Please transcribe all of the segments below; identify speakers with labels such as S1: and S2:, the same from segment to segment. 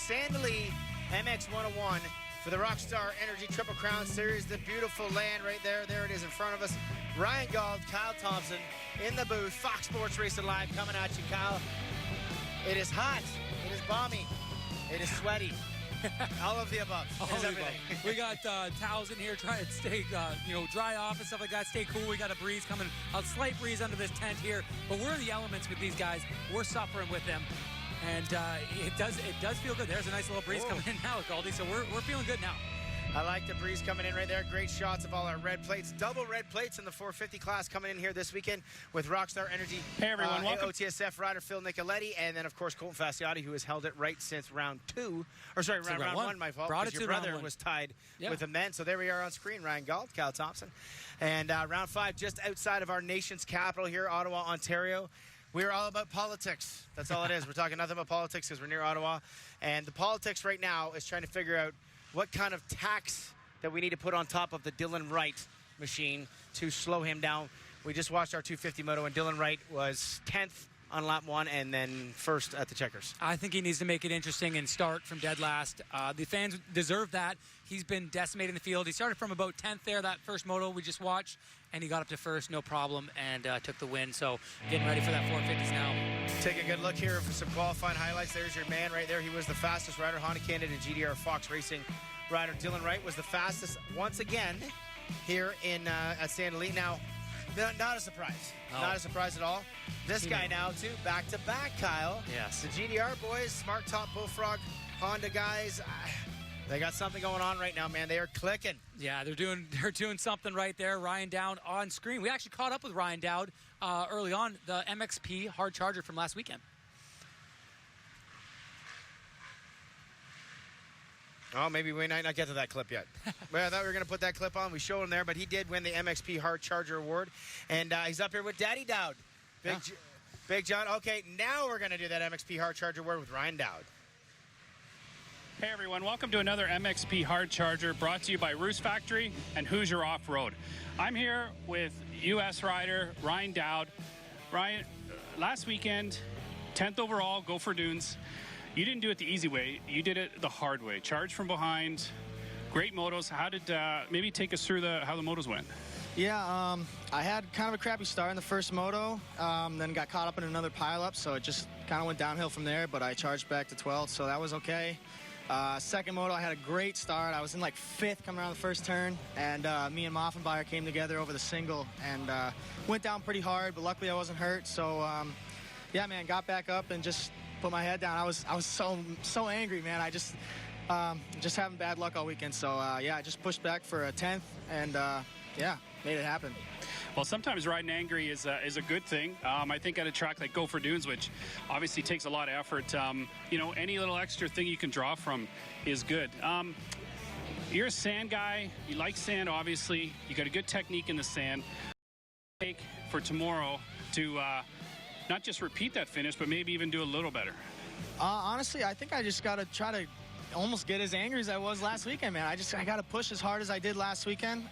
S1: Sandali MX 101 for the Rockstar Energy Triple Crown Series. The beautiful land right there. There it is in front of us. Ryan Gauld, Kyle Thompson in the booth. Fox Sports Racing Live coming at you, Kyle. It is hot. It is balmy. It is sweaty. All of the above.
S2: All of the above. We got towels in here, try to stay, dry off and stuff like that. Stay cool. We got a breeze coming, a slight breeze under this tent here. But we're in the elements with these guys. We're suffering with them, and it does feel good. There's a nice little breeze coming in now, Goldie. So we're feeling good now.
S1: I like the breeze coming in right there. Great shots of all our red plates. Double red plates in the 450 class coming in here this weekend with Rockstar Energy.
S3: Hey, everyone. Welcome.
S1: OTSF rider Phil Nicoletti. And then, of course, Colton Fasciotti, who has held it right since round one, my fault.
S2: Brought it
S1: your
S2: to
S1: brother was tied with him then. So there we are on screen. Ryan Gauld, Kyle Thompson. And round 5 just outside of our nation's capital here, Ottawa, Ontario. We're all about politics. That's all it is. We're talking nothing about politics because we're near Ottawa. And the politics right now is trying to figure out what kind of tax that we need to put on top of the Dylan Wright machine to slow him down. We just watched our 250 moto, and Dylan Wright was 10th on lap 1 and then first at the checkers.
S2: I think he needs to make it interesting and start from dead last. The fans deserve that. He's been decimating the field. He started from about 10th there, that first moto we just watched, and he got up to first, no problem, and took the win. So getting ready for that 450s now.
S1: Take a good look here for some qualifying highlights. There's your man right there. He was the fastest rider, Honda Canada GDR Fox Racing rider. Dylan Wright was the fastest once again here in at Sandali. Now, not a surprise.
S2: No.
S1: Not a surprise at all. This guy now, too, back-to-back, Kyle.
S2: Yes.
S1: The GDR boys, Smart Top Bullfrog, Honda guys, they got something going on right now, man. They are clicking.
S2: Yeah, they're doing something right there. Ryan Dowd on screen. We actually caught up with Ryan Dowd early on, the MXP hard charger from last weekend.
S1: Oh, maybe we might not get to that clip yet. Well, I thought we were going to put that clip on. We showed him there, but he did win the MXP Hard Charger Award. And he's up here with Daddy Dowd. Big John. Okay, now we're going to do that MXP Hard Charger Award with Ryan Dowd.
S3: Hey, everyone. Welcome to another MXP Hard Charger brought to you by Roos Factory and Hoosier Off-Road. I'm here with U.S. rider Ryan Dowd. Ryan, last weekend, 10th overall, Gopher Dunes. You didn't do it the easy way. You did it the hard way. Charge from behind. Great motos. How did maybe take us through how the motos went?
S4: Yeah, I had kind of a crappy start in the first moto, then got caught up in another pileup, so it just kind of went downhill from there, but I charged back to 12th, so that was okay. Second moto, I had a great start. I was in like 5th coming around the first turn, and me and Moffenbauer came together over the single and went down pretty hard, but luckily I wasn't hurt, so yeah, man, got back up and just put my head down. I was so angry, man. I just having bad luck all weekend. So yeah, I just pushed back for a 10th, and yeah, made it happen.
S3: Well, sometimes riding angry is a good thing. I think at a track like Gopher Dunes, which obviously takes a lot of effort, any little extra thing you can draw from is good. You're a sand guy. You like sand, obviously. You got a good technique in the sand. Take for tomorrow to not just repeat that finish, but maybe even do a little better.
S4: Honestly, I think I just got to try to almost get as angry as I was last weekend, man. I got to push as hard as I did last weekend.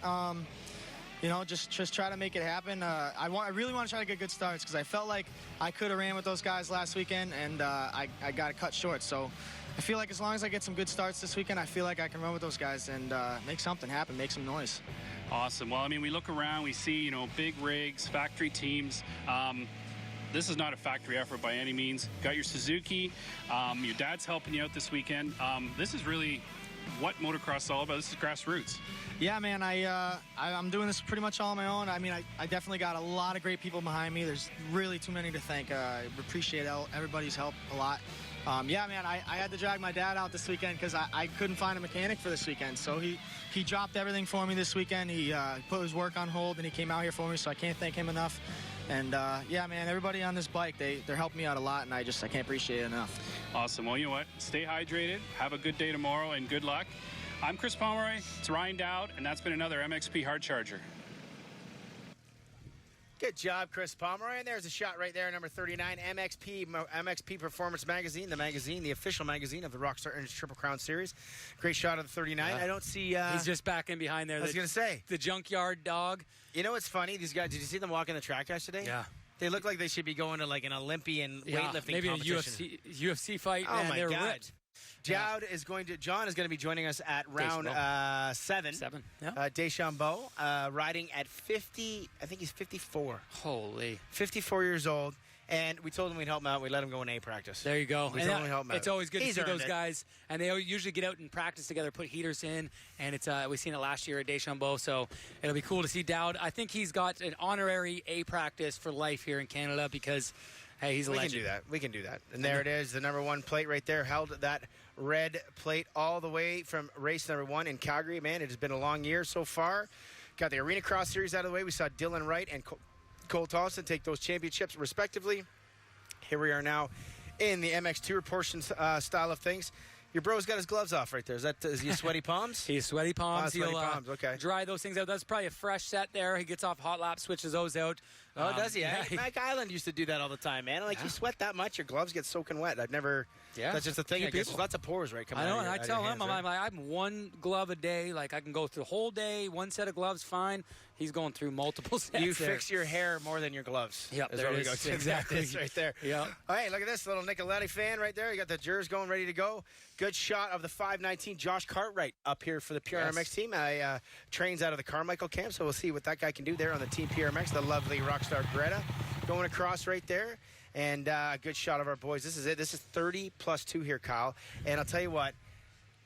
S4: Just try to make it happen. I really want to try to get good starts because I felt like I could have ran with those guys last weekend, and I got it cut short. So I feel like as long as I get some good starts this weekend, I feel like I can run with those guys and make something happen, make some noise.
S3: Awesome. Well, I mean, we look around, we see, big rigs, factory teams. This is not a factory effort by any means. Got your Suzuki. Your dad's helping you out this weekend. This is really what motocross is all about. This is grassroots.
S4: Yeah, man, I'm doing this pretty much all on my own. I mean, I definitely got a lot of great people behind me. There's really too many to thank. I appreciate everybody's help a lot. Yeah, man, I had to drag my dad out this weekend because I couldn't find a mechanic for this weekend. So he dropped everything for me this weekend. He put his work on hold, and he came out here for me, so I can't thank him enough. And yeah, man, everybody on this bike, they're helping me out a lot, and I can't appreciate it enough.
S3: Awesome. Well, you know what? Stay hydrated. Have a good day tomorrow, and good luck. I'm Chris Pomeroy. It's Ryan Dowd, and that's been another MXP Hard Charger.
S1: Good job, Chris Pomeroy. And there's a shot right there, number 39, MXP Performance Magazine, the official magazine of the Rockstar Energy Triple Crown Series. Great shot of the 39.
S2: Yeah.
S1: I don't see...
S2: He's just back in behind there.
S1: I was going to say.
S2: The junkyard dog.
S1: You know what's funny? These guys, did you see them walking the track yesterday?
S2: Yeah.
S1: They look like they should be going to like an Olympian weightlifting
S2: maybe
S1: competition.
S2: a UFC fight.
S1: Oh,
S2: man,
S1: my
S2: they're
S1: God.
S2: ripped.
S1: John is going to be joining us at round 7.
S2: Yeah.
S1: Deschambault, riding at 50. I think he's 54.
S2: Holy.
S1: 54 years old. And we told him we'd help him out. We let him go in A practice.
S2: There you go.
S1: We told him we'd help him out.
S2: It's always good to
S1: He's
S2: see those
S1: earned it.
S2: guys, and they usually get out and practice together, put heaters in, and it's we've seen it last year at Deschambault, so it'll be cool to see Dowd. I think he's got an honorary A practice for life here in Canada because, hey, he's a legend.
S1: We can do that. And there it is, the number 1 plate right there, held that red plate all the way from race number 1 in Calgary. Man, it has been a long year so far. Got the Arena Cross Series out of the way. We saw Dylan Wright and Cole Thompson take those championships respectively. Here we are now in the MX Tour portion style of things. Your bro's got his gloves off right there. Is he sweaty palms?
S2: He's sweaty palms.
S1: Sweaty
S2: He'll
S1: palms. Okay.
S2: dry those things out. That's probably a fresh set there. He gets off hot lap, switches those out.
S1: Oh, does he?
S2: Yeah.
S1: Mac Island used to do that all the time, man. Like, you sweat that much, your gloves get soaking wet. I've never...
S2: Yeah.
S1: That's just a thing,
S2: Few
S1: I guess.
S2: people.
S1: There's lots of pores, right, coming
S2: I know,
S1: out of
S2: and
S1: your,
S2: I tell him,
S1: hands, right?
S2: I'm 1 glove a day. Like, I can go through the whole day, 1 set of gloves, fine. He's going through multiple sets.
S1: You
S2: there.
S1: fix your hair more than your gloves.
S2: Yep,
S1: is
S2: there
S1: what
S2: it
S1: we go
S2: is.
S1: to.
S2: Exactly.
S1: It's right there.
S2: Yep.
S1: All right, look at this little Nicoletti fan right there. You got the jurors going, ready to go. Good shot of the 519 Josh Cartwright up here for the PRMX team. Trains out of the Carmichael camp, so we'll see what that guy can do there on the Team PRMX. The lovely Rockstar Greta going across right there. And a good shot of our boys. This is it. This is 30 plus 2 here, Kyle. And I'll tell you what,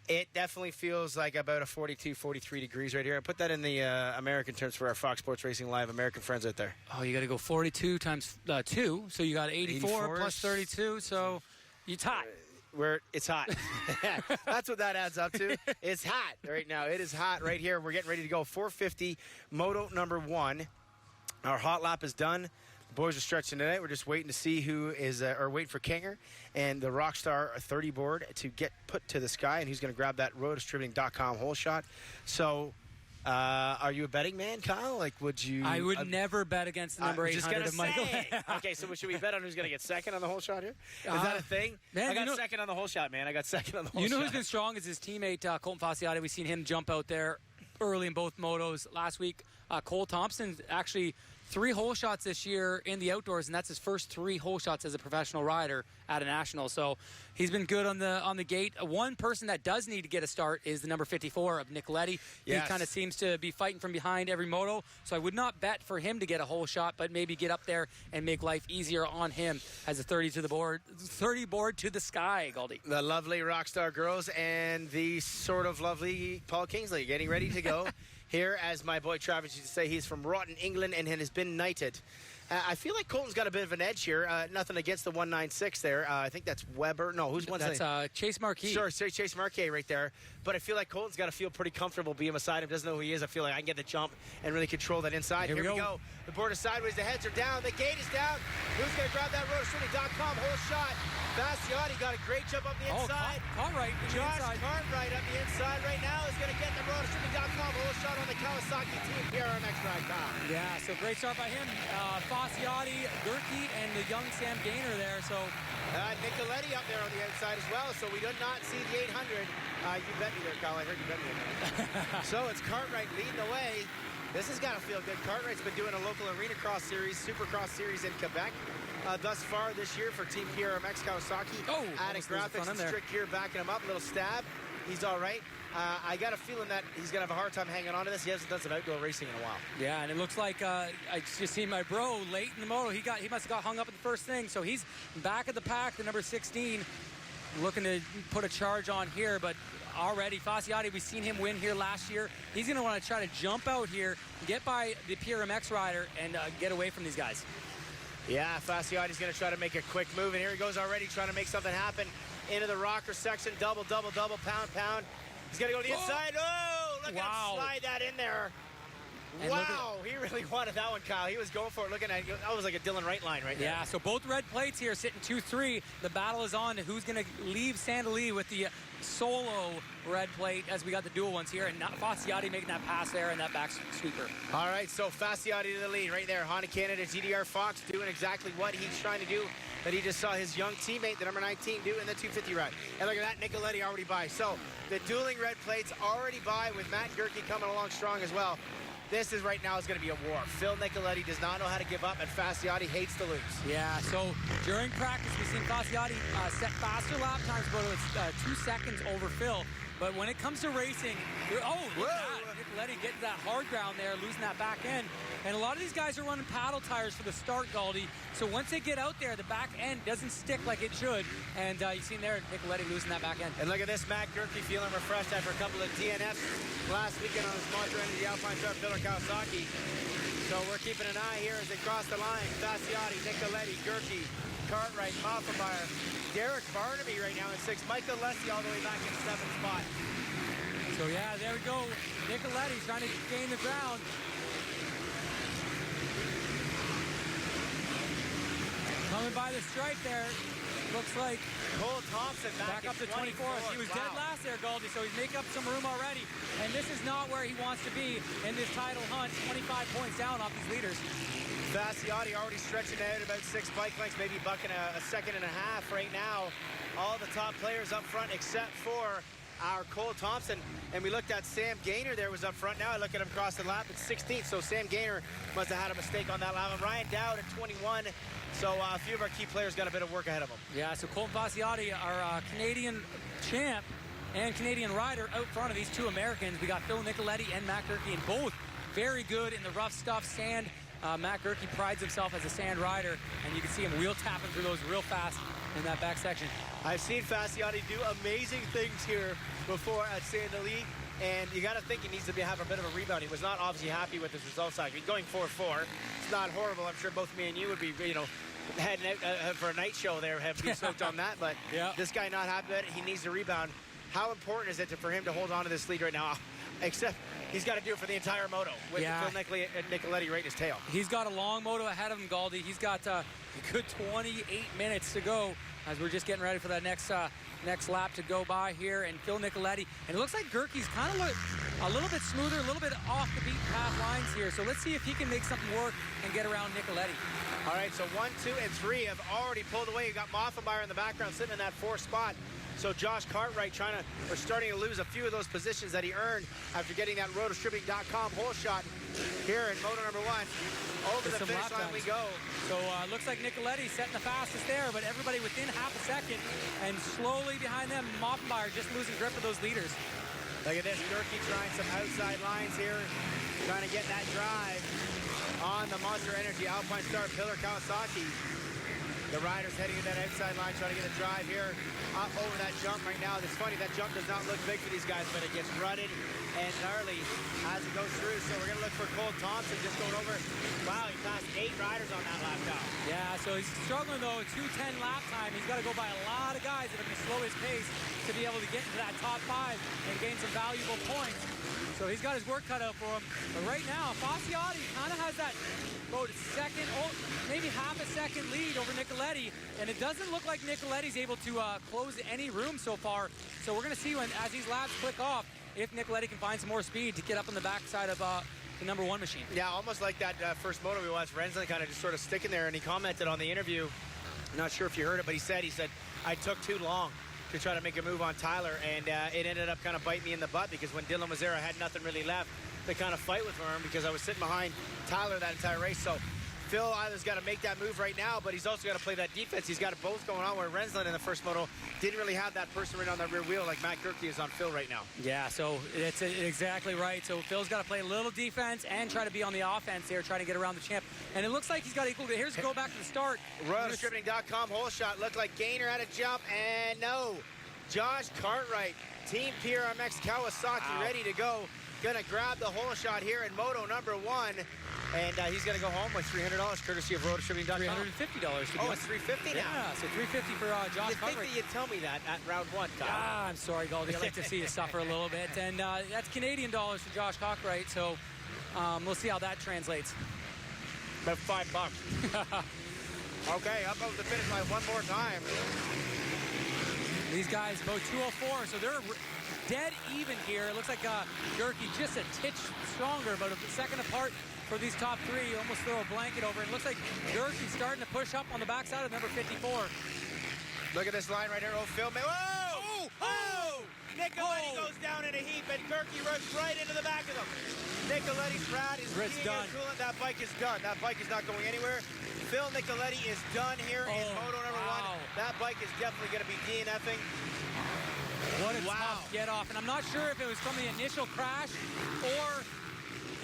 S1: it definitely feels like about a 42, 43 degrees right here. I put that in the American terms for our Fox Sports Racing Live American friends out there.
S2: Oh, you got to go 42 times 2, so you got 84 plus 32, so it's hot.
S1: It's hot. That's what that adds up to. It's hot right now. It is hot right here. We're getting ready to go. 450 Moto number 1. Our hot lap is done. The boys are stretching tonight. We're just waiting to see who is, or wait for Kanger and the Rockstar 30 board to get put to the sky, and who's going to grab that roadistributing.com hole shot. So, are you a betting man, Kyle? Like, would you?
S2: I would never bet against the number 800 of Michael.
S1: Okay, so should we bet on who's going to get second on the hole shot here? Is that a thing?
S2: Man,
S1: I got second on the hole shot, man. I got second on the hole shot.
S2: You know who's been strong is his teammate, Colton Fasciotti. We've seen him jump out there early in both motos last week. Cole Thompson actually 3 hole shots this year in the outdoors, and that's his first 3 hole shots as a professional rider at a national. So he's been good on the gate. One person that does need to get a start is the number 54 of Nicoletti.
S1: Yes.
S2: He kind of seems to be fighting from behind every moto. So I would not bet for him to get a hole shot, but maybe get up there and make life easier on him as a 30 board to the sky, Goldie.
S1: The lovely Rockstar girls and the sort of lovely Paul Kingsley getting ready to go. Here, as my boy Travis used to say, he's from Rotten, England, and has been knighted. I feel like Colton's got a bit of an edge here. Nothing against the 196 there. I think that's Weber. No, who's one?
S2: That's Chase Marquis.
S1: Sure, Chase Marquis right there. But I feel like Colton's got to feel pretty comfortable being beside him. Doesn't know who he is. I feel like I can get the jump and really control that inside. Here we go. The board is sideways. The heads are down. The gate is down. Who's going to grab that roadistributing.com hole shot? Fasciotti got a great jump up the inside.
S2: Cartwright.
S1: Josh Cartwright up the inside right now is going to get the roadistributing.com hole shot on the Kawasaki team PRMX ride.
S2: Yeah, so great start by him. Fasciotti, Gerke, and the young Sam Gaynor there. So
S1: Nicoletti up there on the outside as well. So we did not see the 800. You bet me there, Kyle. I heard you bet me there. So it's Cartwright leading the way. This has got to feel good. Cartwright's been doing a local Arena Cross Series, Supercross Series in Quebec thus far this year for Team PRMX Kawasaki. Adding graphics and strict gear backing him up. Little stab. He's all right. I got a feeling that he's going to have a hard time hanging on to this. He hasn't done some outdoor racing in a while.
S2: Yeah, and it looks like I just seen my bro late in the moto. He must have got hung up at the first thing. So he's back at the pack, the number 16, looking to put a charge on here. But already, Fasciotti, we've seen him win here last year. He's going to want to try to jump out here, get by the PRMX rider, and get away from these guys.
S1: Yeah, Fasciotti's going to try to make a quick move, and here he goes already trying to make something happen into the rocker section. Double, pound. He's going to go to the inside. Oh, look at him slide that in there.
S2: And
S1: wow, he really wanted that one, Kyle. He was going for it, looking at it. That was like a Dylan Wright line right there.
S2: Yeah, so both red plates here sitting 2-3. The battle is on. Who's going to leave Sandali with the solo red plate as we got the dual ones here, and Fasciotti making that pass there and that back sweeper.
S1: All right, so Fasciotti to the lead right there. Honda Canada GDR Fox doing exactly what he's trying to do, that he just saw his young teammate, the number 19, do in the 250 ride. And look at that, Nicoletti already by. So the dueling red plates already by with Matt Gerke coming along strong as well. this is right now is going to be a war. Phil Nicoletti does not know how to give up, and Fasciotti hates to lose.
S2: Yeah, so during practice, we've seen Fasciotti set faster lap times, but it's 2 seconds over Phil. But when it comes to racing, look at that. Nicoletti getting that hard ground there, losing that back end. And a lot of these guys are running paddle tires for the start, Galdi. So once they get out there, the back end doesn't stick like it should. And you've seen there, Nicoletti losing that back end.
S1: And look at this, Matt Gerke feeling refreshed after a couple of DNFs last weekend on his Monster Energy Alpine Star Pillar Kawasaki. So we're keeping an eye here as they cross the line. Fasciotti, Nicoletti, Gerke, Cartwright, Moffenmeyer, Derek Barnaby right now in 6th. Michael Lessie all the way back in 7th spot.
S2: So yeah, there we go. Nicoletti trying to gain the ground. Coming by the stripe there. Looks like
S1: Cole Thompson back
S2: up to 24th. He was dead last there, Galdi, so he's making up some room already. And this is not where he wants to be in this title hunt. 25 points down off these leaders.
S1: Fasciotti already stretching out about 6 bike lengths, maybe bucking a second and a half right now. All the top players up front except for our Cole Thompson. And we looked at Sam Gaynor there was up front. Now I look at him across the lap at 16th. So Sam Gaynor must have had a mistake on that lap. And Ryan Dowd at 21. So a few of our key players got a bit of work ahead of them.
S2: Yeah, so Colton Fasciotti, our Canadian champ and Canadian rider out front of these two Americans. We got Phil Nicoletti and Matt Gerke, and both very good in the rough stuff, sand. Matt Gerke prides himself as a sand rider, and you can see him wheel tapping through those real fast in that back section.
S1: I've seen Fasciotti do amazing things here before at Saint Denis, and you got to think he needs to have a bit of a rebound. He was not obviously happy with his results. Like going 4-4, it's not horrible. I'm sure both me and you would be, heading out for a night show there, have been soaked on that. But this guy not happy with it. He needs to rebound. How important is it for him to hold on to this lead right now? Except he's got to do it for the entire moto with Phil Nicoletti right in his tail.
S2: He's got a long moto ahead of him, Galdi. He's got a good 28 minutes to go as we're just getting ready for that next lap to go by here. And Phil Nicoletti, and it looks like Gerke's kind of a little bit smoother, a little bit off the beaten path lines here. So let's see if he can make something work and get around Nicoletti.
S1: All right, so 1, 2, and 3 have already pulled away. You got Moffenmeyer in the background sitting in that 4th spot. So Josh Cartwright starting to lose a few of those positions that he earned after getting that rotoscribbing.com hole shot here in moto number 1. Over the finish line we go.
S2: So looks like Nicoletti setting the fastest there, but everybody within half a second, and slowly behind them, Moffenmeyer just losing grip of those leaders.
S1: Look at this, Gerke trying some outside lines here, trying to get that drive on the Monster Energy Alpine Star Pillar Kawasaki. The rider's heading to that outside line, trying to get a drive here up over that jump right now. It's funny, that jump does not look big for these guys, but it gets rutted and gnarly as it goes through. So we're going to look for Cole Thompson just going over. Wow, he passed 8 riders on that lap now. Yeah,
S2: so he's struggling, though. 2:10 lap time. He's got to go by a lot of guys that are going to slow his pace to be able to get into that top 5 and gain some valuable points. So he's got his work cut out for him. But right now, Fasciotti kind of has that about maybe half a second lead over Nicoletti, and it doesn't look like Nicoletti's able to close any room so far. So we're going to see as these laps click off, if Nicoletti can find some more speed to get up on the backside of the number 1 machine.
S1: Yeah, almost like that first moto we watched. Rensland kind of just sort of sticking there, and he commented on the interview. I'm not sure if you heard it, but he said, I took too long to try to make a move on Tyler, and it ended up kind of biting me in the butt because when Dylan was there, I had nothing really left to kind of fight with him because I was sitting behind Tyler that entire race. So Phil either's got to make that move right now, but he's also got to play that defense. He's got it both going on, where Rensland in the first moto didn't really have that person right on that rear wheel like Matt Gerke is on Phil right now.
S2: Yeah, so it's exactly right. So Phil's got to play a little defense and try to be on the offense there, try to get around the champ. And it looks like he's got equal. Here's to go back to the start.
S1: RoyalDistributing.com hole shot. Looked like Gaynor had a jump, and no. Josh Cartwright, Team PRMX Kawasaki, ready to go. Gonna grab the hole shot here in moto number 1, and he's gonna go home with $300 courtesy of RotoShipping.com.
S2: $350.
S1: Oh, it's $350 now.
S2: Yeah, so $350 for Josh Cartwright.
S1: You'd think that you'd tell me that at round 1, Kyle.
S2: I'm sorry, Galdi. I'd like to see you suffer a little bit, and that's Canadian dollars for Josh Cartwright. So we'll see how that translates.
S1: About $5. Okay, up over the finish line one more time.
S2: These guys both 204, so they're dead even here. It looks like Gerke just a titch stronger, but a second apart for these top 3. Almost throw a blanket over it. It looks like Gerke's starting to push up on the backside of number 54.
S1: Look at this line right here. Oh, Phil. Whoa!
S2: Oh!
S1: Nicoletti goes down in a heap, and Gerke runs right into the back of him. Nicoletti's rad is
S2: Rick's
S1: being
S2: done.
S1: coolant. That bike is done. That bike is not going anywhere. Phil Nicoletti is done here in Moto number 1. That bike is definitely going to be DNFing.
S2: What a tough get off. And I'm not sure if it was from the initial crash or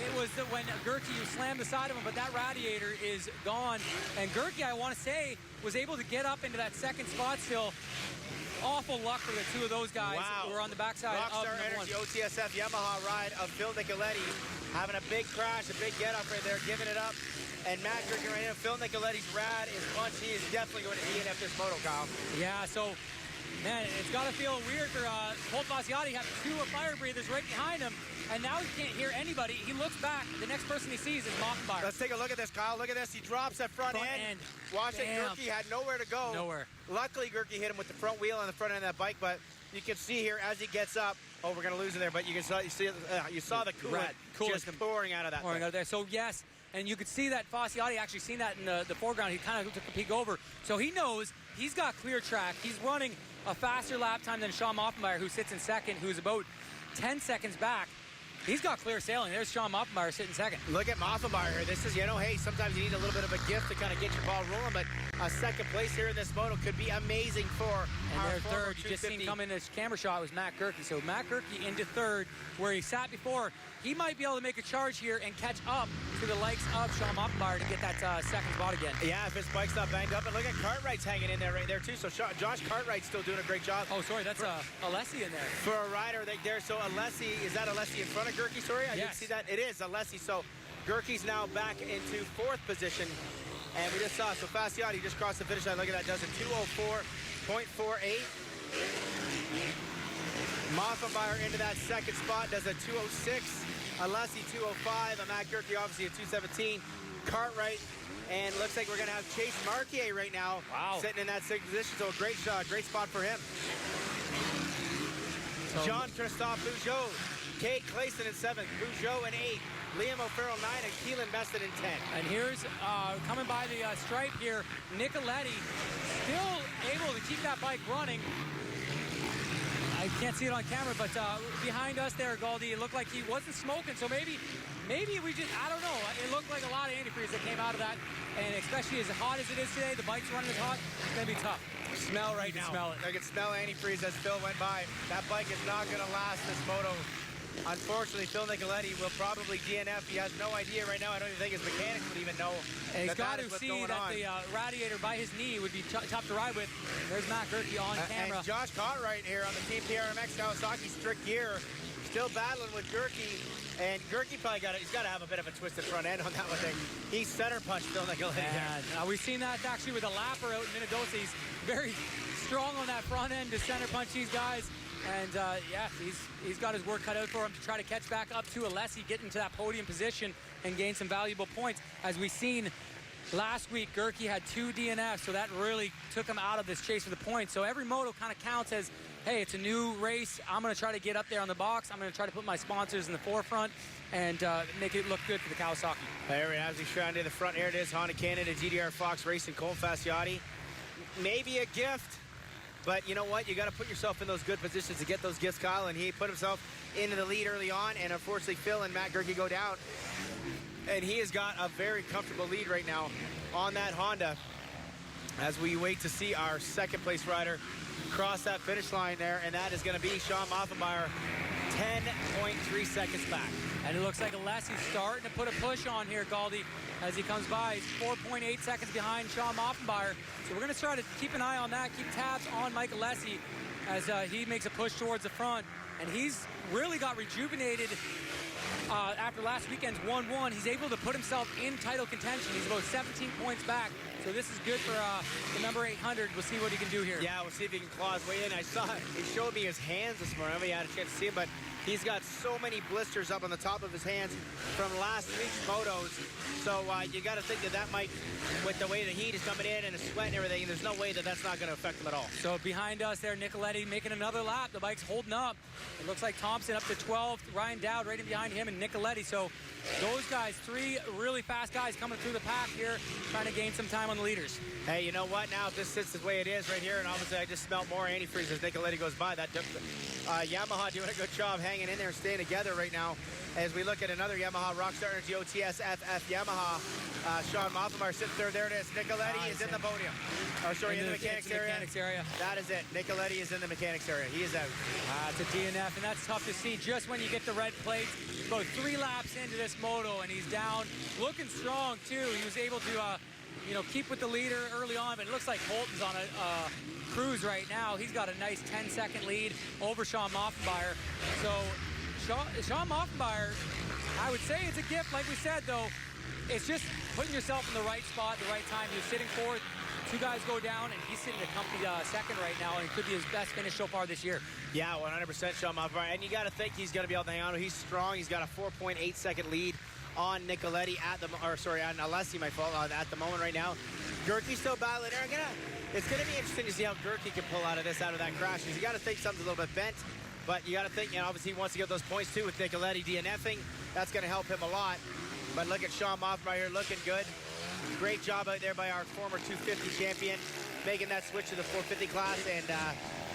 S2: it was when Gerke slammed the side of him, but that radiator is gone. And Gerke, I want to say, was able to get up into that second spot still. Awful luck for the two of those guys who were on the backside
S1: Rockstar
S2: of
S1: Energy OTSF Yamaha ride of Phil Nicoletti having a big crash, a big get off right there, giving it up. And Matt Gerke right here. Phil Nicoletti's rad is punched. He is definitely going to DNF this moto, Kyle.
S2: Yeah, so, man, it's got to feel weird for Colt Fasciotti having 2 fire breathers right behind him. And now he can't hear anybody. He looks back. The next person he sees is Moffenbauer.
S1: Let's take a look at this, Kyle. Look at this. He drops that front end. Watch it. Gerke had nowhere to go.
S2: Nowhere.
S1: Luckily, Gerke hit him with the front wheel on the front end of that bike, but you can see here as he gets up. Oh, we're going to lose it there, but you saw the coolant just pouring out of that thing.
S2: Out of there. So, yes, and you could see that Fasciotti actually seen that in the foreground. He kind of took a peek over. So he knows he's got clear track. He's running a faster lap time than Sean Moffenbauer, who sits in second, who's about 10 seconds back. He's got clear sailing. There's Sean Moffenbauer sitting second.
S1: Look at Moffenbauer here. This is, hey, sometimes you need a little bit of a gift to kind of get your ball rolling, but a second place here in this moto could be amazing for our
S2: their third. You just seen come in this camera shot was Matt Gerke. So Matt Gerke into third, where he sat before. He might be able to make a charge here and catch up to the likes of Sean Moffenbauer to get that second spot again.
S1: Yeah, if his bike's not banged up. And look at Cartwright's hanging in there right there, too. So Josh Cartwright's still doing a great job.
S2: Oh, sorry, that's Alessi in there.
S1: For a rider there. So Alessi, is that Alessi in front of Gerke? Sorry, I didn't see that. It is Alessi. So Gerke's now back into 4th position. And we just saw, so Fasciotti just crossed the finish line. Look at that, does a 2:04.48. Moffenbauer into that second spot, does a 2:06. Alessi 2:05. And Matt Gerke obviously a 2:17. Cartwright, and looks like we're going to have Chase Marquier right now sitting in that 6th position. So a great spot for him. Jean-Christophe Peugeot, Cade Clayson in 7th, Peugeot in 8th, Liam O'Farrell 9, and Keelan Meston in 10.
S2: And here's, coming by the stripe here, Nicoletti still able to keep that bike running. I can't see it on camera, but behind us there, Galdi, it looked like he wasn't smoking, so maybe we just, I don't know. It looked like a lot of antifreeze that came out of that, and especially as hot as it is today, the bike's running as hot, it's going to be tough.
S1: Smell right now.
S2: Smell it.
S1: I can smell antifreeze as Phil went by. That bike is not going to last this moto. Unfortunately, Phil Nicoletti will probably DNF. He has no idea right now. I don't even think his mechanics would even know.
S2: And he's got to see that the radiator by his knee would be tough to ride with. There's Matt Gerke on camera.
S1: And Josh Cartwright here on the Team TRMX Kawasaki strict gear, still battling with Gerke. And Gerke probably he's got to have a bit of a twisted front end on that one thing. He center punched Phil Nicoletti.
S2: And we've seen that actually with a lapper out in Minnedosa. He's very strong on that front end to center punch these guys. And yeah, he's got his work cut out for him to try to catch back up to Alessi, get into that podium position and gain some valuable points. As we've seen last week, Gerke had 2 DNFs, so that really took him out of this chase for the points. So every moto kind of counts as, hey, it's a new race. I'm going to try to get up there on the box. I'm going to try to put my sponsors in the forefront and make it look good for the Kawasaki.
S1: There we have, as we try to the front. Here it is, Honda Canada, GDR Fox Racing, Colt Fasciotti. Maybe a gift. But you know what? You got to put yourself in those good positions to get those gifts, Kyle. And he put himself into the lead early on. And unfortunately, Phil and Matt Gerke go down. And he has got a very comfortable lead right now on that Honda as we wait to see our second place rider cross that finish line there. And that is going to be Sean Moffenbauer, 10.3 seconds back.
S2: And it looks like Alessi's starting to put a push on here, Galdi, as he comes by. He's 4.8 seconds behind Sean Moffenbauer. So we're going to try to keep an eye on that, keep tabs on Mike Alessi as he makes a push towards the front. And he's really got rejuvenated after last weekend's 1-1. He's able to put himself in title contention. He's about 17 points back. So this is good for the number 800. We'll see what he can do here.
S1: Yeah, we'll see if he can claw his way in. I saw he showed me his hands this morning. I haven't had a chance to see him, but he's got so many blisters up on the top of his hands from last week's motos. So you got to think that might, with the way the heat is coming in and the sweat and everything, there's no way that's not going to affect him at all.
S2: So behind us there, Nicoletti making another lap. The bike's holding up. It looks like Thompson up to 12th, Ryan Dowd right in behind him, and Nicoletti. So those guys, 3 really fast guys coming through the pack here, trying to gain some time on the leaders.
S1: Hey, you know what? Now if this sits the way it is right here, and obviously I just smelled more antifreeze as Nicoletti goes by. Yamaha doing a good job hanging in there and staying together right now. As we look at another Yamaha, Rockstar Energy OTS FF Yamaha. Sean Moffenmeyer sits there. There it is. Nicoletti is in the podium. Oh, sorry, in the mechanics area. That is it. Nicoletti is in the mechanics area. He is out.
S2: It's a DNF, and that's tough to see just when you get the red plates. About 3 laps into this moto, and he's down. Looking strong, too. He was able to, keep with the leader early on, but it looks like Holton's on a cruise right now. He's got a nice 10-second lead over Sean Moffenmeyer. So Sean Moffenmeyer, I would say it's a gift, like we said, though. It's just putting yourself in the right spot, the right time. He was sitting fourth. 2 guys go down, and he's sitting a comfy second right now, and it could be his best finish so far this year. Yeah, 100% Sean Moffenmeyer. And you got to think he's going to be able to hang on. He's strong. He's got a 4.8-second lead on Nicoletti on Alessi, my fault, at the moment right now. Gerke's still battling there. It's going to be interesting to see how Gerke can pull out of that crash. Because you got to think something's a little bit bent. But you got to think, obviously he wants to get those points too with Nicoletti DNFing. That's going to help him a lot. But look at Sean Moffenmeyer looking good. Great job out there by our former 250 champion, making that switch to the 450 class, and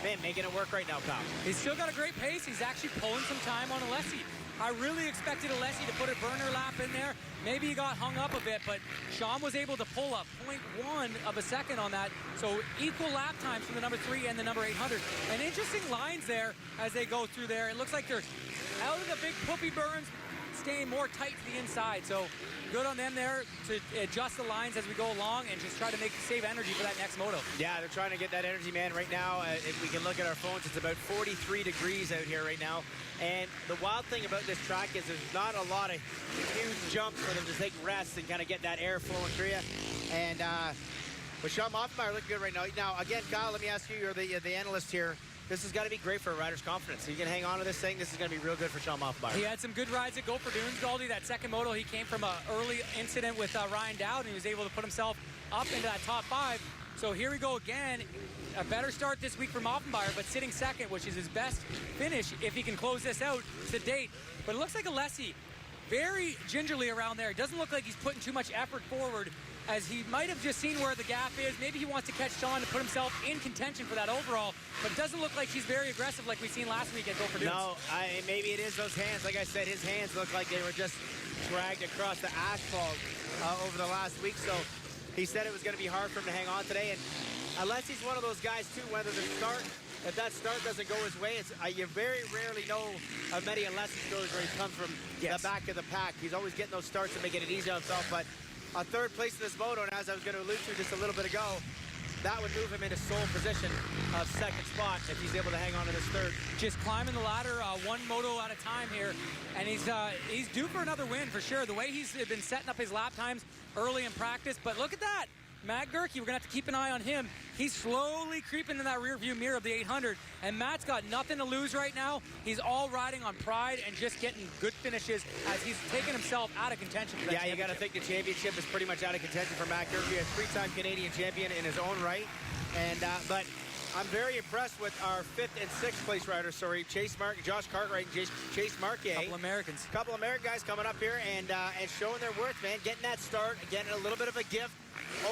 S2: man, making it work right now, Kyle. He's still got a great pace. He's actually pulling some time on Alessi. I really expected Alessi to put a burner lap in there. Maybe he got hung up a bit, but Sean was able to pull up 0.1 of a second on that. So equal lap times from the number 3 and the number 800. And interesting lines there as they go through there. It looks like they're out of the big poopy burns, staying more tight to the inside. So good on them there to adjust the lines as we go along and just try to save energy for that next moto. Yeah, they're trying to get that energy, man. Right now, if we can look at our phones, it's about 43 degrees out here right now. And the wild thing about this track is there's not a lot of huge jumps for them to take rest and kind of get that air flowing through you. And with Sean Moffenmeyer looking good right now. Now, again, Kyle, let me ask you, you're the analyst here. This has got to be great for a rider's confidence. So you can hang on to this thing. This is going to be real good for Sean Moffenmeyer. He had some good rides at Gopher Dunes, Goldie. That second moto, he came from an early incident with Ryan Dowd, and he was able to put himself up into that top 5. So here we go again. A better start this week for Moffenmeyer, but sitting second, which is his best finish if he can close this out to date. But it looks like Alessi very gingerly around there. It doesn't look like he's putting too much effort forward, as he might have just seen where the gap is. Maybe he wants to catch Sean to put himself in contention for that overall, but it doesn't look like he's very aggressive like we've seen last week at Gopher Dunes. No, maybe it is those hands. Like I said, his hands look like they were just dragged across the asphalt over the last week. So he said it was going to be hard for him to hang on today. And unless he's one of those guys, too, if that start doesn't go his way, you very rarely know of many Alessi stories where he's come from the back of the pack. He's always getting those starts and making it easy on himself. But a third place in this moto, and as I was going to allude to just a little bit ago, that would move him into sole position of second spot if he's able to hang on to this third. Just climbing the ladder one moto at a time here, and he's due for another win for sure. The way he's been setting up his lap times early in practice, but look at that. Matt Gerke, we're going to have to keep an eye on him. He's slowly creeping in that rearview mirror of the 800, and Matt's got nothing to lose right now. He's all riding on pride and just getting good finishes as he's taking himself out of contention for that championship. You got to think the championship is pretty much out of contention for Matt Gerke, a 3-time Canadian champion in his own right. And but I'm very impressed with our 5th and 6th place riders. Josh Cartwright and Chase Marquet. Couple American guys coming up here and showing their worth, man. Getting that start, getting a little bit of a gift,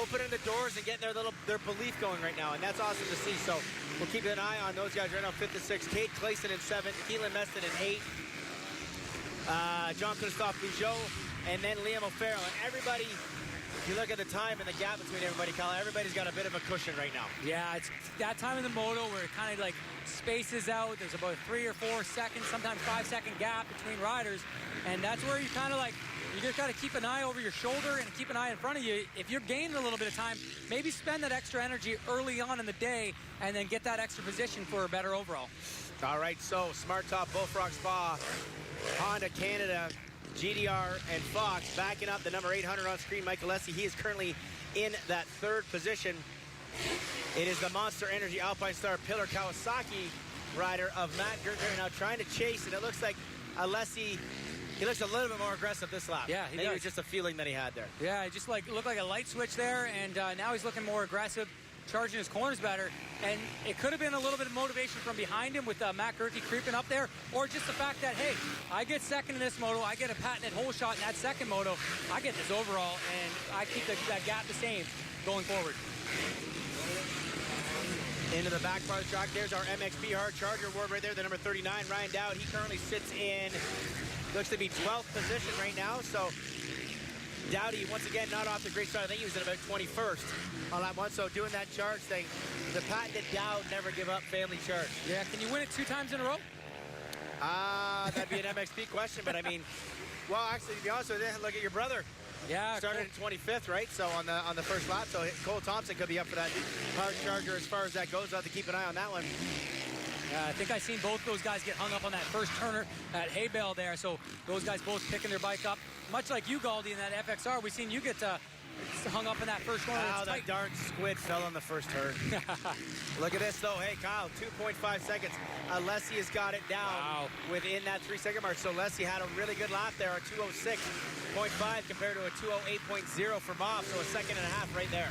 S2: opening the doors and getting their belief going right now, and that's awesome to see. So we'll keep an eye on those guys right now. 5th and 6th, Kate Clayson in 7th, Keelan Meston in 8th, John Christophe Peugeot, and then Liam O'Farrell. And everybody, if you look at the time and the gap between everybody, Kyle, everybody's got a bit of a cushion right now. Yeah, it's that time in the moto where it kind of like spaces out. There's about 3 or 4 seconds, sometimes 5-second gap between riders, and that's where you kind of like, you just got to keep an eye over your shoulder and keep an eye in front of you. If you're gaining a little bit of time, maybe spend that extra energy early on in the day and then get that extra position for a better overall. All right, so Smart Top, Bullfrog Spa, Honda Canada, GDR, and Fox backing up the number 800 on screen, Mike Alessi. He is currently in that 3rd position. It is the Monster Energy Alpine Star Pillar Kawasaki rider of Matt Gerke now trying to chase, and it looks like Alessi, he looks a little bit more aggressive this lap. Yeah, maybe it was just a feeling that he had there. Yeah, it just looked like a light switch there, and now he's looking more aggressive, charging his corners better. And it could have been a little bit of motivation from behind him with Matt Gerke creeping up there, or just the fact that, hey, I get second in this moto, I get a patented hole shot in that second moto, I get this overall, and I keep that gap the same going forward.
S1: Into the back part of the track. There's our MXP Hard Charger award right there, the number 39, Ryan Dowd. He currently sits in, looks to be 12th position right now. So Dowdy, once again, not off the great start. I think he was at about 21st on that one. So doing that charge thing, the patented Dowd never give up family charge.
S2: Yeah, can you win it 2 times in a row?
S1: That'd be an MXP question, but I mean, well, actually, to be honest with you, look at your brother.
S2: Yeah,
S1: Started in 25th, right? So on the first lap, so Cole Thompson could be up for that hard charger as far as that goes. I'll have to keep an eye on that one.
S2: I think I've seen both those guys get hung up on that first turner at Hay Bale there. So those guys both picking their bike up. Much like you, Galdi, in that FXR, we've seen you get hung up in that first corner.
S1: Wow, that darn squid fell on the first turn. Look at this, though. Hey, Kyle, 2.5 seconds. Leslie has got it down within that 3-second mark. So Leslie had a really good lap there, a 2:06.5 compared to a 2:08.0 for Moff. So a second and a half right there.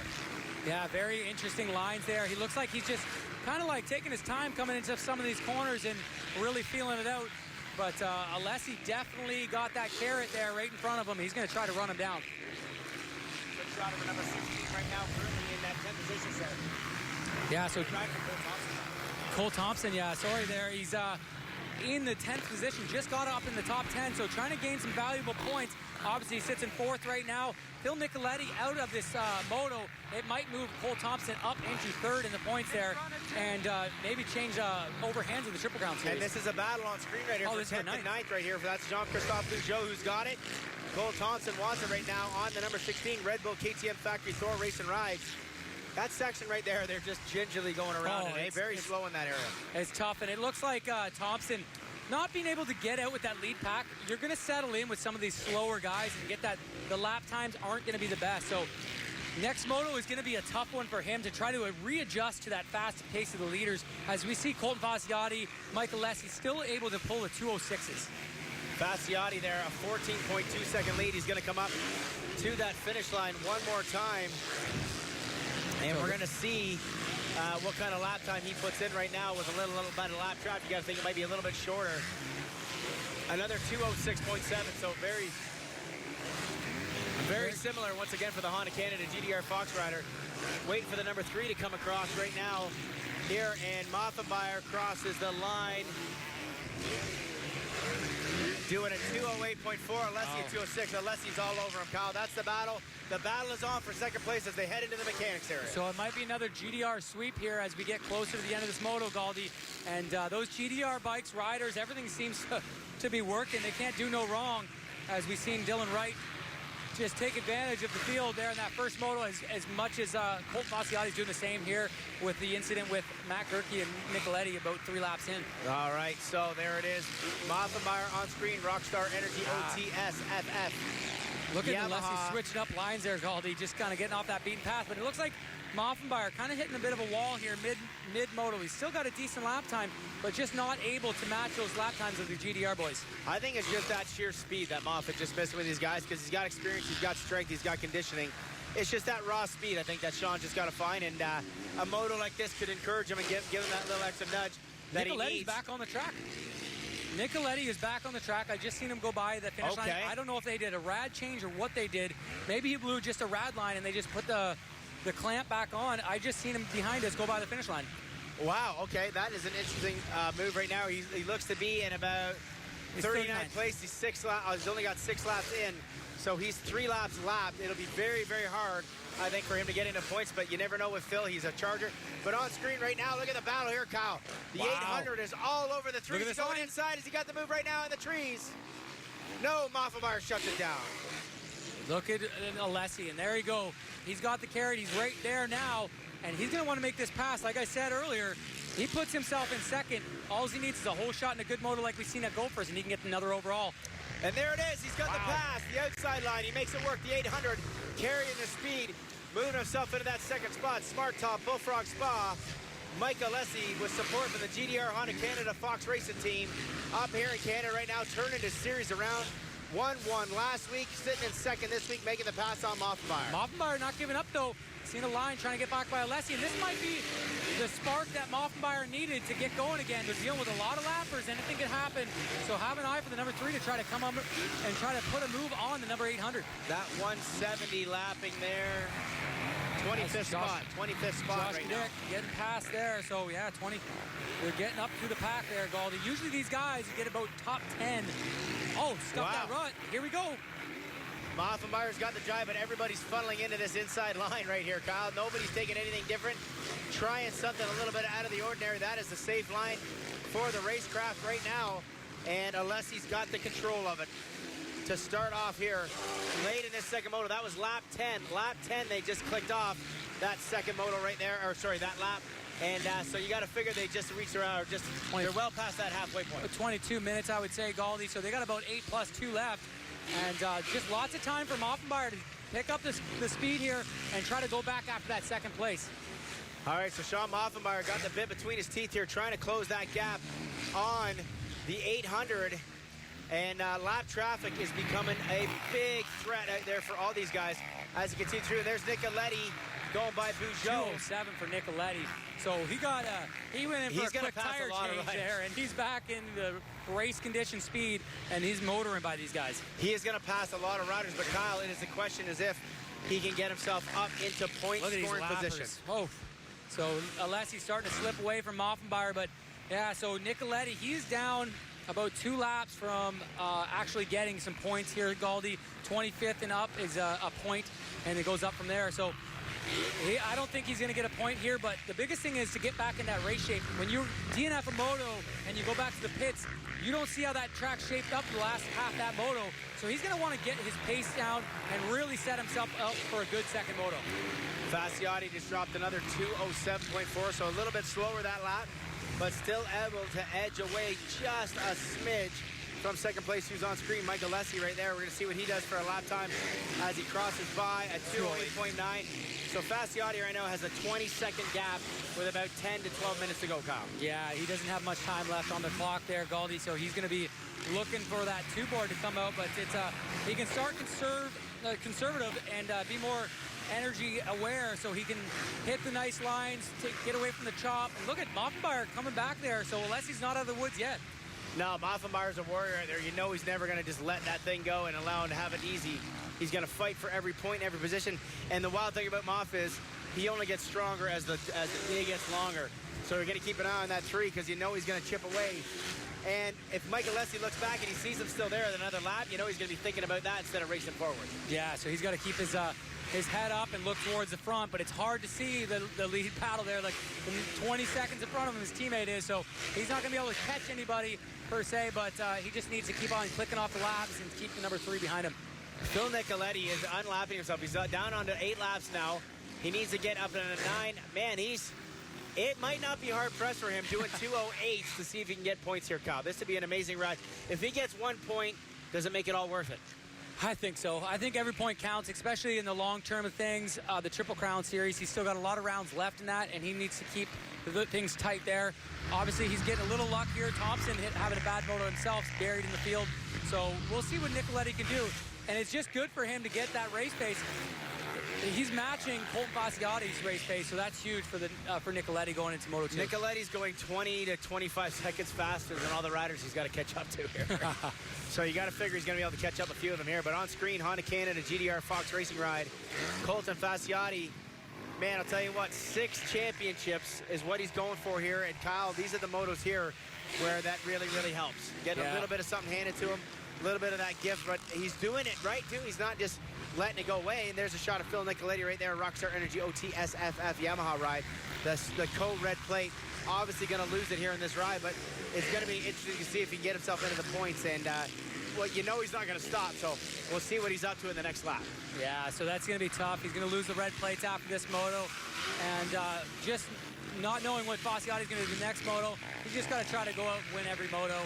S2: Yeah, very interesting lines there. He looks like he's just kind of like taking his time coming into some of these corners and really feeling it out. But Alessi definitely got that carrot there right in front of him. He's going to try to run him down.
S1: Good shot of the number 16 right now, currently in that 10th position, sir.
S2: Yeah, so Cole Thompson, yeah, sorry there. He's in the 10th position, just got up in the top 10, so trying to gain some valuable points. Obviously, he sits in 4th right now. Phil Nicoletti out of this moto. It might move Cole Thompson up into 3rd in the points there and maybe change overhands of the Triple Crown Series.
S1: And this is a battle on screen right here for 10th and 9th right here. That's Jean-Christophe Peugeot who's got it. Cole Thompson wants it right now on the number 16, Red Bull KTM Factory Thor Race and Rides. That section right there, they're just gingerly going around it. Very slow in that area.
S2: It's tough, and it looks like Thompson not being able to get out with that lead pack. You're going to settle in with some of these slower guys and get that. The lap times aren't going to be the best. So next moto is going to be a tough one for him to try to readjust to that fast pace of the leaders. As we see Colton Fasciotti, Michael Lessie still able to pull the 2:06s.
S1: Fasciotti there, a 14.2 second lead. He's going to come up to that finish line one more time. And we're going to see what kind of lap time he puts in right now with a little bit of lap trap. You got to think it might be a little bit shorter. Another 2:06.7, so very similar once again for the Honda Canada GDR Fox Rider. Waiting for the number 3 to come across right now here, and Moffenbauer crosses the line. Doing a 2:08.4, Alessi at 2:06. Alessi's all over him, Kyle. That's the battle. The battle is on for second place as they head into the mechanics area.
S2: So it might be another GDR sweep here as we get closer to the end of this moto, Galdi. And those GDR bikes, riders, everything seems to be working. They can't do no wrong, as we've seen Dylan Wright just take advantage of the field there in that first moto as much as Colt Fasciotti is doing the same here with the incident with Matt Gerke and Nicoletti about 3 laps in.
S1: All right, so there it is. Moffenbauer on screen, Rockstar Energy OTS FF.
S2: Look at Alessi switching up lines there, Galdi, just kind of getting off that beaten path. But it looks like Moffenbauer kind of hitting a bit of a wall here mid-moto. He's still got a decent lap time, but just not able to match those lap times of the GDR boys.
S1: I think it's just that sheer speed that Moffitt just missing with these guys because he's got experience, he's got strength, he's got conditioning. It's just that raw speed I think that Sean just got to find, and a moto like this could encourage him and give him that little extra nudge that he needs.
S2: Back on the track. Nicoletti is back on the track. I just seen him go by the finish line. I don't know if they did a rad change or what they did. Maybe he blew just a rad line and they just put the clamp back on. I just seen him behind us go by the finish line.
S1: Wow, okay, that is an interesting move right now. He looks to be in about 39th place. He's only got 6 laps in, so he's 3 laps lapped. It'll be very, very hard, I think, for him to get into points, but you never know with Phil. He's a charger. But on screen right now, look at the battle here, Kyle. The 800 is all over the trees. He's going inside. Has he got the move right now in the trees? No, Moffenbauer shuts it down.
S2: Look at Alessi, and there you go. He's got the carrot. He's right there now, and he's going to want to make this pass. Like I said earlier, he puts himself in second. All he needs is a whole shot in a good moto like we've seen at Gophers, and he can get another overall.
S1: And there it is. He's got the pass, the outside line. He makes it work, the 800, carrying the speed, moving himself into that second spot. Smart Top, Bullfrog Spa. Mike Alessi with support from the GDR Honda Canada Fox Racing team up here in Canada right now, turning his series around. 1-1 last week, sitting in second this week, making the pass on Moffenbauer.
S2: Moffenbauer not giving up, though. Seen a line trying to get back by Alessi, and this might be the spark that Moffenbauer needed to get going again. They're dealing with a lot of lappers. Anything could happen. So have an eye for the number 3 to try to come up and try to put a move on the number 800.
S1: That 170 lapping there. 25th spot. 25th spot
S2: Josh
S1: right now.
S2: getting past there. So, yeah, 20. They're getting up through the pack there, Galdi. Usually these guys, you get about top 10. Oh, stuck that rut. Here we go.
S1: Moffenbayer's got the drive, but everybody's funneling into this inside line right here, Kyle. Nobody's taking anything different. Trying something a little bit out of the ordinary. That is the safe line for the racecraft right now. And Alessi's got the control of it to start off here late in this second moto. That was lap 10. Lap 10, they just clicked off that second moto right there, or sorry, that lap. And so you got to figure they just reached around, or just they're well past that halfway point.
S2: 22 minutes, I would say, Galdi. So they got about 8+2 left. And just lots of time for Moffenbayer to pick up the speed here and try to go back after that second place.
S1: All right, so Sean Moffenbayer got the bit between his teeth here, trying to close that gap on the 800. And lap traffic is becoming a big threat out there for all these guys as you can see through. There's Nicoletti going by Bugeaud.
S2: 207 for Nicoletti. So he went in for a quick tire change there, and he's back in the race condition speed, and he's motoring by these guys.
S1: He is going to pass a lot of riders, but Kyle, it is the question is if he can get himself up into point scoring position.
S2: Oh, so Alessi's starting to slip away from Moffenbayer, but yeah, so Nicoletti, he's down about 2 laps from actually getting some points here, Galdi. 25th and up is a point, and it goes up from there. So I don't think he's going to get a point here, but the biggest thing is to get back in that race shape. When you DNF a moto and you go back to the pits, you don't see how that track shaped up the last half that moto. So he's going to want to get his pace down and really set himself up for a good second moto.
S1: Fasciotti just dropped another 207.4, so a little bit slower that lap, but still able to edge away just a smidge from second place. Who's on screen, Mike Alessi right there. We're going to see what he does for a lap time as he crosses by at 208.9. So Fasciotti right now has a 20-second gap with about 10 to 12 minutes to go, Kyle.
S2: Yeah, he doesn't have much time left on the clock there, Galdi, so he's going to be looking for that 2-board to come out, but it's he can start conservative and be more energy aware, so he can hit the nice lines, get away from the chop. And look at Moffenbayer coming back there, so Alessi's not out of the woods yet.
S1: No, Moffenbayer's a warrior out there. You know he's never going to just let that thing go and allow him to have it easy. He's going to fight for every point, every position. And the wild thing about Moff is he only gets stronger as the day gets longer. So you're going to keep an eye on that 3 because you know he's going to chip away. And if Mike Alessi looks back and he sees him still there at another lap, you know he's going to be thinking about that instead of racing forward.
S2: Yeah, so he's got to keep his head up and look towards the front, but it's hard to see the lead paddle there. Like 20 seconds in front of him, his teammate is, so he's not going to be able to catch anybody per se, but he just needs to keep on clicking off the laps and keep the number 3 behind him.
S1: Phil Nicoletti is unlapping himself. He's down onto 8 laps now. He needs to get up to 9. Man, it might not be hard pressed for him doing 208 to see if he can get points here, Kyle. This would be an amazing ride. If he gets 1 point, does it make it all worth it?
S2: I think so. I think every point counts, especially in the long term of things. The Triple Crown Series, he's still got a lot of rounds left in that, and he needs to keep things tight there. Obviously, he's getting a little luck here. Thompson having a bad moto himself, buried in the field. So we'll see what Nicoletti can do. And it's just good for him to get that race pace. He's matching Colton Fasciotti's race pace, so that's huge for Nicoletti going into Moto 2.
S1: Nicoletti's going 20 to 25 seconds faster than all the riders he's got to catch up to here. So you got to figure he's going to be able to catch up a few of them here. But on screen, Honda Canada GDR Fox Racing Ride, Colton Fasciotti. Man, I'll tell you what, 6 championships is what he's going for here. And Kyle, these are the motos here where that really, really helps. Getting a little bit of something handed to him, a little bit of that gift, but he's doing it right, too. He's not just letting it go away. And there's a shot of Phil Nicoletti right there, Rockstar Energy OTSFF Yamaha ride. The co-red plate, obviously going to lose it here in this ride, but it's going to be interesting to see if he can get himself into the points. And, well, you know he's not going to stop, so we'll see what he's up to in the next lap.
S2: Yeah, so that's going to be tough. He's going to lose the red plates after this moto. And just not knowing what Fasciotti's going to do the next moto, he's just got to try to go out and win every moto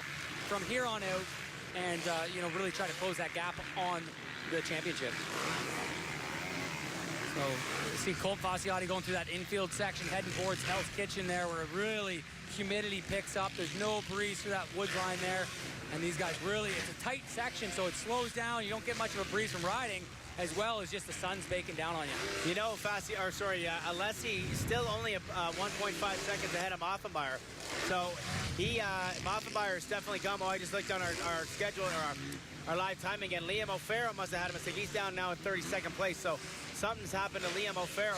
S2: from here on out and, really try to close that gap on the championship. So you see Colt Fasciotti going through that infield section, heading towards Hell's Kitchen there, where really humidity picks up. There's no breeze through that woods line there. And these guys really, it's a tight section, so it slows down. You don't get much of a breeze from riding, as well as just the sun's baking down on you.
S1: You know, Alessi still only 1.5 seconds ahead of Moffenbayer. So Moffenbayer is definitely come. Oh, I just looked on our schedule, or our live time again. Liam O'Farrell must have had a mistake. He's down now in 32nd place. So something's happened to Liam O'Farrell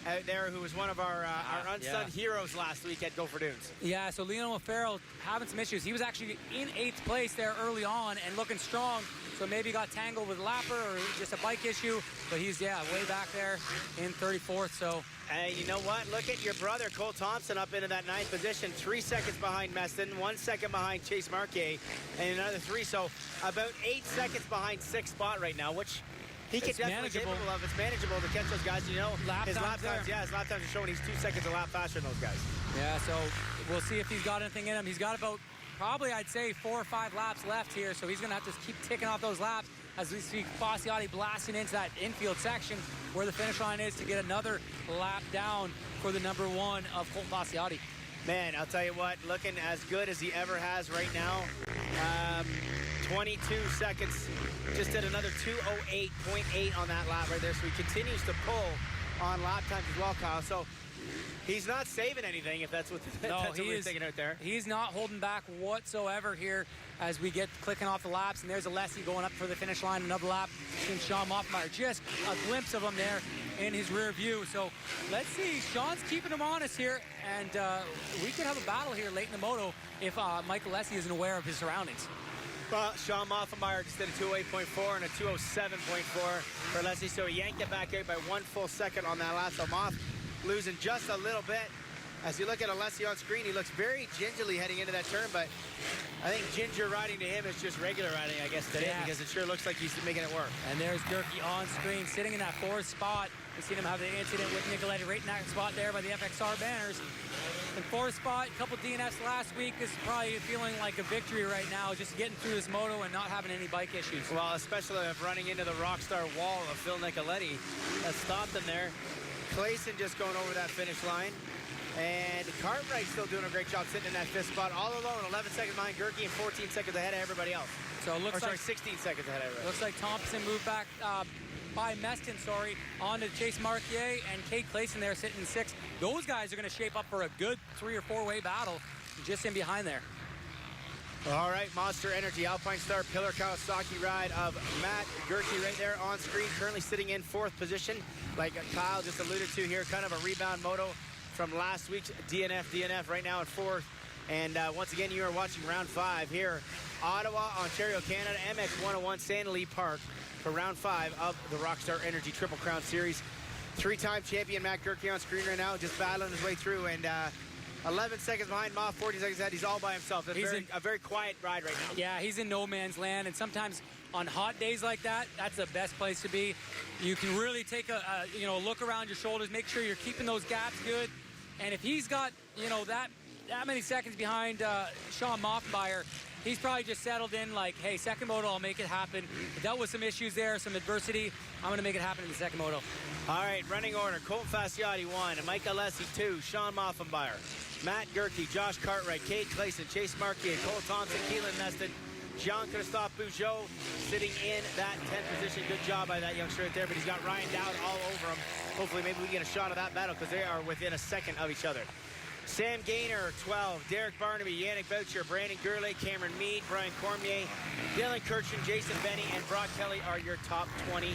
S1: out there, who was one of our unsung heroes last week at Gopher Dunes.
S2: Yeah, so Liam O'Farrell having some issues. He was actually in 8th place there early on and looking strong. So maybe he got tangled with Lapper or just a bike issue. But he's, way back there in 34th. So,
S1: hey, you know what? Look at your brother, Cole Thompson, up into that 9th position. 3 seconds behind Meston, 1 second behind Chase Marquier, and another 3. So about 8 seconds behind 6th spot right now, which he can definitely capable of. It's manageable to catch those guys. You know, his lap times are showing he's 2 seconds a lap faster than those guys.
S2: Yeah, so we'll see if he's got anything in him. He's got about probably, I'd say, 4 or 5 laps left here, so he's going to have to keep ticking off those laps as we see Fasciotti blasting into that infield section where the finish line is to get another lap down for the number 1 of Colt Fasciotti.
S1: Man, I'll tell you what, looking as good as he ever has right now. 22 seconds, just at another 2:08.8 on that lap right there, so he continues to pull on lap times as well, Kyle. So he's not saving anything, if that's what, what we're thinking out there.
S2: He's not holding back whatsoever here as we get clicking off the laps. And there's Alessi going up for the finish line, another lap. Since Sean Moffmeyer, just a glimpse of him there in his rear view. So let's see. Sean's keeping him honest here. And we could have a battle here late in the moto if Mike Alessi isn't aware of his surroundings.
S1: Well, Sean Moffmeyer just did a 2:08.4 and a 2:07.4 for Alessi. So he yanked it back out by 1 full second on that lap. So Moff losing just a little bit. As you look at Alessi on screen, he looks very gingerly heading into that turn, but I think ginger riding to him is just regular riding, I guess, today, because it sure looks like he's making it work.
S2: And there's Gerke on screen, sitting in that 4th spot. We've seen him have the incident with Nicoletti right in that spot there by the FXR banners. In 4th spot, a couple DNFs last week. This is probably feeling like a victory right now, just getting through this moto and not having any bike issues.
S1: Well, especially if running into the Rockstar wall of Phil Nicoletti that stopped him there. Clayson just going over that finish line. And Cartwright still doing a great job sitting in that 5th spot all alone, 11 seconds behind Gerke and 14 seconds ahead of everybody else.
S2: So it looks
S1: 16 seconds ahead of everybody.
S2: Looks like Thompson moved back by Meston, on to Chase Marquier and Kate Clayson there sitting in 6th. Those guys are going to shape up for a good 3 or 4 way battle just in behind there.
S1: All right, Monster Energy Alpine Star Pillar Kawasaki ride of Matt Gerke right there on screen, currently sitting in 4th position. Like Kyle just alluded to here, kind of a rebound moto from last week's DNF right now at 4th. And once again, you are watching round 5 here, Ottawa, Ontario, Canada, MX 101, Sand Lee Park for round 5 of the Rockstar Energy Triple Crown Series. 3-time champion Matt Gerke on screen right now, just battling his way through, and 11 seconds behind Moff, 40 seconds ahead. He's all by himself. A very quiet ride right now.
S2: Yeah, he's in no man's land, and sometimes on hot days like that, that's the best place to be. You can really take a look around your shoulders, make sure you're keeping those gaps good. And if he's got, that many seconds behind Sean Moffmeyer, he's probably just settled in like, hey, second moto, I'll make it happen. I dealt with some issues there, some adversity. I'm going to make it happen in the second moto.
S1: All right, running order. Colt Fasciotti 1, Mike Alessi 2, Sean Moffmeyer, Matt Gerke, Josh Cartwright, Kate Clayson, Chase Marquier, Cole Thompson, Keelan Meston, Jean-Christophe Bugeaud sitting in that 10th position. Good job by that youngster right there, but he's got Ryan Dowd all over him. Hopefully maybe we can get a shot of that battle because they are within a second of each other. Sam Gaynor, 12. Derek Barnaby, Yannick Boucher, Brandon Gurley, Cameron Mead, Brian Cormier, Dylan Kirchen, Jason Benny, and Brock Kelly are your top 20.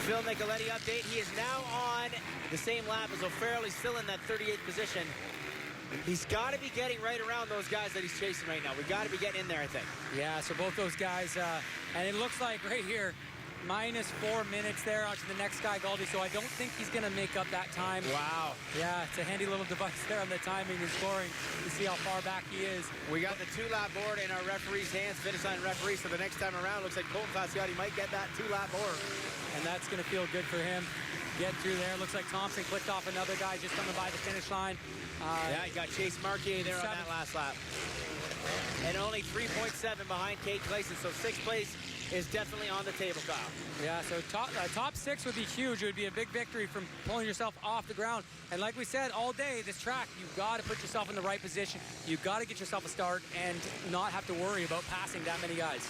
S1: Phil Nicoletti update. He is now on the same lap as O'Farrell. He's still in that 38th position. He's got to be getting right around those guys that he's chasing right now. We've got to be getting in there, I think.
S2: Yeah, so both those guys, and it looks like right here, -4 minutes there onto the next guy, Galdi, so I don't think he's going to make up that time.
S1: Wow.
S2: Yeah, it's a handy little device there on the timing and scoring to see how far back he is.
S1: We got the 2-lap board in our referee's hands, finish line referee, so the next time around, looks like Colton Fasciotti might get that 2-lap board.
S2: And that's going to feel good for him. Get through there. Looks like Thompson clicked off another guy just coming by the finish line.
S1: Yeah, he got Chase Marquier there on that last lap. And only 3.7 behind Kate Clayson, so 6th place is definitely on the table, Kyle.
S2: Yeah, so top 6 would be huge. It would be a big victory from pulling yourself off the ground. And like we said all day, this track, you've got to put yourself in the right position. You've got to get yourself a start and not have to worry about passing that many guys.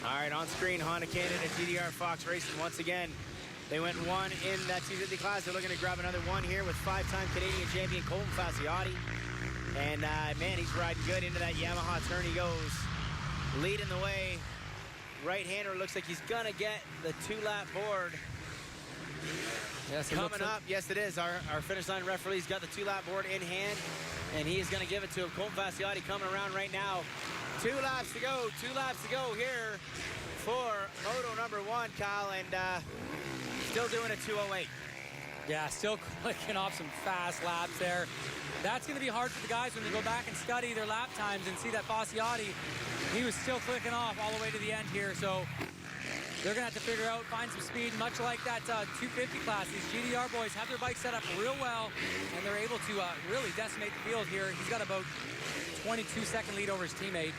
S1: All right, on screen, Honda Canada, GDR Fox Racing once again. They went 1 in that T50 class. They're looking to grab another 1 here with 5-time Canadian champion Colton Fasciotti. And, man, he's riding good into that Yamaha turn. He goes leading the way. Right-hander looks like he's going to get the 2-lap board.
S2: Yes, it looks
S1: Coming
S2: like-
S1: up, yes, it is. Our finish line referee's got the 2-lap board in hand, and he is going to give it to him. Colton Fasciotti coming around right now. 2 laps to go. 2 laps to go here for Moto number 1, Kyle, and still doing a 2:08.
S2: Yeah, still clicking off some fast laps there. That's going to be hard for the guys when they go back and study their lap times and see that Fasciotti, he was still clicking off all the way to the end here. So they're going to have to figure out, find some speed, much like that 250 class. These GDR boys have their bike set up real well, and they're able to really decimate the field here. He's got about 22-second lead over his teammate.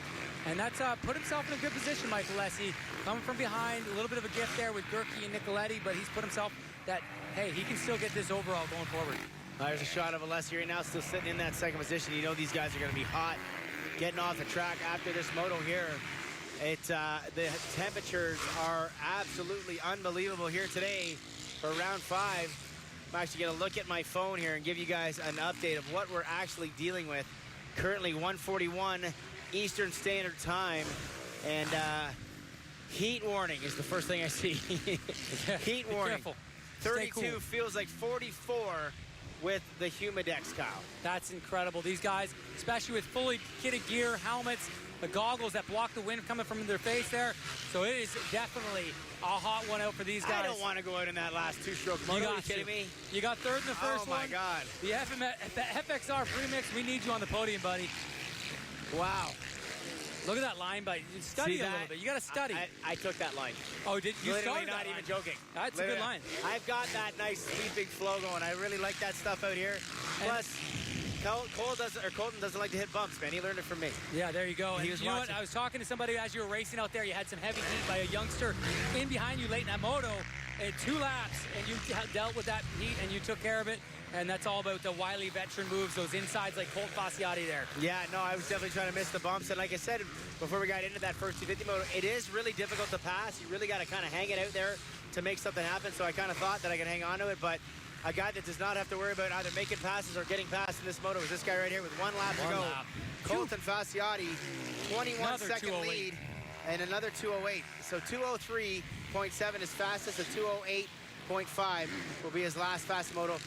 S2: And that's put himself in a good position, Michael Alessi. Coming from behind, a little bit of a gift there with Gurkey and Nicoletti, but he's put himself that, hey, he can still get this overall going forward.
S1: There's a shot of Alessi right now, still sitting in that second position. You know these guys are going to be hot getting off the track after this moto here. The temperatures are absolutely unbelievable here today for round 5. I'm actually going to look at my phone here and give you guys an update of what we're actually dealing with. Currently 1:41 Eastern Standard Time, and heat warning is the first thing I see. Heat warning.
S2: Careful.
S1: 32
S2: Stay cool.
S1: feels like 44 with the Humidex, Kyle.
S2: That's incredible. These guys, especially with fully kitted gear, helmets, the goggles that block the wind coming from their face there. So it is definitely a hot one out for these guys.
S1: I don't want to go out in that last 2-stroke moto. Are you kidding me?
S2: You got third in the first one.
S1: Oh, my God.
S2: The FXR premix, we need you on the podium, buddy.
S1: Wow.
S2: Look at that line, buddy. Study a little bit. You got to study.
S1: I took that line.
S2: Oh, did you
S1: Literally
S2: start
S1: not
S2: that
S1: even
S2: line?
S1: joking.
S2: That's
S1: Literally.
S2: a good line.
S1: I've got that nice sweeping flow going. I really like that stuff out here. Plus, Colton doesn't like to hit bumps, man. He learned it from me.
S2: Yeah, there you go.
S1: He
S2: And
S1: was
S2: you know what?
S1: watching.
S2: I was talking to somebody as you were racing out there. You had some heavy heat by a youngster in behind you late in that moto. In 2 laps, and you dealt with that heat, and you took care of it. And that's all about the wily veteran moves, those insides like Colt Fasciotti there.
S1: Yeah, no, I was definitely trying to miss the bumps. And like I said, before we got into that first 250 moto, it is really difficult to pass. You really got to kind of hang it out there to make something happen. So I kind of thought that I could hang on to it. But a guy that does not have to worry about either making passes or getting past in this moto is this guy right here with 1 lap to
S2: One
S1: go.
S2: lap.
S1: Colton Fasciotti, 21-second
S2: 208.
S1: lead, and another 208. So 203.7 is fastest, and 208.5 will be his last fast moto.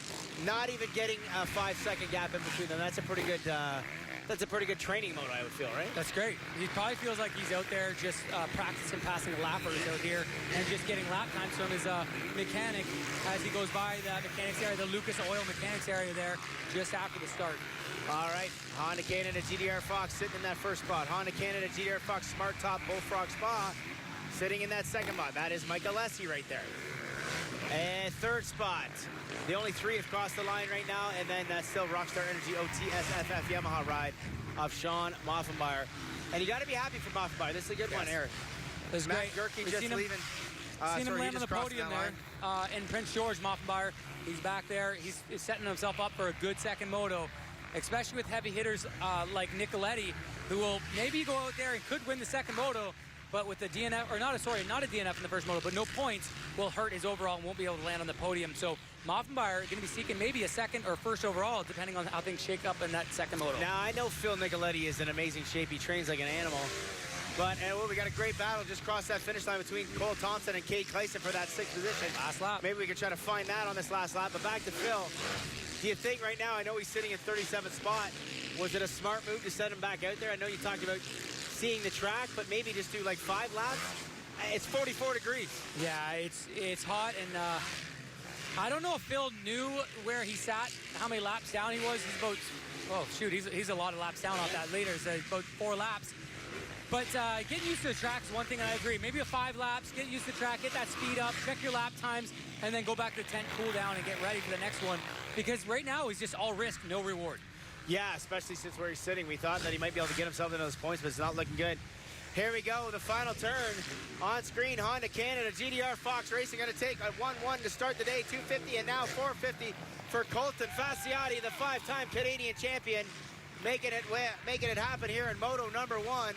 S1: Not even getting a 5-second gap in between them. That's a pretty good. That's a pretty good training moto, I would feel, right?
S2: That's great. He probably feels like he's out there just practicing passing the lappers out here and just getting lap times from his mechanic as he goes by the mechanics area, the Lucas Oil mechanics area there just after the start.
S1: All right, Honda Canada GDR Fox sitting in that first spot. Honda Canada GDR Fox Smart Top Bullfrog Spa sitting in that second spot. That is Mike Alessi right there. And third spot. The only 3 have crossed the line right now, and then that's still Rockstar Energy OTSFF Yamaha ride of Sean Moffenbauer. And you got to be happy for Moffenbauer. This is a good one, Eric.
S2: This is
S1: Matt
S2: great.
S1: Gurkey
S2: We've
S1: just
S2: seen him,
S1: leaving.
S2: seen him
S1: Sorry, he
S2: land on the
S1: just crossed
S2: podium
S1: that
S2: there
S1: line.
S2: in Prince George. Moffenbauer, he's back there. He's setting himself up for a good second moto, especially with heavy hitters like Nicoletti, who will maybe go out there and could win the second moto, but with the DNF, or not a DNF in the first moto, but no points will hurt his overall and won't be able to land on the podium. So Moffenbauer going to be seeking maybe a second or first overall, depending on how things shake up in that second moto.
S1: Now, I know Phil Nicoletti is in amazing shape. He trains like an animal. But we got a great battle just crossed that finish line between Cole Thompson and Cade Clayson for that 6th position.
S2: Last lap.
S1: Maybe we can try to find that on this last lap. But back to Phil. Do you think right now, I know he's sitting in 37th spot, was it a smart move to send him back out there? I know you talked about seeing the track, but maybe just do like 5 laps? It's 44 degrees.
S2: Yeah, it's hot, and I don't know if Phil knew where he sat, how many laps down he was. He's about, oh shoot, he's a lot of laps down off that later. So about 4 laps. But getting used to the track is one thing, and I agree. Maybe a 5 laps, get used to the track, get that speed up, check your lap times, and then go back to the tent, cool down, and get ready for the next one. Because right now, he's just all risk, no reward.
S1: Yeah, especially since where he's sitting. We thought that he might be able to get himself into those points, but it's not looking good. Here we go, the final turn. On screen, Honda Canada, GDR Fox Racing going to take a 1-1 to start the day, 250, and now 450 for Colton Fasciotti, the 5-time Canadian champion, making it happen here in Moto number 1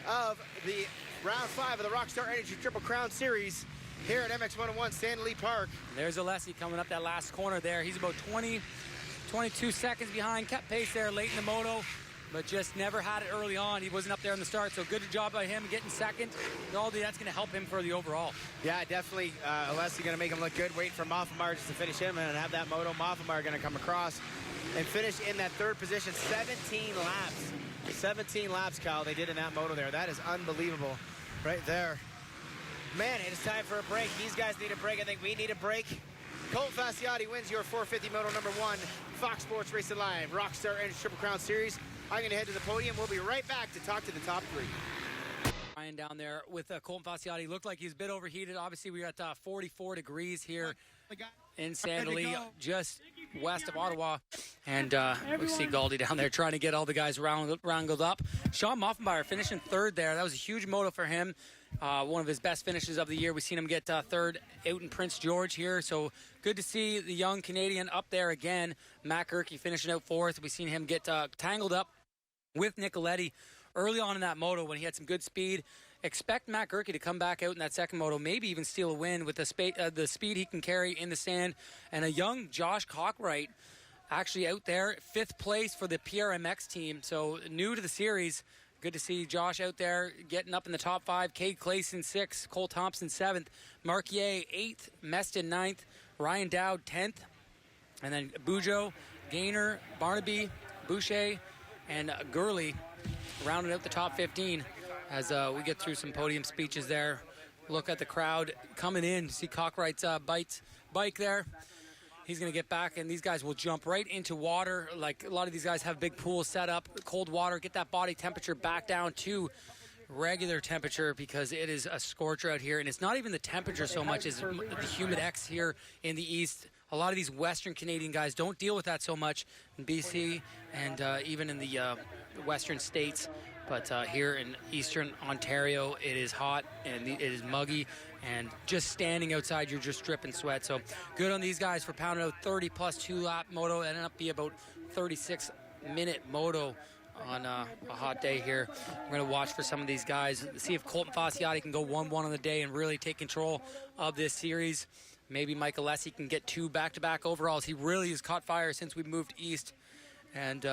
S1: of the round 5 of the Rockstar Energy Triple Crown Series here at MX101 Stanley Park.
S2: There's Alessi coming up that last corner there. He's about 22 seconds behind, kept pace there late in the moto. but just never had it early on. He wasn't up there in the start, so good job by him getting second. Galdi, that's going to help him for the overall.
S1: Yeah, definitely. Alessi going to make him look good, waiting for Moffenbar just to finish him and have that moto. Moffenbar going to come across and finish in that third position. 17 laps. 17 laps, Kyle, they did in that moto there. That is unbelievable right there. Man, it is time for a break. These guys need a break. I think we need a break. Colt Fasciotti wins your 450 Moto number 1, Fox Sports Racing Live, Rockstar and Triple Crown Series. I'm going to head to the podium. We'll be right back to talk to the top 3.
S2: Ryan down there with Colton Fasciotti. Looked like he's a bit overheated. Obviously, we got 44 degrees here in San Luis, just west of Ottawa. And we see Galdi down there trying to get all the guys wrangled up. Sean Moffenbar finishing third there. That was a huge moto for him. One of his best finishes of the year. We've seen him get third out in Prince George here. So good to see the young Canadian up there again. Matt Gerke finishing out fourth. We've seen him get tangled up with Nicoletti early on in that moto when he had some good speed. Expect Matt Gerke to come back out in that second moto, maybe even steal a win with the speed he can carry in the sand. And a young Josh Cockright actually out there, 5th place for the PRMX team. So new to the series. Good to see Josh out there getting up in the top 5. Cade Clayson 6th, Cole Thompson 7th, Marquier 8th, Meston 9th, Ryan Dowd 10th, and then Bujo, Gaynor, Barnaby, Boucher, and Gurley rounding out the top 15 as we get through some podium speeches there. Look at the crowd coming in. See Cockright's bike there. He's going to get back, and these guys will jump right into water. Like a lot of these guys have big pools set up, cold water, get that body temperature back down to regular temperature because it is a scorcher out here. And it's not even the temperature so much as the humid X here in the east. A lot of these Western Canadian guys don't deal with that so much in BC and even in the Western states. But here in Eastern Ontario, it is hot and it is muggy. And just standing outside, you're just dripping sweat. So good on these guys for pounding out 30 plus 2-lap moto. It ended up being about 36-minute moto on a hot day here. We're going to watch for some of these guys, see if Colton Fasciotti can go 1-1 on the day and really take control of this series. Maybe Mike Alessi can get 2 back-to-back overalls. He really has caught fire since we moved east. And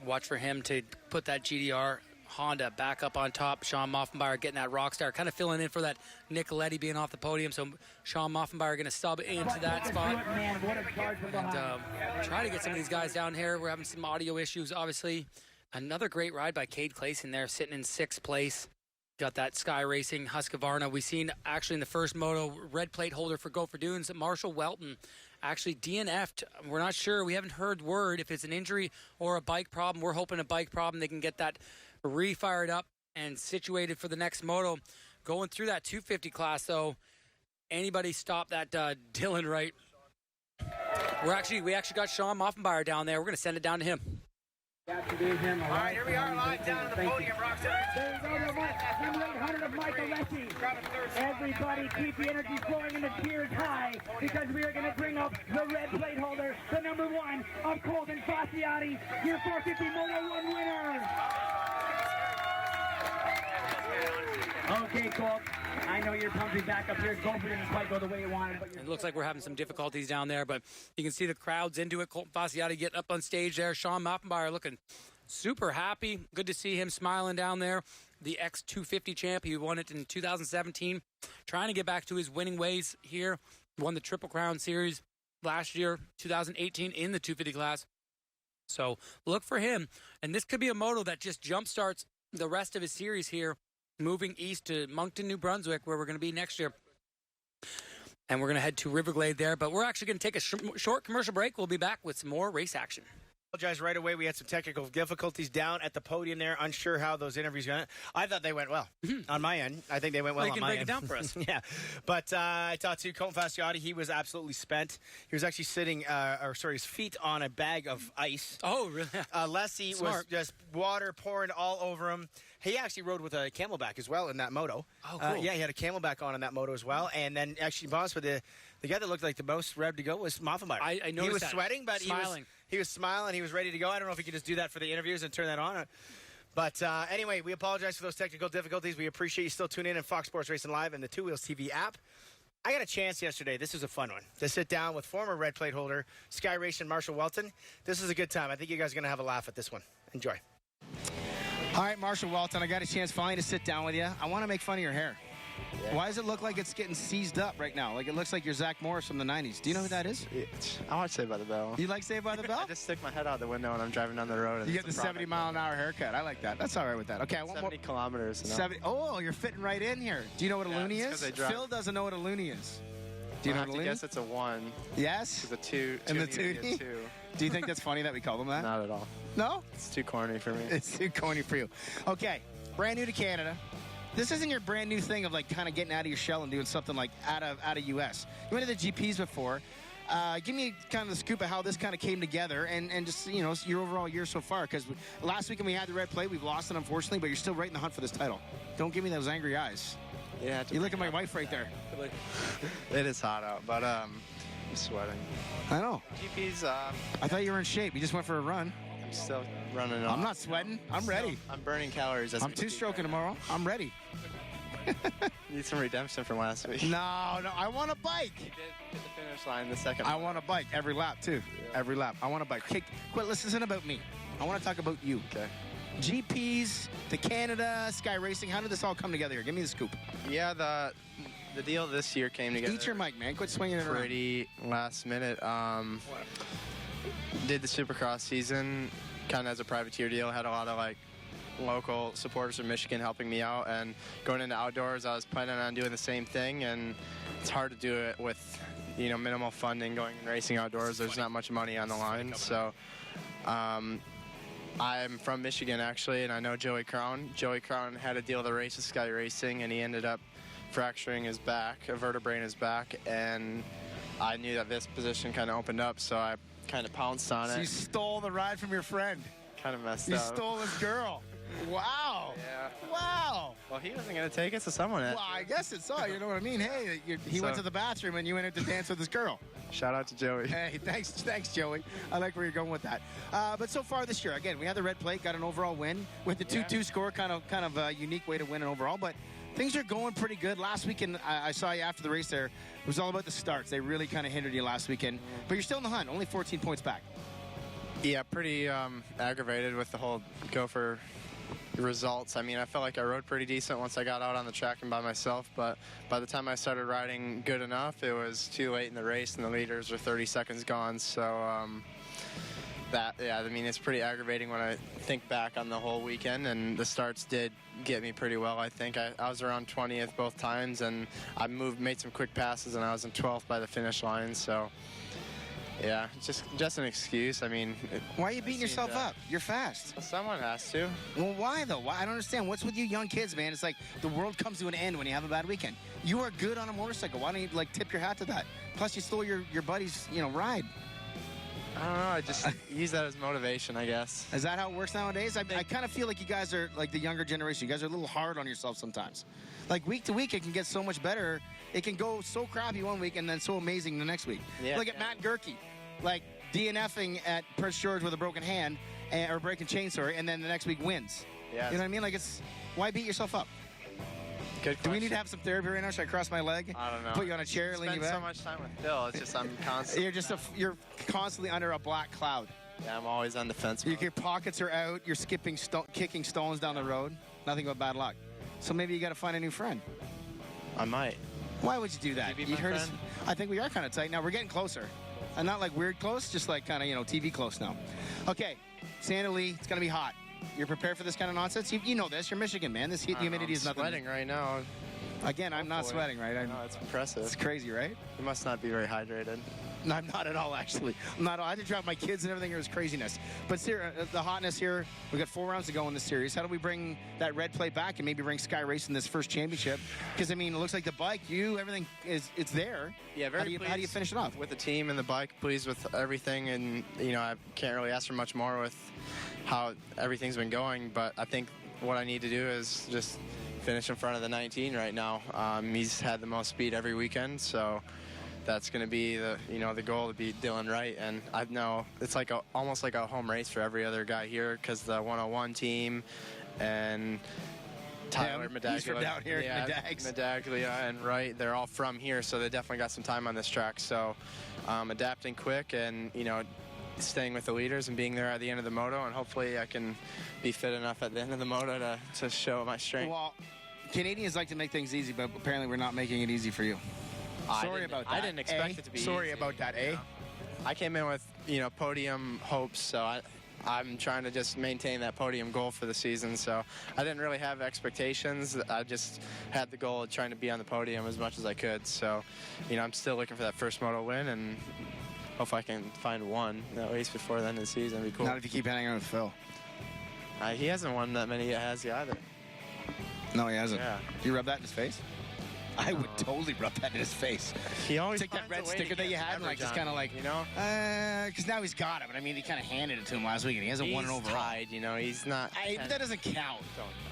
S2: watch for him to put that GDR Honda back up on top. Sean Moffenbar getting that Rockstar, kind of filling in for that Nicoletti being off the podium. So Sean Moffenbar going to sub into that spot and try to get some of these guys down here. We're having some audio issues, obviously. Another great ride by Cade Clayson there, sitting in 6th place. Got that Sky Racing Husqvarna. We've seen actually in the first moto, red plate holder for Gopher Dunes, Marshall Welton, actually DNF'd. We're not sure. We haven't heard word if it's an injury or a bike problem. We're hoping a bike problem. They can get that re-fired up and situated for the next moto. Going through that 250 class, though, anybody stop that Dylan Wright? We actually got Sean Moffenbar down there. We're going to send it down to him.
S1: All right, here we are live down at the podium, Rockstar.
S5: There you go, number 800 of Michael Lessie. Everybody keep the energy flowing and the cheers high because we are going to bring up the red plate holder, the number 1 of Colton Fasciotti, your 450 Moto 1 winner. Okay, Colt. I know you're pumping back up here. Gopher didn't quite go the way you wanted. But
S2: it looks like we're having some difficulties down there, but you can see the crowd's into it. Colton Fasciotti getting up on stage there. Sean Moffenbar looking super happy. Good to see him smiling down there. The X250 champ. He won it in 2017. Trying to get back to his winning ways here. Won the Triple Crown Series last year, 2018, in the 250 class. So look for him. And this could be a moto that just jumpstarts the rest of his series here, moving east to Moncton, New Brunswick, where we're going to be next year. And we're going to head to Riverglade there. But we're actually going to take a short commercial break. We'll be back with some more race action.
S1: Apologize right away. We had some technical difficulties down at the podium there. Unsure how those interviews went. I thought they went well on my end. I think they went well on my end.
S2: You can break it down for us.
S1: Yeah. But I talked to Colton Fasciotti. He was absolutely spent. He was actually sitting, his feet on a bag of ice.
S2: Oh, really?
S1: Lessie was just water pouring all over him. He actually rode with a Camelback as well in that moto.
S2: Oh, cool.
S1: Yeah, he had a Camelback on in that moto as well. And then actually, boss, with the guy that looked like the most revved to go was Moffenbar.
S2: I noticed
S1: he was
S2: that.
S1: sweating, but
S2: Smiling.
S1: he was smiling. He was ready to go. I don't know if he could just do that for the interviews and turn that on. But anyway, we apologize for those technical difficulties. We appreciate you still tuning in on Fox Sports Racing Live and the Two Wheels TV app. I got a chance yesterday. This was a fun one to sit down with former red plate holder Sky Racing Marshall Welton. This is a good time. I think you guys are going to have a laugh at this one. Enjoy.
S6: All right, Marshall Walton, I got a chance finally to sit down with you. I want to make fun of your hair. Yeah. Why does it look like it's getting seized up right now? Like it looks like you're Zach Morris from the 90s. Do you know who that is?
S7: I watch Saved by the Bell.
S6: You like Saved by the Bell?
S7: I just stick my head out the window when I'm driving down the road. And
S6: you get the 70-mile-an-hour haircut. I like that. That's all right with that. Okay, I want
S7: 70 kilometers.
S6: 70. Oh, you're fitting right in here. Do you know what a loony is? Phil doesn't know what a loony is. Do you know what a loony is?
S7: I guess it's a 1.
S6: Yes?
S7: It's a 2.
S6: And the 2. Do you think that's funny that we call them that?
S7: Not at all.
S6: No?
S7: It's too corny for me.
S6: It's too corny for you. Okay, brand new to Canada. This isn't your brand new thing of like kind of getting out of your shell and doing something like out of US. You went to the GPs before. Give me kind of the scoop of how this kind of came together and just, you know, your overall year so far. Because last weekend we had the red plate. We've lost it, unfortunately, but you're still right in the hunt for this title. Don't give me those angry eyes.
S7: Yeah.
S6: You look at my wife right there.
S7: It is hot out, but I'm sweating.
S6: I know.
S7: GPs.
S6: I thought you were in shape. You just went for a run.
S7: I'm still running.
S6: I'm not sweating. I'm ready.
S7: I'm burning calories.
S6: I'm two-stroking tomorrow. I'm ready.
S7: Need some redemption from last week.
S6: No, I want a bike.
S7: You did hit the finish line the second.
S6: I want a bike every lap too. Yeah. Every lap. I want a bike. Quit. This isn't about me. I want to talk about you.
S7: Okay.
S6: GPs to Canada, Sky Racing. How did this all come together here? Give me the scoop.
S7: Yeah, the deal this year came together.
S6: Eat your mic, man. Quit swinging it around.
S7: Pretty last minute. Did the Supercross season kind of as a privateer deal. Had a lot of like local supporters from Michigan helping me out, and going into outdoors I was planning on doing the same thing, and it's hard to do it with, you know, minimal funding going and racing outdoors. There's not much money on the line. So I'm from Michigan actually, and I know Joey Crown. Joey Crown had a deal to race with Sky Racing, and he ended up fracturing his back, a vertebrae in his back, and I knew that this position kind of opened up, so I kind of pounced on it.
S6: You stole the ride from your friend.
S7: Kind of messed
S6: up.
S7: You
S6: stole his girl. Wow.
S7: Yeah.
S6: Wow.
S7: Well, he wasn't going to take it, so someone had.
S6: Well, I guess it's all. You know what I mean? Hey, he went to the bathroom and you went in to dance with his girl.
S7: Shout out to Joey.
S6: Hey, thanks, Joey. I like where you're going with that. But so far this year, again, we had the red plate, got an overall win with the 2-2 score. Kind of a unique way to win an overall, but things are going pretty good. Last weekend, I saw you after the race there. It was all about the starts. They really kind of hindered you last weekend. But you're still in the hunt, only 14 points back.
S7: Yeah, pretty aggravated with the whole go for results. I mean, I felt like I rode pretty decent once I got out on the track and by myself, but by the time I started riding good enough, it was too late in the race and the leaders were 30 seconds gone. So I mean, it's pretty aggravating when I think back on the whole weekend, and the starts did get me pretty well. I think I was around 20th both times, and I made some quick passes, and I was in 12th by the finish line. So yeah, just an excuse. I mean,
S6: why are you beating yourself up? You're fast.
S7: Well, someone has to.
S6: Well, why though? Why? I don't understand. What's with you young kids, man? It's like the world comes to an end when you have a bad weekend. You are good on a motorcycle. Why don't you like tip your hat to that? Plus, you stole your buddy's ride.
S7: I don't know. I just use that as motivation, I guess.
S6: Is that how it works nowadays? I kind of feel like you guys are like the younger generation. You guys are a little hard on yourself sometimes. Like week to week, it can get so much better. It can go so crappy one week and then so amazing the next week. Yeah, look at Matt Gerke, like DNFing at Prince George with a broken hand or breaking chain, sorry, and then the next week wins. Yeah, you know what I mean? Like why beat yourself up?
S7: Good question.
S6: Do we need to have some therapy right now? Should I cross my leg?
S7: I don't know.
S6: Put you on a chair, lean you back?
S7: I spend so much time with Phil. It's just I'm constantly.
S6: You're constantly under a black cloud.
S7: Yeah, I'm always on defense.
S6: Your pockets are out. You're kicking stones down the road. Nothing but bad luck. So maybe you got to find a new friend.
S7: I might.
S6: Why would you do that?
S7: You heard us.
S6: I think we are kind of tight now. We're getting closer, and not like weird close, just like kind of TV close now. Okay, Santa Lee, it's gonna be hot. You're prepared for this kind of nonsense? You know this. You're Michigan, man. This heat humidity is nothing.
S7: I'm sweating right now.
S6: Again, I'm not sweating, right?
S7: I know, it's impressive.
S6: It's crazy, right?
S7: You must not be very hydrated.
S6: No, I'm not at all, actually. I had to drop my kids and everything. It was craziness. But the hotness here, we got 4 rounds to go in this series. How do we bring that red plate back and maybe bring Sky Racing this first championship? Because, I mean, it looks like the bike, everything it's there.
S7: Yeah, very
S6: How do you finish it off?
S7: With the team and the bike, pleased with everything. And, I can't really ask for much more with how everything's been going. But I think what I need to do is just finish in front of the 19 right now. He's had the most speed every weekend, so that's going to be the goal, to beat Dylan Wright. And I know it's like almost like a home race for every other guy here, because the 101 team and Tyler Medaglia,
S6: he's from down here,
S7: Medaglia and Wright, they're all from here, so they definitely got some time on this track. So adapting quick, and staying with the leaders and being there at the end of the moto, and hopefully I can be fit enough at the end of the moto to show my strength.
S6: Well, Canadians like to make things easy, but apparently we're not making it easy for you.
S7: Sorry about that. I didn't expect it to be
S1: Sorry
S7: easy,
S1: about that, eh?
S7: I came in with, podium hopes, so I'm trying to just maintain that podium goal for the season. So I didn't really have expectations. I just had the goal of trying to be on the podium as much as I could. So, I'm still looking for that first moto win, and hopefully I can find one at least before the end of the season. That'd be cool.
S6: Not if you keep hanging out with Phil.
S7: He hasn't won that many, has he, either?
S6: No, he hasn't.
S7: Yeah.
S6: You rub that in his face? I would totally rub that in his face.
S7: He always
S6: take that
S7: finds
S6: red
S7: a way
S6: sticker
S7: to
S6: that you
S7: get
S6: had and
S7: leverage
S6: just
S7: on
S6: kind of
S7: it,
S6: like, because now he's got it. But I mean, he kind of handed it to him last week, and he hasn't won it overall.
S7: Tied, he's not.
S6: But that doesn't count.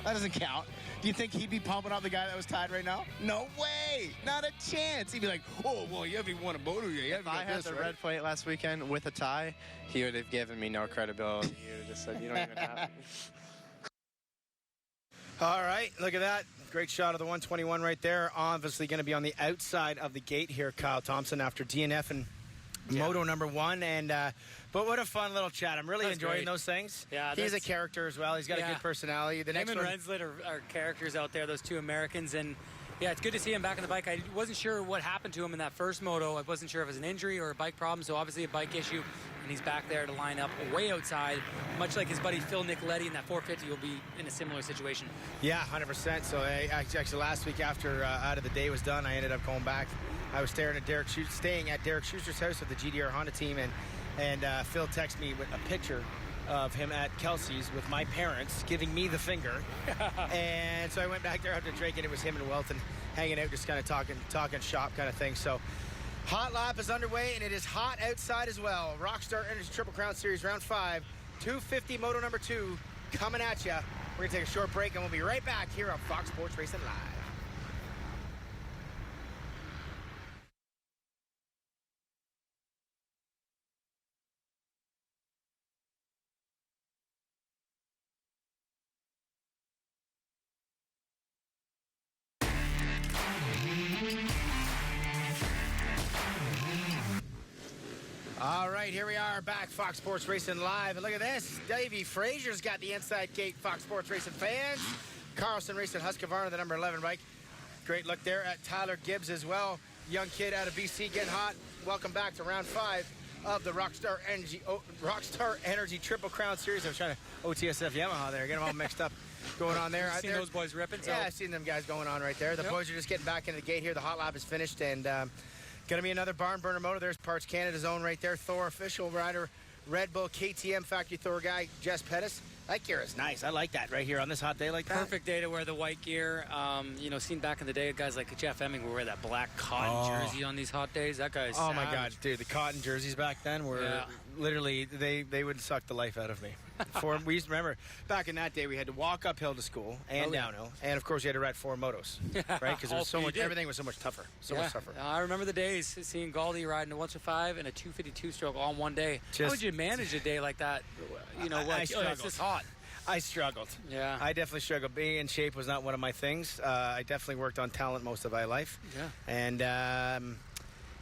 S6: That doesn't count. Do you think he'd be pumping up the guy that was tied right now? No way. Not a chance. He'd be like, oh, well, you haven't even won a moto yet.
S7: If I had the red plate last weekend with a tie, he would have given me no credibility. He would have just said, you don't even have me.
S1: All right, look at that. Great shot of the 121 right there. Obviously going to be on the outside of the gate here, Kyle Thompson, after DNF and moto number 1. And but what a fun little chat. I'm really enjoying those things.
S2: Yeah,
S1: he's a character as well. He's got a good personality. The next
S2: him and Renslett are characters out there, those two Americans. And, yeah, it's good to see him back on the bike. I wasn't sure what happened to him in that first moto. I wasn't sure if it was an injury or a bike problem, so obviously a bike issue. And he's back there to line up way outside, much like his buddy Phil Nicoletti in that 450 will be in a similar situation.
S1: Yeah, 100%. So actually last week after out of the day was done, I ended up going back. I was staying at Derek Schuster's house with the GDR Honda team, and Phil texted me with a picture of him at Kelsey's with my parents giving me the finger. And so I went back there after drinking. It was him and Welton hanging out, just kind of talking shop kind of thing. So hot lap is underway, and it is hot outside as well. Rockstar Energy Triple Crown Series Round 5, 250 Moto number 2 coming at you. We're going to take a short break, and we'll be right back here on Fox Sports Racing Live. All right, here we are back, Fox Sports Racing Live. And look at this. Davey Frazier's got the inside gate, Fox Sports Racing fans. Carlson Racing Husqvarna, the number 11 bike. Great look there at Tyler Gibbs as well. Young kid out of BC getting hot. Welcome back to round 5 of the Rockstar Energy Triple Crown Series. I was trying to OTSF Yamaha there, get them all mixed up going on there.
S2: Seen those boys ripping?
S1: Yeah, I've seen them guys going on right there. The boys are just getting back into the gate here. The hot lap is finished, and going to be another barn burner motor. There's Parts Canada's own right there. Thor official rider, Red Bull KTM factory Thor guy, Jess Pettis. That gear is nice. I like that right here on this hot day like that.
S2: Perfect day to wear the white gear. Seen back in the day, guys like Jeff Emming would wear that black cotton jersey on these hot days. That guy's
S1: oh my God, dude, the cotton jerseys back then were literally, they would suck the life out of me. We used to remember back in that day we had to walk uphill to school and downhill, and of course you had to ride 4 motos, right? Because everything was so much tougher, much tougher.
S2: I remember the days seeing Galdi riding a 125 and a 252 stroke all in one day. How would you manage a day like that? It's this hot.
S1: I struggled.
S2: Yeah.
S1: I definitely struggled. Being in shape was not one of my things. I definitely worked on talent most of my life.
S2: Yeah.
S1: And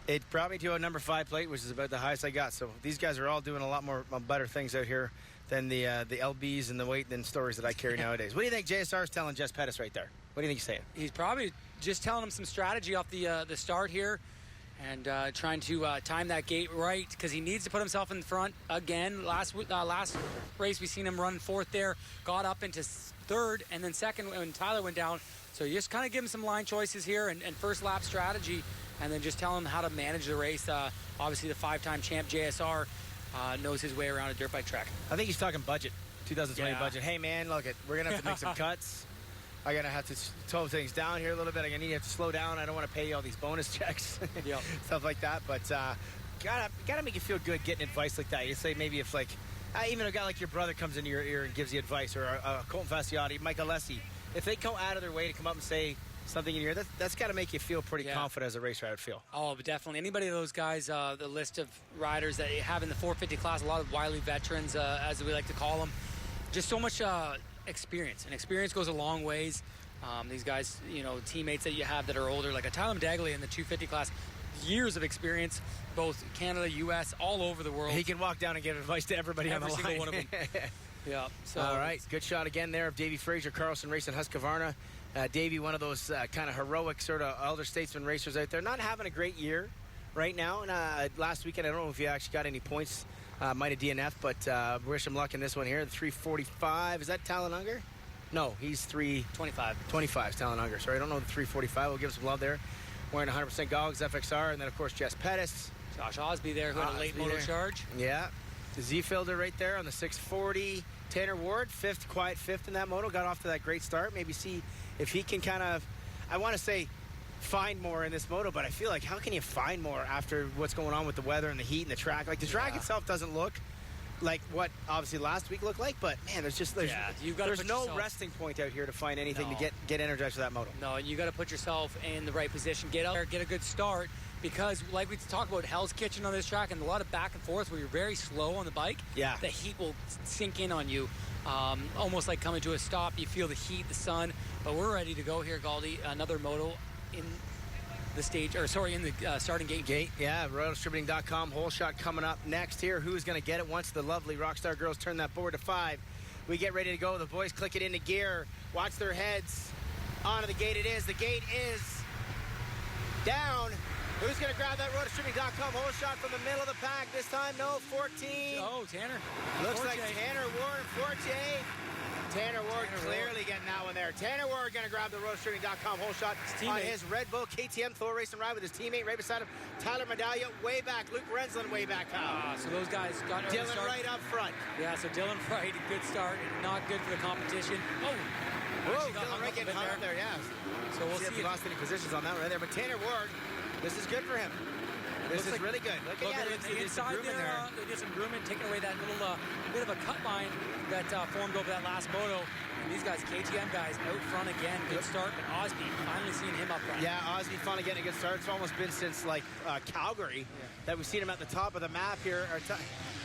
S1: it brought me to a number 5 plate, which is about the highest I got. So these guys are all doing a lot more better things out here than the LBs and the weight and stories that I carry nowadays. What do you think JSR is telling Jess Pettis right there? What do you think he's saying?
S2: He's probably just telling him some strategy off the start here, and trying to time that gate right, because he needs to put himself in front again. Last race we seen him run 4th there, got up into 3rd and then 2nd when Tyler went down. So you just kind of give him some line choices here and first lap strategy, and then just tell him how to manage the race. Obviously the 5-time champ JSR knows his way around a dirt bike track.
S1: I think he's talking budget, 2020 budget. Hey man, look, we're gonna have to make some cuts. I'm going to have to tone things down here a little bit. I'm going to need to slow down. I don't want to pay you all these bonus checks, stuff like that. But gotta make you feel good getting advice like that. You say maybe if, like, even a guy like your brother comes into your ear and gives you advice, or a Colton Fasciotti, Mike Alessi, if they come out of their way to come up and say something in your ear, that's got to make you feel pretty confident as a racer, I would feel.
S2: Oh, but definitely. Anybody of those guys, the list of riders that you have in the 450 class, a lot of wily veterans, as we like to call them, just so much experience, and experience goes a long ways. These guys, teammates that you have that are older, like a Tyler Medaglia in the 250 class, years of experience, both Canada, U.S., all over the world.
S1: He can walk down and give advice to everybody on the line.
S2: Every single one of them. Yeah. So
S1: all right, good shot again there of Davey Fraser, Carlson Racing, Husqvarna. Davey, one of those kind of heroic sort of elder statesman racers out there, not having a great year right now. And last weekend, I don't know if he actually got any points, might have DNF, but wish him luck in this one here. The 345, is that Talon Unger? No, he's 325. 25 is Talon Unger. Sorry, I don't know the 345. We'll give him some love there. Wearing 100% goggles, FXR, and then of course Jess Pettis.
S2: Josh Osby there, who had a late moto charge.
S1: Yeah, the Z-Fielder right there on the 640. Tanner Ward, quiet fifth in that moto, got off to that great start. Maybe see if he can kind of, I want to say, find more in this moto, but I feel like how can you find more after what's going on with the weather and the heat and the track? Like the track itself doesn't look like what obviously last week looked like, but man, there's no resting point out here to find anything to get energized for that moto.
S2: No, and you got to put yourself in the right position, get out there, get a good start, because like we talked about Hell's Kitchen on this track and a lot of back and forth where you're very slow on the bike.
S1: Yeah,
S2: the heat will sink in on you, almost like coming to a stop. You feel the heat, the sun, but we're ready to go here, Galdi. Another moto in the starting gate.
S1: Yeah, RoyalDistributing.com. Hole shot coming up next here. Who's going to get it once the lovely Rockstar girls turn that board to 5? We get ready to go. The boys click it into gear. Watch their heads. Onto the gate it is. The gate is down. Who's going to grab that RoyalDistributing.com hole shot from the middle of the pack this time? No, 14.
S2: Oh, Tanner.
S1: Looks
S2: Forte.
S1: like Tanner Ward and Forte. Tanner Ward clearly getting that one there. Tanner Ward going to grab the RoadStreaming.com hole shot on his Red Bull KTM Thor Racing ride with his teammate right beside him, Tyler Medallia way back, Luke Renzlin way back.
S2: So those guys got
S1: Dylan Wright up front.
S2: Yeah, so Dylan Wright, a good start, not good for the competition.
S1: Whoa, Dylan Wright getting hung up there, yeah.
S2: So we'll see
S1: if he lost any positions on that one right there. But Tanner Ward, this is good for him. This is really good. Look at
S2: the inside there. They did some grooming, taking away that little bit of a cut line that formed over that last moto. And these guys, KTM guys, out front again. Good start, but Osby, finally seeing him up front.
S1: Yeah, Osby finally getting a good start. It's almost been since like Calgary that we've seen him at the top of the map here,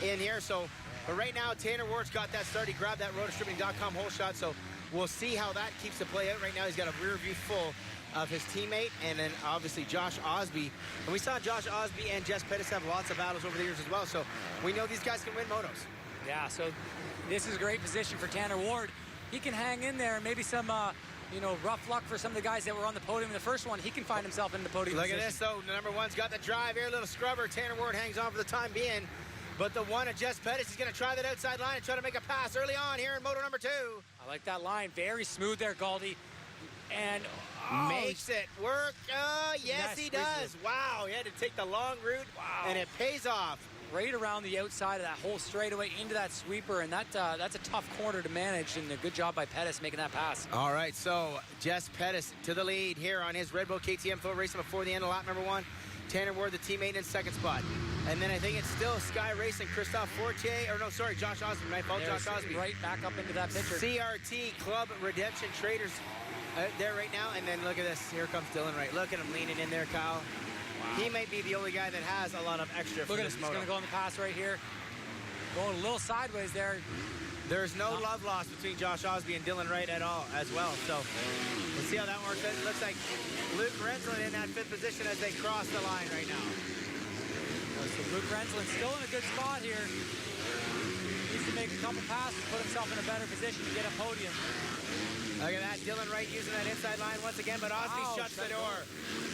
S1: in here. So, but right now, Tanner Ward's got that start. He grabbed that RoadStreaming.com hole shot. So we'll see how that keeps the play out. Right now, he's got a rear view full of his teammate, and then obviously Josh Osby. And we saw Josh Osby and Jess Pettis have lots of battles over the years as well, so we know these guys can win motos.
S2: Yeah, so this is a great position for Tanner Ward. He can hang in there, maybe some rough luck for some of the guys that were on the podium in the first one. He can find himself in the podium
S1: Look
S2: position.
S1: at this, though. The number one's got the drive here, a little scrubber. Tanner Ward hangs on for the time being, but the one of Jess Pettis is going to try that outside line and try to make a pass early on here in moto number 2.
S2: I like that line. Very smooth there, Galdi. And
S1: makes it work. Yes, he does. Wow, he had to take the long route, and it pays off.
S2: Right around the outside of that whole straightaway into that sweeper, and that's a tough corner to manage, and a good job by Pettis making that pass.
S1: All right, so Jess Pettis to the lead here on his Red Bull KTM Thor Racing before the end of lap number 1. Tanner Ward, the teammate, in second spot. And then I think it's still Sky Racing, Christophe Fortier, Josh Osby. My fault, Josh Osby.
S2: Right back up into that picture.
S1: CRT Club Redemption Traders out there right now. And then look at this. Here comes Dylan Wright. Look at him leaning in there, Kyle. Wow. He might be the only guy that has a lot of extra for this moto.
S2: He's going to go on the pass right here. Going a little sideways there.
S1: There's no love lost between Josh Osby and Dylan Wright at all as well. So we'll see how that works. It looks like Luke Renzlin in that 5th position as they cross the line right now.
S2: So Luke Renzlin still in a good spot here. Needs to make a couple passes, put himself in a better position to get a podium.
S1: Look at that, Dylan Wright using that inside line once again, but Osby shuts the door.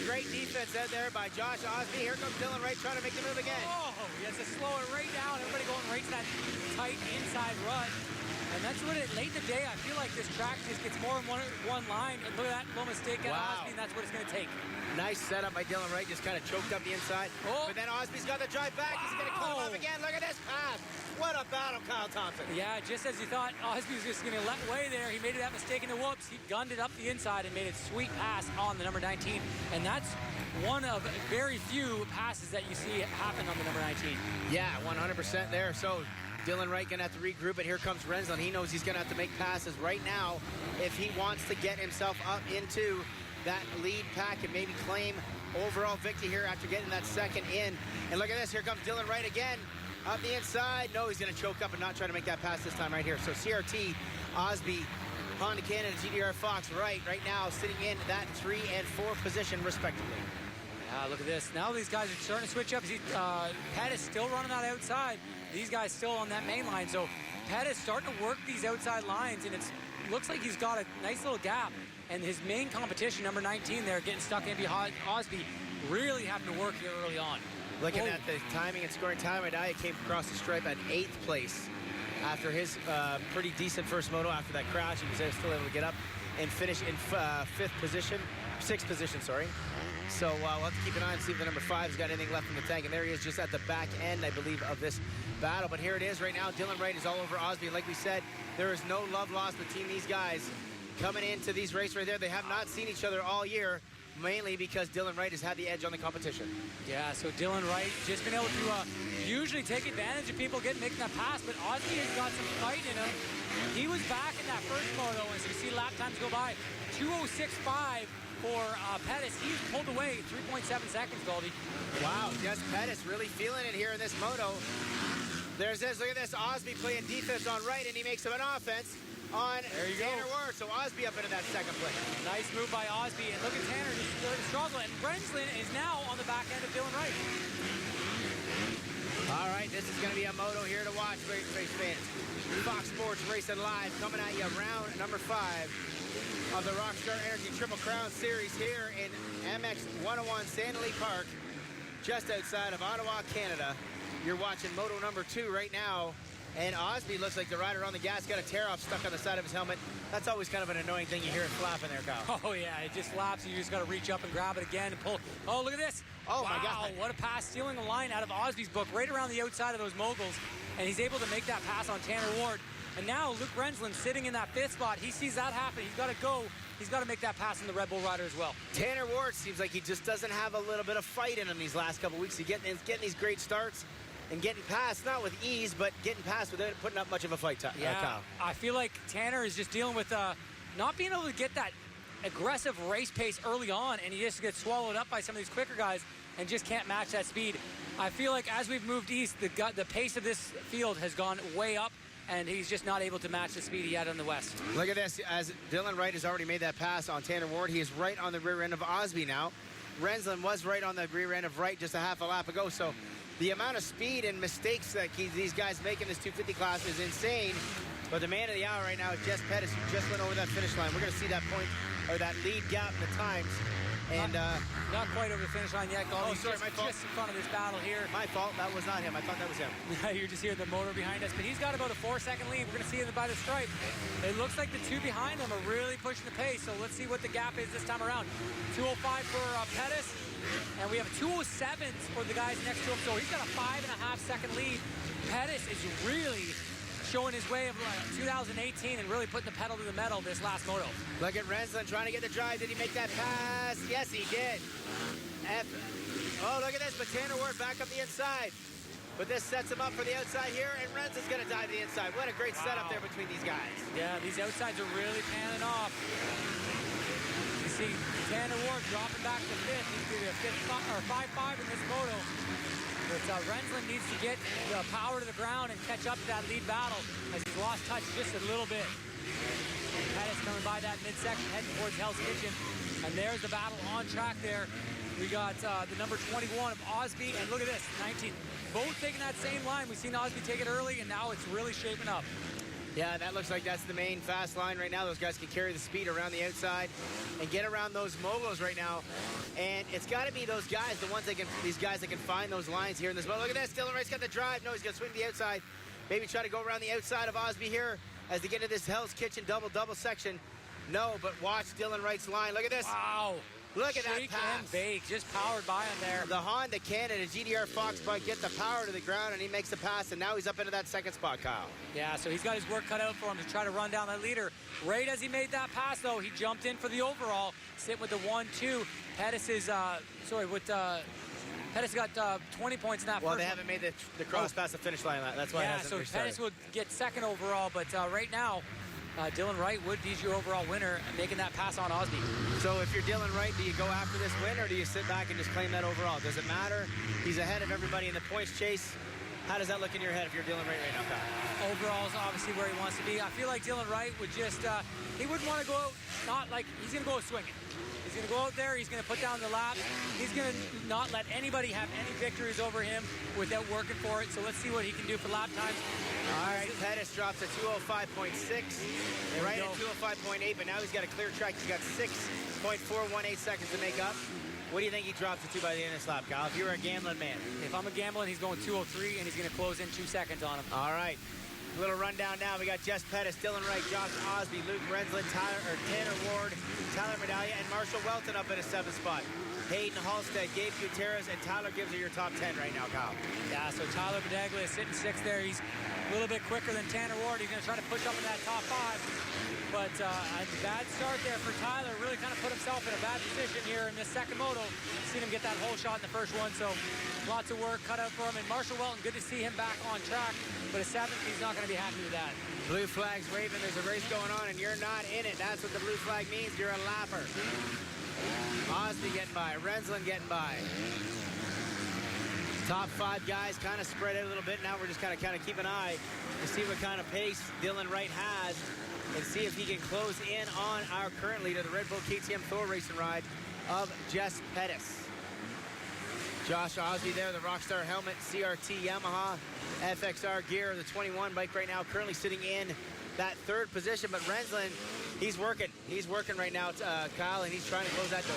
S1: Great defense out there by Josh Osby. Here comes Dylan Wright trying to make the move again.
S2: Oh, he has to slow it right down. Everybody going right to that tight inside rut. And that's what late in the day, I feel like this track just gets more in one line. And look at that little mistake at Osby, and that's what it's going to take.
S1: Nice setup by Dylan Wright, just kind of choked up the inside. But then Osby's got the drive back. He's going to cut him off again. Look at this pass. What a battle, Kyle Thompson.
S2: Yeah, just as you thought Osby was just going to let way there, he made that mistake in the whoops. He gunned it up the inside and made a sweet pass on the number 19. And that's one of very few passes that you see happen on the number 19.
S1: Yeah, 100% there. So Dylan Wright going to have to regroup it. Here comes Renzlin. He knows he's going to have to make passes right now if he wants to get himself up into that lead pack and maybe claim overall victory here after getting that second in. And look at this. Here comes Dylan Wright again. Up the inside. No, he's going to choke up and not try to make that pass this time right here. So CRT, Osby, Honda Canada, GDR Fox right now sitting in that 3 and 4 position respectively.
S2: Look at this. Now these guys are starting to switch up. Pettis still running that outside. These guys still on that main line. So Pettis starting to work these outside lines, and it looks like he's got a nice little gap. And his main competition, number 19 there, getting stuck in behind Osby, really having to work here early on.
S1: Looking at the timing and scoring time right now, he came across the stripe at 8th place after his pretty decent first moto after that crash. He was still able to get up and finish in 6th position, sorry. So we'll have to keep an eye and see if the number 5's got anything left in the tank. And there he is just at the back end, I believe, of this battle. But here it is right now. Dylan Wright is all over Osby. And like we said, there is no love lost between these guys coming into these races right there. They have not seen each other all year, mainly because Dylan Wright has had the edge on the competition. Yeah, so Dylan Wright just been able to usually take advantage of people making that pass, but Osby has got some fight in him. He was back in that first moto, as you see lap times go by. 2:06.5 for Pettis. He's pulled away 3.7 seconds, Goldie. Wow, Jess Pettis really feeling it here in this moto. There's this, look at this, Osby playing defense on Wright, and he makes him an offense on Tanner Ward. So Osby up into that second place. Nice move by Osby, and look at Tanner just struggling. And Brenslin is now on the back end of Dylan Wright. All right, this is going to be a moto here to watch, great race fans. Fox Sports Racing Live coming at you round number 5 of the Rockstar Energy Triple Crown Series here in MX 101 Sandley Park, just outside of Ottawa, Canada. You're watching moto number 2 right now. And Osby looks like the rider on the gas, got a tear-off stuck on the side of his helmet. That's always kind of an annoying thing. You hear it flapping there, Kyle. Oh, yeah, it just flaps. You just got to reach up and grab it again and pull. Oh, look at this. Oh, wow, my God. What a pass, stealing a line out of Osby's book right around the outside of those moguls. And he's able to make that pass on Tanner Ward. And now Luke Rensland sitting in that 5th spot. He sees that happen. He's got to go. He's got to make that pass in the Red Bull rider as well. Tanner Ward seems like he just doesn't have a little bit of fight in him these last couple weeks. He's getting these great starts and getting past, not with ease, but getting past without putting up much of a fight, Kyle. I feel like Tanner is just dealing with not being able to get that aggressive race pace early on, and he just gets swallowed up by some of these quicker guys and just can't match that speed. I feel like as we've moved east, the pace of this field has gone way up, and he's just not able to match the speed he had on the west. Look at this. As Dylan Wright has already made that pass on Tanner Ward, he is right on the rear end of Osby now. Rensland was right on the rear end of Wright just a half a lap ago, so the amount of speed and mistakes that these guys make in this 250 class is insane. But the man of the hour right now is Jess Pettis, who just went over that finish line. We're going to see that point, or that lead gap in the times. And not quite over the finish line yet, Goldie. Oh, sorry, my fault. Just in front of this battle here. My fault. That was not him. I thought that was him. You're just hearing the motor behind us. But he's got about a 4-second lead. We're going to see it by the stripe. It looks like the two behind him are really pushing the pace. So let's see what the gap is this time around. 2:05 for Pettis. And we have 2:07 for the guys next to him. So he's got a 5.5-second lead. Pettis is really showing his way of 2018 and really putting the pedal to the metal this last moto. Look at Rensland trying to get the drive. Did he make that pass? Yes, he did. Oh, look at this. But Tanner Ward back up the inside. But this sets him up for the outside here, and Rensland's going to dive to the inside. What a great setup there between these guys. Yeah, these outsides are really panning off. You see Tanner Ward dropping back to 5th. He's either 5.5 in this moto. But Rensland needs to get the power to the ground and catch up to that lead battle as he's lost touch just a little bit. Pettis coming by that midsection, heading towards Hell's Kitchen. And there's the battle on track there. We got the number 21 of Osby, and look at this, 19. Both taking that same line. We've seen Osby take it early, and now it's really shaping up. Yeah, that looks like that's the main fast line right now. Those guys can carry the speed around the outside and get around those moguls right now. And it's got to be those guys, these guys that can find those lines here in this moto. Look at this, Dylan Wright's got the drive. No, he's going to swing to the outside. Maybe try to go around the outside of Osby here as they get into this Hell's Kitchen double section. No, but watch Dylan Wright's line. Look at this. Wow. Look at that pass. And bake, just powered by him there. The Honda Canada GDR Fox bike gets the power to the ground, and he makes the pass, and now he's up into that second spot, Kyle. Yeah, so he's got his work cut out for him to try to run down that leader. Right as he made that pass, though, he jumped in for the overall, sitting with the 1-2. Pettis is, Pettis got 20 points in that first one. Well, they haven't made the cross past the finish line. That's why it hasn't restarted. So Pettis would get second overall, but right now, Dylan Wright would be your overall winner, making that pass on Osby. So if you're Dylan Wright, do you go after this win, or do you sit back and just claim that overall? Does it matter? He's ahead of everybody in the points chase. How does that look in your head if you're Dylan Wright right now, Kyle? Overall is obviously where he wants to be. I feel like Dylan Wright would just, he wouldn't want to go out, not like, he's going to go swinging. He's
S2: He's going to go out there. He's going to put down the laps. He's going to not let anybody have any victories over him without working for it. So let's see what he can do for lap times.
S1: All right, Pettis drops to 205.6, right at 205.8, but now he's got a clear track. He's got 6.418 seconds to make up. What do you think he drops it to by the end of this lap, Kyle, if you were a gambling man?
S2: If I'm a gambling, he's going 203, and he's going to close in 2 seconds on him.
S1: All right. A little rundown now. We got Jess Pettis, Dylan Wright, Josh Osby, Luke Renslin, Tanner Ward, Tyler Medaglia, and Marshall Welton up at a 7th spot. Hayden Halstead, Gabe Gutierrez, and Tyler Gibbs are your top 10 right now, Kyle.
S2: Yeah, so Tyler Medaglia is sitting 6th there. He's a little bit quicker than Tanner Ward. He's going to try to push up in that top 5. But a bad start there for Tyler. Really kind of put himself in a bad position here in this second moto. Seen him get that whole shot in the first one, so lots of work cut out for him. And Marshall Welton, good to see him back on track. But a 7th, he's not going to be happy with that.
S1: Blue flag's waving. There's a race going on, and you're not in it. That's what the blue flag means. You're a lapper. Osby getting by. Renslin getting by. Top 5 guys kind of spread out a little bit. Now we're just kind of keep an eye to see what kind of pace Dylan Wright has and see if he can close in on our current leader, the Red Bull KTM Thor Racing Ride of Jess Pettis. Josh Osby there, the Rockstar helmet, CRT Yamaha FXR gear, the 21 bike right now, currently sitting in that 3rd position. But Renslin, he's working. He's working right now, Kyle, and he's trying to close that door.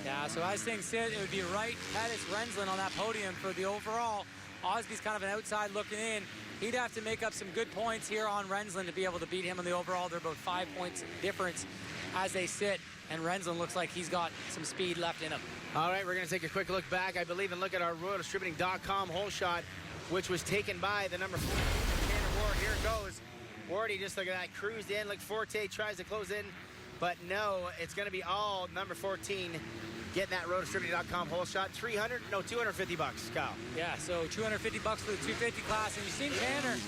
S2: Yeah, so as things sit, it would be Wright, Pettis, Renslin on that podium for the overall. Osby's kind of an outside looking in. He'd have to make up some good points here on Renslin to be able to beat him in the overall. They're about 5 points difference as they sit, and Renslin looks like he's got some speed left in him.
S1: All right, we're going to take a quick look back, I believe, and look at our RoyalDistributing.com hole shot, which was taken by the number 4, Tanner Ward. Here it goes. Wardy, just look at that, cruised in. Look, Forte tries to close in, but no, it's going to be all number 14 getting that RoyalDistributing.com hole shot. 250 bucks, Kyle.
S2: Yeah, so 250 bucks for the 250 class. And you've seen Tanner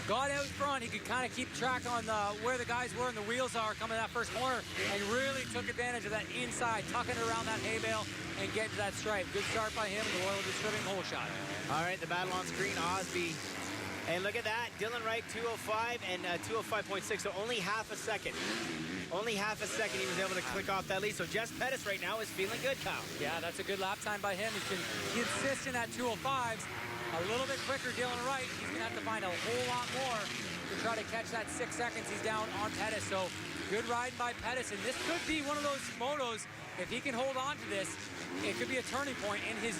S2: got out front. He could kind of keep track on where the guys were and the wheels are coming that first corner, and really took advantage of that inside, tucking it around that hay bale and getting to that stripe. Good start by him in the Royal Distributing hole shot. All
S1: right, the battle on screen, Osby. And look at that, Dylan Wright 205 and 205.6, so only half a second. Only half a second he was able to click off that lead. So Jess Pettis right now is feeling good, Kyle.
S2: Yeah, that's a good lap time by him. He's been consistent at 205s. A little bit quicker, Dylan Wright. He's going to have to find a whole lot more to try to catch that 6 seconds he's down on Pettis. So good ride by Pettis. And this could be one of those motos, if he can hold on to this, it could be a turning point in his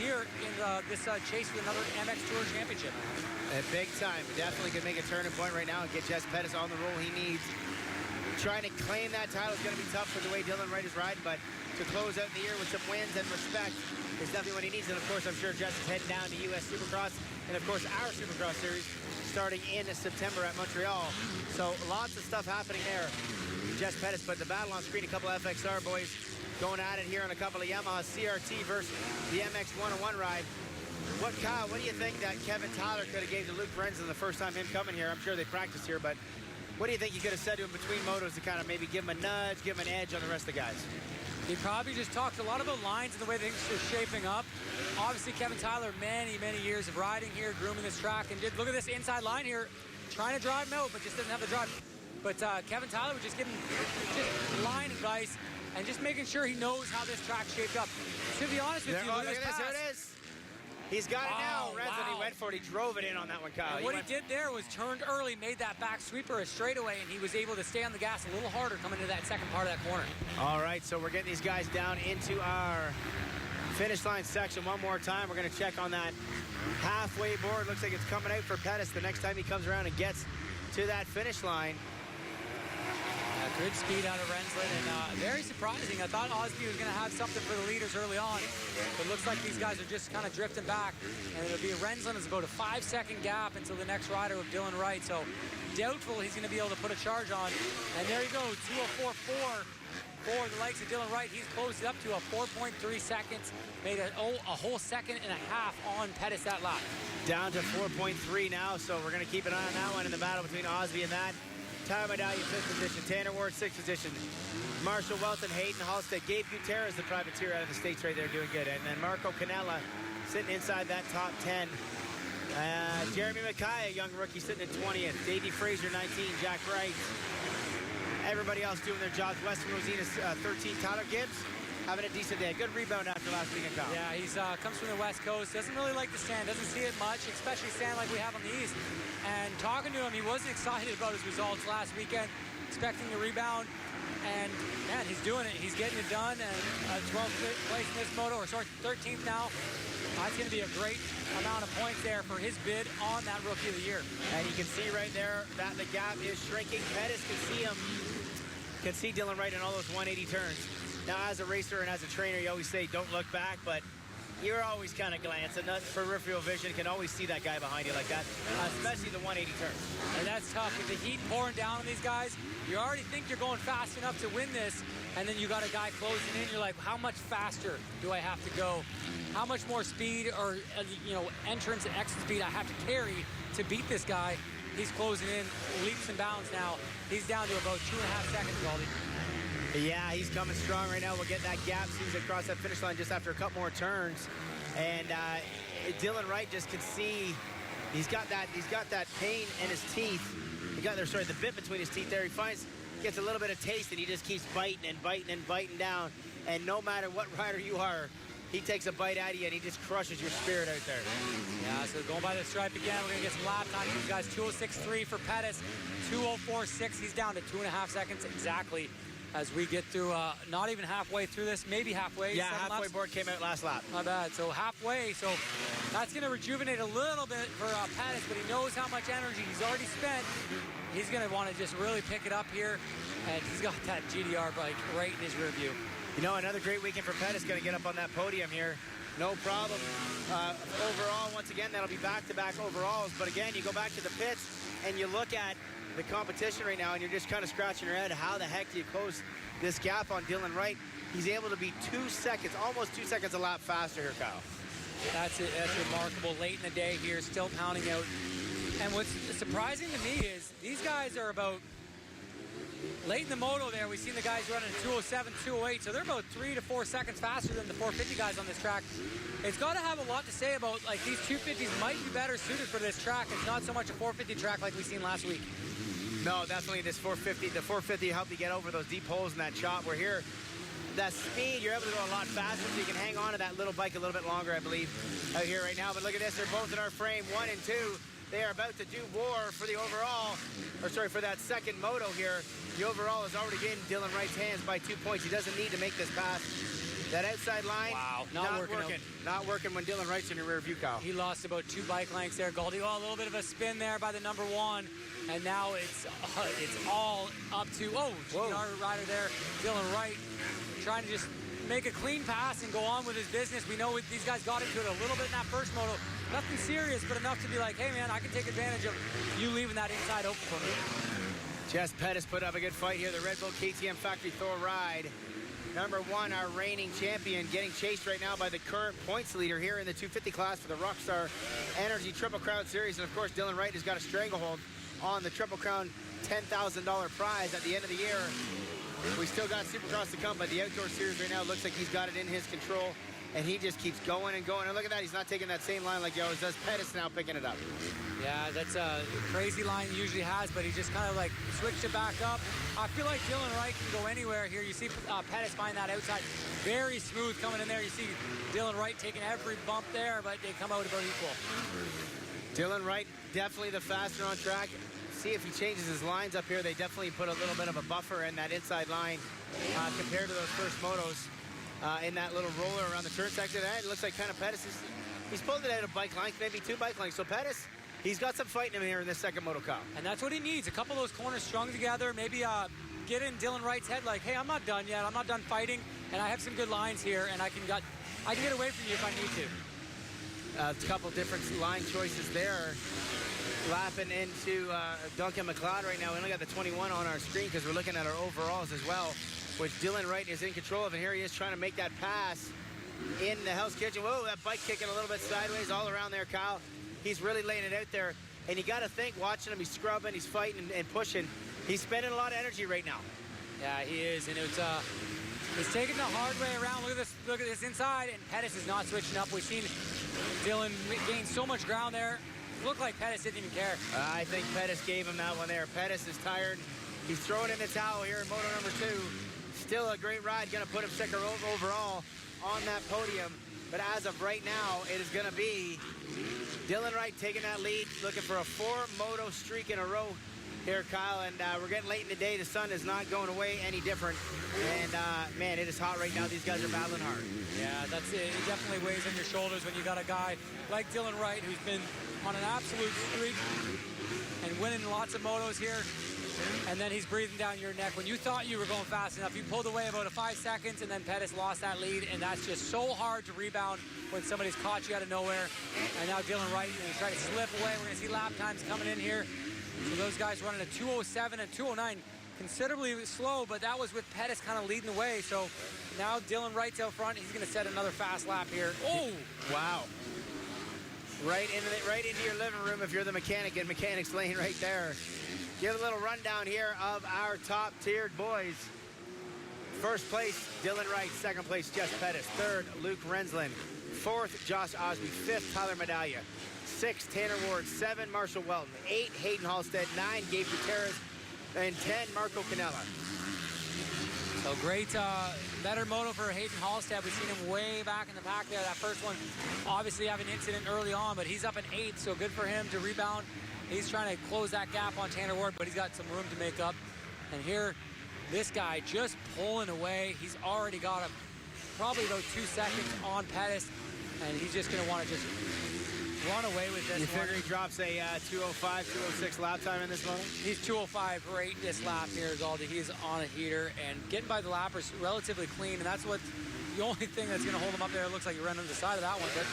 S2: year in this chase for another MX Tour Championship.
S1: A big time. Definitely could make a turning point right now and get Jess Pettis on the roll he needs. Trying to claim that title is going to be tough for the way Dylan Wright is riding, but to close out the year with some wins and respect is definitely what he needs. And of course, I'm sure Jess is heading down to US Supercross and of course our Supercross series starting in September at Montreal. So lots of stuff happening there. Jess Pettis, but the battle on screen, a couple of FXR boys going at it here on a couple of Yamaha CRT versus the MX 101 ride. Kyle, what do you think that Kevin Tyler could have gave to Luke Renslin the first time him coming here? I'm sure they practiced here, but what do you think you could have said to him between motos to kind of maybe give him a nudge, give him an edge on the rest of the guys?
S2: He probably just talked a lot about lines and the way things are shaping up. Obviously, Kevin Tyler, many, many years of riding here, grooming this track, and look at this inside line here, trying to drive him out, but just doesn't have the drive. But Kevin Tyler would just give him just line advice and just making sure he knows how this track's shaped up. To be honest with you, look at this.
S1: There it is. He's got it now. Renslin, he went for it. He drove it in on that one, Kyle.
S2: And what he did there was turned early, made that back sweeper a straightaway, and he was able to stay on the gas a little harder coming into that second part of that corner.
S1: All right, so we're getting these guys down into our finish line section one more time. We're going to check on that halfway board. Looks like it's coming out for Pettis the next time he comes around and gets to that finish line.
S2: Good speed out of Renslin, and very surprising. I thought Osby was going to have something for the leaders early on, but it looks like these guys are just kind of drifting back, and it'll be Renslin is about a 5-second gap until the next rider with Dylan Wright, so doubtful he's going to be able to put a charge on. And there you go, 2:04.4 for the likes of Dylan Wright. He's closed it up to a 4.3 seconds, made a whole second and a half on Pettis that lap.
S1: Down to 4.3 now, so we're going to keep an eye on that one in the battle between Osby and that. Tyler Medaglia, 5th position. Tanner Ward, 6th position. Marshall Welton, Hayden Halstead, Gabe Gutierrez, the privateer out of the States right there doing good. And then Marco Canella sitting inside that top 10. Jeremy Mackay, a young rookie, sitting at 20th. Davey Fraser, 19. Jack Wright Everybody else doing their jobs. Western Rosina's 13th, Tyler Gibbs, having a decent day. Good rebound after last weekend, Kyle.
S2: Yeah, he's comes from the West Coast. Doesn't really like the sand. Doesn't see it much, especially sand like we have on the East. And talking to him, he wasn't excited about his results last weekend, expecting the rebound. And, man, he's doing it. He's getting it done. And 12th place in this moto, or sorry, 13th now. That's going to be a great amount of points there for his bid on that Rookie of the Year.
S1: And you can see right there that the gap is shrinking. Pettis can see him. Can see Dylan Wright in all those 180 turns. Now, as a racer and as a trainer, you always say don't look back, but you're always kind of glancing. That peripheral vision can always see that guy behind you like that, especially the 180 turns.
S2: And that's tough. With the heat pouring down on these guys, you already think you're going fast enough to win this, and then you got a guy closing in. You're like, how much faster do I have to go? How much more speed or, entrance and exit speed I have to carry to beat this guy? He's closing in leaps and bounds now. He's down to about 2.5 seconds, Goldie.
S1: Yeah, he's coming strong right now. We'll get that gap soon as they cross that finish line just after a couple more turns. And Dylan Wright just can see he's got that pain in his teeth. The bit between his teeth there. He gets a little bit of taste, and he just keeps biting and biting and biting down. And no matter what rider you are, he takes a bite out of you, and he just crushes your spirit out there.
S2: Yeah, so going by the stripe again, we're going to get some lap time. These guys, 2:06.3 for Pettis, 2:04.6. He's down to 2.5 seconds exactly as we get through, not even halfway through this, maybe halfway.
S1: Yeah, halfway board came out last lap.
S2: Not bad. So halfway. So that's going to rejuvenate a little bit for Pettis, but he knows how much energy he's already spent. He's going to want to just really pick it up here, and he's got that GDR bike right in his rear view.
S1: Another great weekend for Pettis. Going to get up on that podium here. No problem. Overall, once again, that'll be back-to-back overalls. But again, you go back to the pits, and you look at the competition right now, and you're just kind of scratching your head. How the heck do you close this gap on Dylan Wright? He's able to be 2 seconds, almost 2 seconds a lap faster here, Kyle.
S2: That's it. That's remarkable. Late in the day here, still pounding out. And what's surprising to me is these guys are about, late in the moto there, we've seen the guys running 2:07, 2:08, so they're about 3 to 4 seconds faster than the 450 guys on this track. It's got to have a lot to say about, like, these 250s might be better suited for this track. It's not so much a 450 track like we seen last week.
S1: No, definitely this 450. The 450 helped you get over those deep holes in that chop. We're here. That speed, you're able to go a lot faster, so you can hang on to that little bike a little bit longer, I believe, out here right now. But look at this. They're both in our frame, 1 and 2. They are about to do war for the overall, for that second moto here. The overall is already in Dylan Wright's hands by 2 points. He doesn't need to make this pass. That outside line, not working. Not working when Dylan Wright's in your rear view, Kyle.
S2: He lost about 2 bike lengths there, Goldie. Oh, a little bit of a spin there by the number 1. And now it's all up to, GR rider there, Dylan Wright, trying to just make a clean pass and go on with his business. We know these guys got into it a little bit in that first moto. Nothing serious, but enough to be like, hey, man, I can take advantage of you leaving that inside open for me.
S1: Jess Pettis put up a good fight here. The Red Bull KTM Factory Thor ride. Number 1, our reigning champion, getting chased right now by the current points leader here in the 250 class for the Rockstar Energy Triple Crown Series. And, of course, Dylan Wright has got a stranglehold on the Triple Crown $10,000 prize at the end of the year. We still got Supercross to come, but the Outdoor Series right now looks like he's got it in his control, and he just keeps going and going. And look at that. He's not taking that same line like he always does. Pettis now picking it up.
S2: Yeah, that's a crazy line he usually has, but he just kind of like switched it back up. I feel like Dylan Wright can go anywhere here. You see Pettis find that outside. Very smooth coming in there. You see Dylan Wright taking every bump there, but they come out about equal.
S1: Dylan Wright, definitely the faster on track. See if he changes his lines up here. They definitely put a little bit of a buffer in that inside line compared to those first motos in that little roller around the turn section. And it looks like kind of Pettis he's pulled it out of bike length, maybe 2 bike lengths. So Pettis, he's got some fight in him here in this second moto, Kyle.
S2: And that's what he needs. A couple of those corners strung together. Maybe get in Dylan Wright's head like, hey, I'm not done yet. I'm not done fighting. And I have some good lines here, and I can get away from you if I need to.
S1: A couple different line choices there. Lapping into Duncan McLeod right now. We only got the 21 on our screen because we're looking at our overalls as well, which Dylan Wright is in control of. And here he is trying to make that pass in the Hell's Kitchen. Whoa, that bike kicking a little bit sideways all around there, Kyle. He's really laying it out there. And you got to think, watching him, he's scrubbing, he's fighting and pushing. He's spending a lot of energy right now.
S2: Yeah, he is. And he's taking the hard way around. Look at this inside. And Pettis is not switching up. We've seen Dylan gain so much ground there. Looked like Pettis didn't even care.
S1: I think Pettis gave him that one there. Pettis is tired. He's throwing in the towel here in moto number 2. Still a great ride, going to put him second overall on that podium. But as of right now, it is going to be Dylan Wright taking that lead, looking for a 4-moto streak in a row here, Kyle. And we're getting late in the day. The sun is not going away any different. And, man, it is hot right now. These guys are battling hard.
S2: Yeah, that's it. It definitely weighs on your shoulders when you got a guy like Dylan Wright who's been on an absolute streak and winning lots of motos here. And then he's breathing down your neck. When you thought you were going fast enough, you pulled away about 5 seconds, and then Pettis lost that lead, and that's just so hard to rebound when somebody's caught you out of nowhere. And now Dylan Wright is trying to slip away. We're going to see lap times coming in here. So those guys running a 2:07 and 2:09, considerably slow, but that was with Pettis kind of leading the way. So now Dylan Wright's out front. He's going to set another fast lap here. Oh,
S1: wow. Right into your living room if you're the mechanic in Mechanics Lane right there. Give a little rundown here of our top-tiered boys. First place, Dylan Wright. Second place, Jess Pettis. Third, Luke Rensland. Fourth, Josh Osby. Fifth, Tyler Medaglia. 6, Tanner Ward. 7, Marshall Welton. 8, Hayden Halstead. 9, Gabe Gutierrez. And 10, Marco Canella.
S2: So great, better moto for Hayden Halstead. We've seen him way back in the pack there. That first one, obviously having an incident early on, but he's up in 8th, so good for him to rebound. He's trying to close that gap on Tanner Ward, but he's got some room to make up. And here, this guy just pulling away. He's already got probably about 2 seconds on Pettis, and he's just going to want to just run away with this.
S1: You figure he drops a 2:05, 2:06 lap time in this moment?
S2: He's 2:05 right this lap here, Zaldi. He's on a heater, and getting by the lappers relatively clean, and that's what the only thing that's going to hold him up there. It looks like he ran on the side of that one, but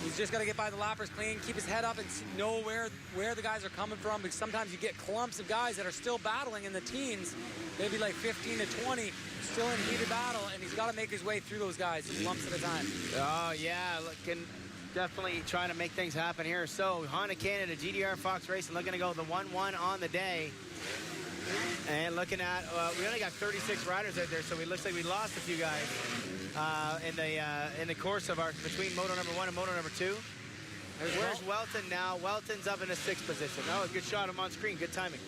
S2: he's just got to get by the lappers clean, keep his head up, and know where the guys are coming from, because sometimes you get clumps of guys that are still battling in the teens, maybe like 15 to 20, still in heated battle, and he's got to make his way through those guys, lumps at a time.
S1: Oh, yeah, looking definitely trying to make things happen here. So, Honda Canada, GDR Fox Racing, looking to go the 1-1 on the day. And looking at, we only got 36 riders out there, so it looks like we lost a few guys in the course of between moto number 1 and moto number 2. Where's Welton now? Welton's up in the 6th position. Oh, good shot of him on screen. Good timing.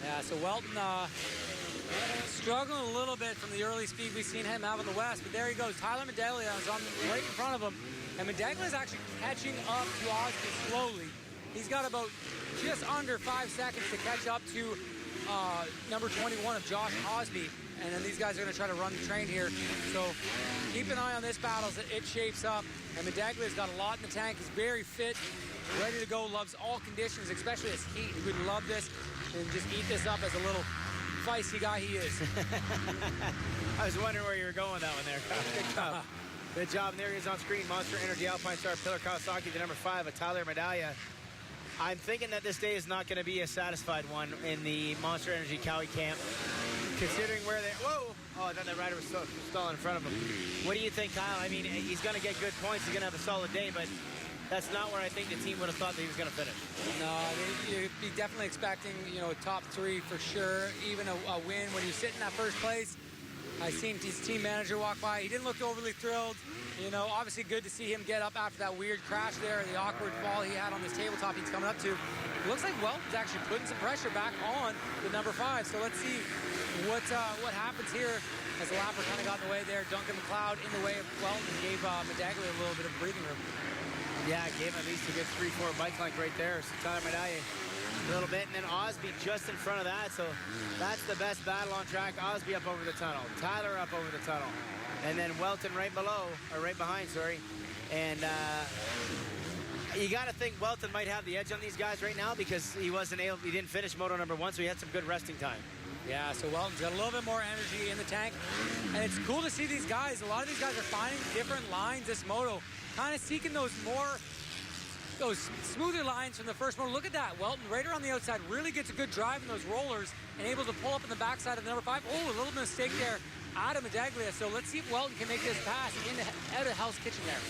S2: Yeah, so Welton struggling a little bit from the early speed we've seen him have in the West, but there he goes. Tyler Medaglia is right in front of him, and Medaglia is actually catching up to Osby slowly. He's got about just under 5 seconds to catch up to number 21 of Josh Osby, and then these guys are going to try to run the train here. So keep an eye on this battle as it shapes up. And Medaglia's got a lot in the tank. He's very fit, ready to go, loves all conditions, especially this heat. He would love this and just eat this up as a little feisty guy he is.
S1: I was wondering where you were going with that one there. Good job. Good job. And there he is on screen. Monster Energy Alpine Star Pillar Kawasaki, the number 5 of Tyler Medaglia. I'm thinking that this day is not going to be a satisfied one in the Monster Energy Cowie camp, considering where they're... Whoa! Oh, I thought that rider was stalling in front of him. What do you think, Kyle? I mean, he's going to get good points. He's going to have a solid day, but that's not where I think the team would have thought that he was going to finish.
S2: No, you'd be definitely expecting, top 3 for sure, even a win when you sit in that first place. I seen his team manager walk by. He didn't look overly thrilled. Obviously good to see him get up after that weird crash there, the awkward fall he had on this tabletop he's coming up to. It looks like Welton's actually putting some pressure back on the number 5. So let's see what happens here as the lapper kind of got in the way there. Duncan McLeod in the way of Welton gave Medaglia a little bit of breathing room.
S1: Yeah, gave him at least a good 3-4 bike length right there. So Tyler Medaglia a little bit, and then Osby just in front of that. So that's the best battle on track. Osby up over the tunnel, Tyler up over the tunnel, and then Welton right behind, sorry. And you got to think Welton might have the edge on these guys right now because he didn't finish moto number 1, so he had some good resting time.
S2: Yeah, so Welton's got a little bit more energy in the tank, and it's cool to see these guys. A lot of these guys are finding different lines this moto, kind of seeking those smoother lines from the first moto. Look at that. Welton right around the outside really gets a good drive in those rollers and able to pull up in the backside of the number 5. Oh, a little mistake there out of Medaglia. So let's see if Welton can make this pass out of Hell's Kitchen there.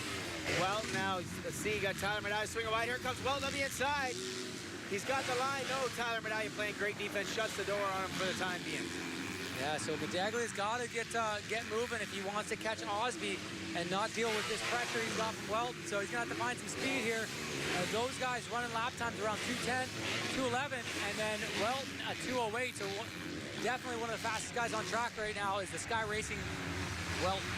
S1: Welton now, let's see, you got Tyler Medaglia swinging wide. Here comes Welton on the inside. He's got the line. No, Tyler Medaglia playing great defense, shuts the door on him for the time being.
S2: Yeah, so Medaglia's got to get moving if he wants to catch Osby and not deal with this pressure he's got from Welton. So he's going to have to find some speed here. Those guys running lap times around 2:10, 2:11, and then Welton at 2:08. So definitely one of the fastest guys on track right now is the Sky Racing Welton.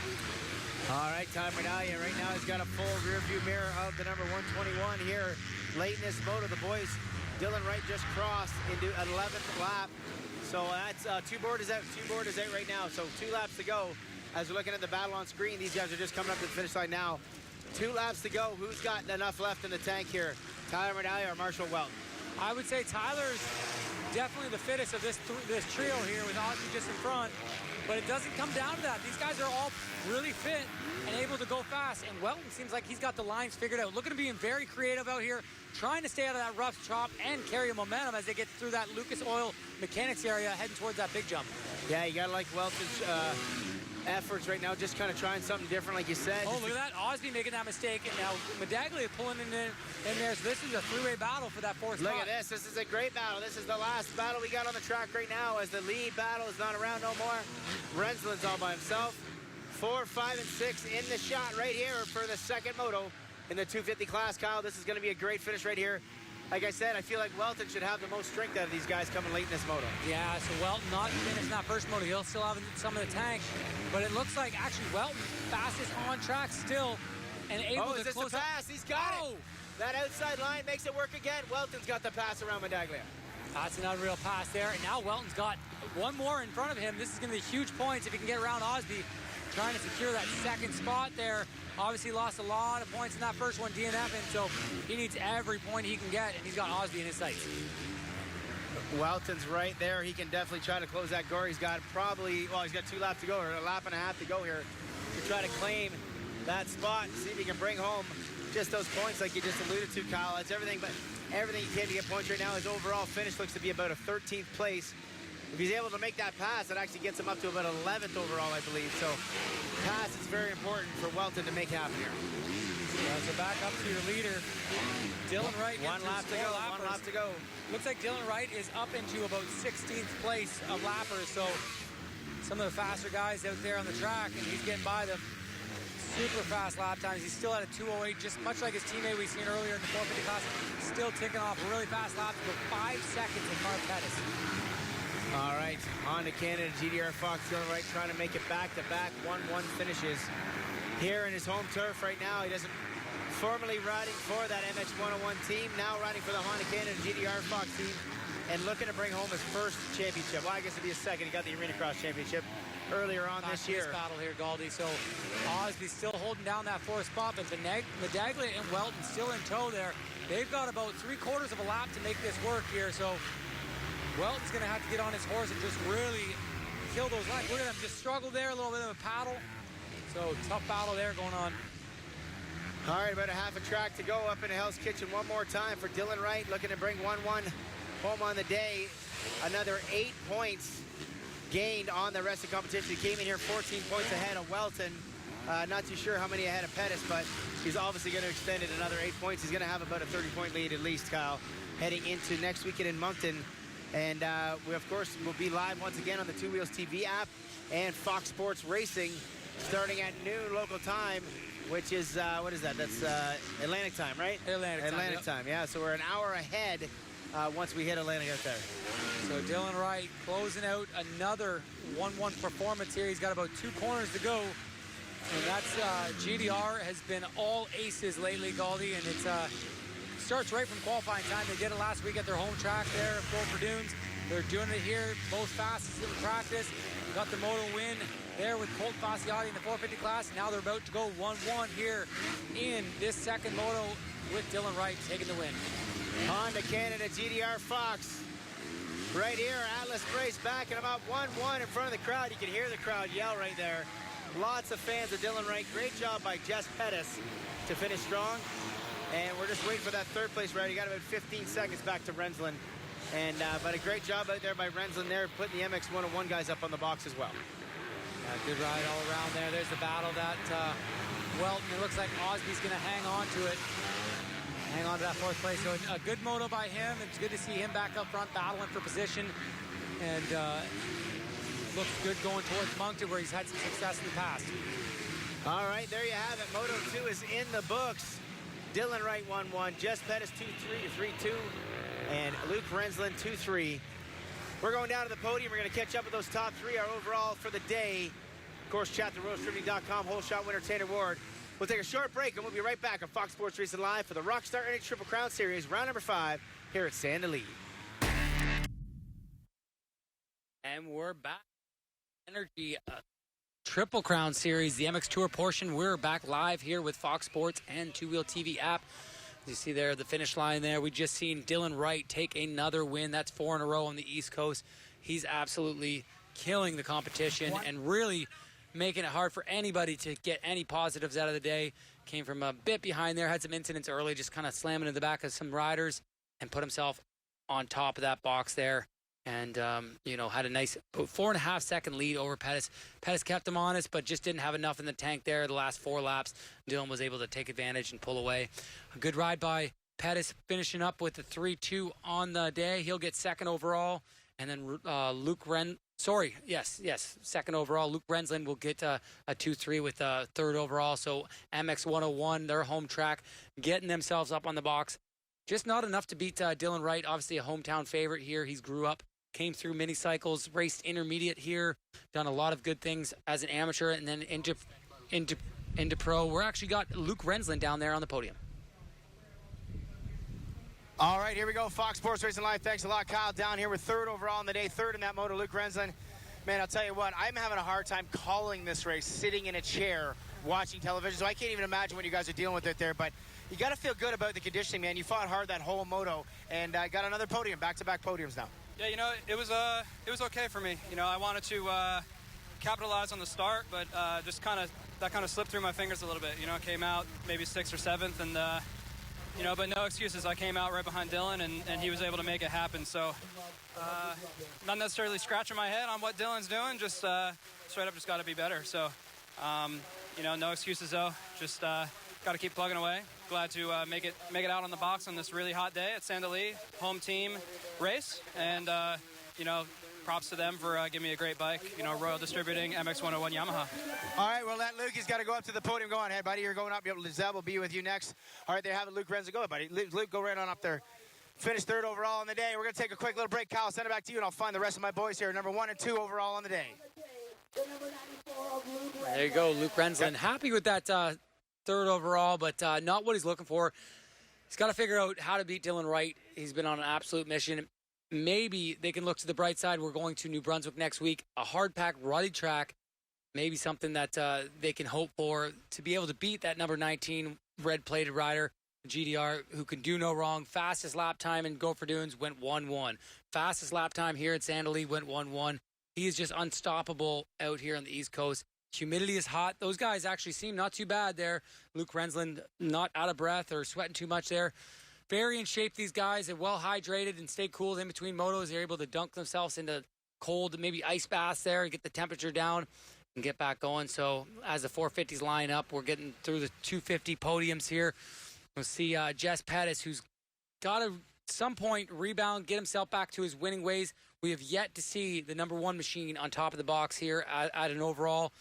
S1: All right, Ty Medalia right now has got a full rear view mirror of the number 121 here. Late in this moto, the boys, Dylan Wright just crossed into 11th lap. So that's two board is out right now. So 2 laps to go. As we're looking at the battle on screen, these guys are just coming up to the finish line now. 2 laps to go. Who's got enough left in the tank here? Tyler Medalia or Marshall Welton?
S2: I would say Tyler's definitely the fittest of this trio here with Osby just in front. But it doesn't come down to that. These guys are all really fit and able to go fast. And Welton seems like he's got the lines figured out. Look at him being very creative out here, trying to stay out of that rough chop and carry a momentum as they get through that Lucas Oil Mechanics area, heading towards that big jump.
S1: Yeah, you got to like Welton's efforts right now, just kind of trying something different, like you said.
S2: Oh, look at that. Osby making that mistake. And now Medaglia pulling in there. So this is a 3-way battle for that 4th spot.
S1: Look at this. This is a great battle. This is the last battle we got on the track right now as the lead battle is not around no more. Rensland's all by himself. 4, 5, and 6 in the shot right here for the second moto in the 250 class. Kyle, this is going to be a great finish right here. Like I said, I feel like Welton should have the most strength out of these guys coming late in this moto.
S2: Yeah, so Welton not finishing that first moto. He'll still have some of the tank. But it looks like actually Welton fastest on track still and able to close
S1: the pass? He's got it. That outside line makes it work again. Welton's got the pass around Medaglia.
S2: That's an unreal pass there. And now Welton's got one more in front of him. This is going to be huge points if he can get around Osby. Trying to secure that second spot there. Obviously lost a lot of points in that first one, DNFing, so he needs every point he can get, and he's got Osby in his sights.
S1: Welton's right there. He can definitely try to close that door. He's got he's got 2 laps to go, or a lap and a half to go here to try to claim that spot and see if he can bring home just those points like you just alluded to, Kyle. That's everything, but everything he can to get points right now. His overall finish looks to be about a 13th place. If he's able to make that pass, it actually gets him up to about 11th overall, I believe. So pass is very important for Welton to make happen here.
S2: So back up to your leader, Dylan Wright.
S1: 1 lap to go. 1 lap to go.
S2: Looks like Dylan Wright is up into about 16th place of lappers. So some of the faster guys out there on the track, and he's getting by them. Super fast lap times. He's still at a 2:08, just much like his teammate we've seen earlier in the 450 class. Still ticking off really fast laps, but 5 seconds in front of Pettis.
S1: All right, on to Canada, GDR Fox, Dylan Wright trying to make it back-to-back 1-1 finishes here in his home turf right now. He doesn't formerly riding for that MX101 team, now riding for the Honda Canada GDR Fox team and looking to bring home his first championship. Well, I guess it'd be his second. He got the Arena Cross championship earlier on this year.
S2: This battle here, Galdi. So Osby still holding down that 4th spot, but Medaglia and Welton still in tow there. They've got about 3/4 of a lap to make this work here, so Welton's going to have to get on his horse and just really kill those lines. Look at him just struggle there, a little bit of a paddle. So tough battle there going on.
S1: All right, about a half a track to go up in Hell's Kitchen one more time for Dylan Wright, looking to bring 1-1 home on the day. Another 8 points gained on the rest of the competition. He came in here 14 points ahead of Welton. Not too sure how many ahead of Pettis, but he's obviously going to extend it another 8 points. He's going to have about a 30-point lead at least, Kyle, heading into next weekend in Moncton. And we, of course, will be live once again on the Two Wheels TV app and Fox Sports Racing starting at noon local time, which is, what is that? That's Atlantic time, right?
S2: Atlantic
S1: time, yeah. So we're an hour ahead once we hit Atlantic out there.
S2: So Dylan Wright closing out another 1-1 performance here. He's got about 2 corners to go. And that's GDR has been all aces lately, Galdi, and it's starts right from qualifying time. They did it last week at their home track there at Beaufort Dunes. They're doing it here, both fastest in practice. Got the moto win there with Colt Fasciotti in the 450 class. Now they're about to go 1-1 here in this second moto with Dylan Wright taking the win.
S1: Honda Canada GDR Fox. Right here, Atlas Brace backing him up 1-1 in front of the crowd. You can hear the crowd yell right there. Lots of fans of Dylan Wright. Great job by Jess Pettis to finish strong. And we're just waiting for that 3rd place ride. He got about 15 seconds back to Rensland. And but a great job out there by Rensland there, putting the MX101 guys up on the box as well.
S2: Good ride all around there. There's the battle that Welton, it looks like Osby's going to hang on to it. Hang on to that 4th place. So a good moto by him. It's good to see him back up front battling for position. And looks good going towards Moncton, where he's had some success in the past.
S1: All right, there you have it. Moto 2 is in the books. Dylan Wright 1-1, Jess Pettis 2-3 to 3-2, and Luke Rensland 2-3. We're going down to the podium. We're going to catch up with those top three, our overall for the day. Of course, chat to roadstribute.com, whole shot winner Tanner Ward. We'll take a short break, and we'll be right back on Fox Sports Racing Live for the Rockstar NH Triple Crown Series, round number 5, here at Sand Del Lee.
S2: And we're back. Energy Triple Crown Series, the MX Tour portion. We're back live here with Fox Sports and Two Wheel TV app. As you see there, the finish line there, we just seen Dylan Wright take another win. That's 4 in a row on the East Coast. He's absolutely killing the competition and really making it hard for anybody to get any positives out of the day. Came from a bit behind there, had some incidents early, just kind of slamming in the back of some riders and put himself on top of that box there. And, had a nice 4.5 second lead over Pettis. Pettis kept him honest, but just didn't have enough in the tank there. The last 4 laps, Dylan was able to take advantage and pull away. A good ride by Pettis, finishing up with the 3-2 on the day. He'll get second overall. And then second overall. Luke Rensland will get a 2-3 with third overall. So MX 101, their home track, getting themselves up on the box. Just not enough to beat Dylan Wright, obviously a hometown favorite here. He's grew up, came through mini cycles, raced intermediate here, done a lot of good things as an amateur, and then into pro. We're actually got Luke Rensland down there on the podium.
S1: All right, here we go. Fox Sports Racing Live. Thanks a lot, Kyle. Down here with third overall in the day, third in that moto, Luke Rensland. Man, I'll tell you what, I'm having a hard time calling this race, sitting in a chair, watching television, so I can't even imagine what you guys are dealing with it there, but you got to feel good about the conditioning, man. You fought hard that whole moto, and got another podium, back-to-back podiums now.
S8: Yeah, it was okay for me. I wanted to capitalize on the start, but that kind of slipped through my fingers a little bit. Came out maybe 6th or 7th, and but no excuses. I came out right behind Dylan, and he was able to make it happen. So not necessarily scratching my head on what Dylan's doing, just straight up just got to be better. So no excuses though. Just got to keep plugging away. Glad to make it out on the box on this really hot day at Sand Del Lee, home team race, and props to them for giving me a great bike. Royal Distributing MX 101 Yamaha.
S1: All right, well, that Luke, he's got to go up to the podium. Go on ahead, buddy. You're going up. Zeb will be with you next. All right, they have it. Luke Rensland. Go ahead, buddy. Luke, go right on up there. Finished third overall on the day. We're going to take a quick little break. Kyle, send it back to you, and I'll find the rest of my boys here. Number 1 and 2 overall on the day.
S2: There you go, Luke Rensland. Yep. Happy with that third overall, but not what he's looking for. He's got to figure out how to beat Dylan Wright. He's been on an absolute mission. Maybe they can look to the bright side. We're going to New Brunswick next week, a hard-packed, ruddy track. Maybe something that they can hope for to be able to beat that number 19 red-plated rider, GDR, who can do no wrong. Fastest lap time in Gopher Dunes went 1-1. Fastest lap time here at Sand Del Lee went 1-1. He is just unstoppable out here on the East Coast. Humidity is hot. Those guys actually seem not too bad there. Luke Rensland not out of breath or sweating too much there. Very in shape, these guys. They're well hydrated and stay cool in between motos. They're able to dunk themselves into cold, maybe ice baths there, get the temperature down and get back going. So as the 450s line up, we're getting through the 250 podiums here. We'll see Jess Pettis, who's got to some point rebound, get himself back to his winning ways. We have yet to see the number 1 machine on top of the box here at an overall.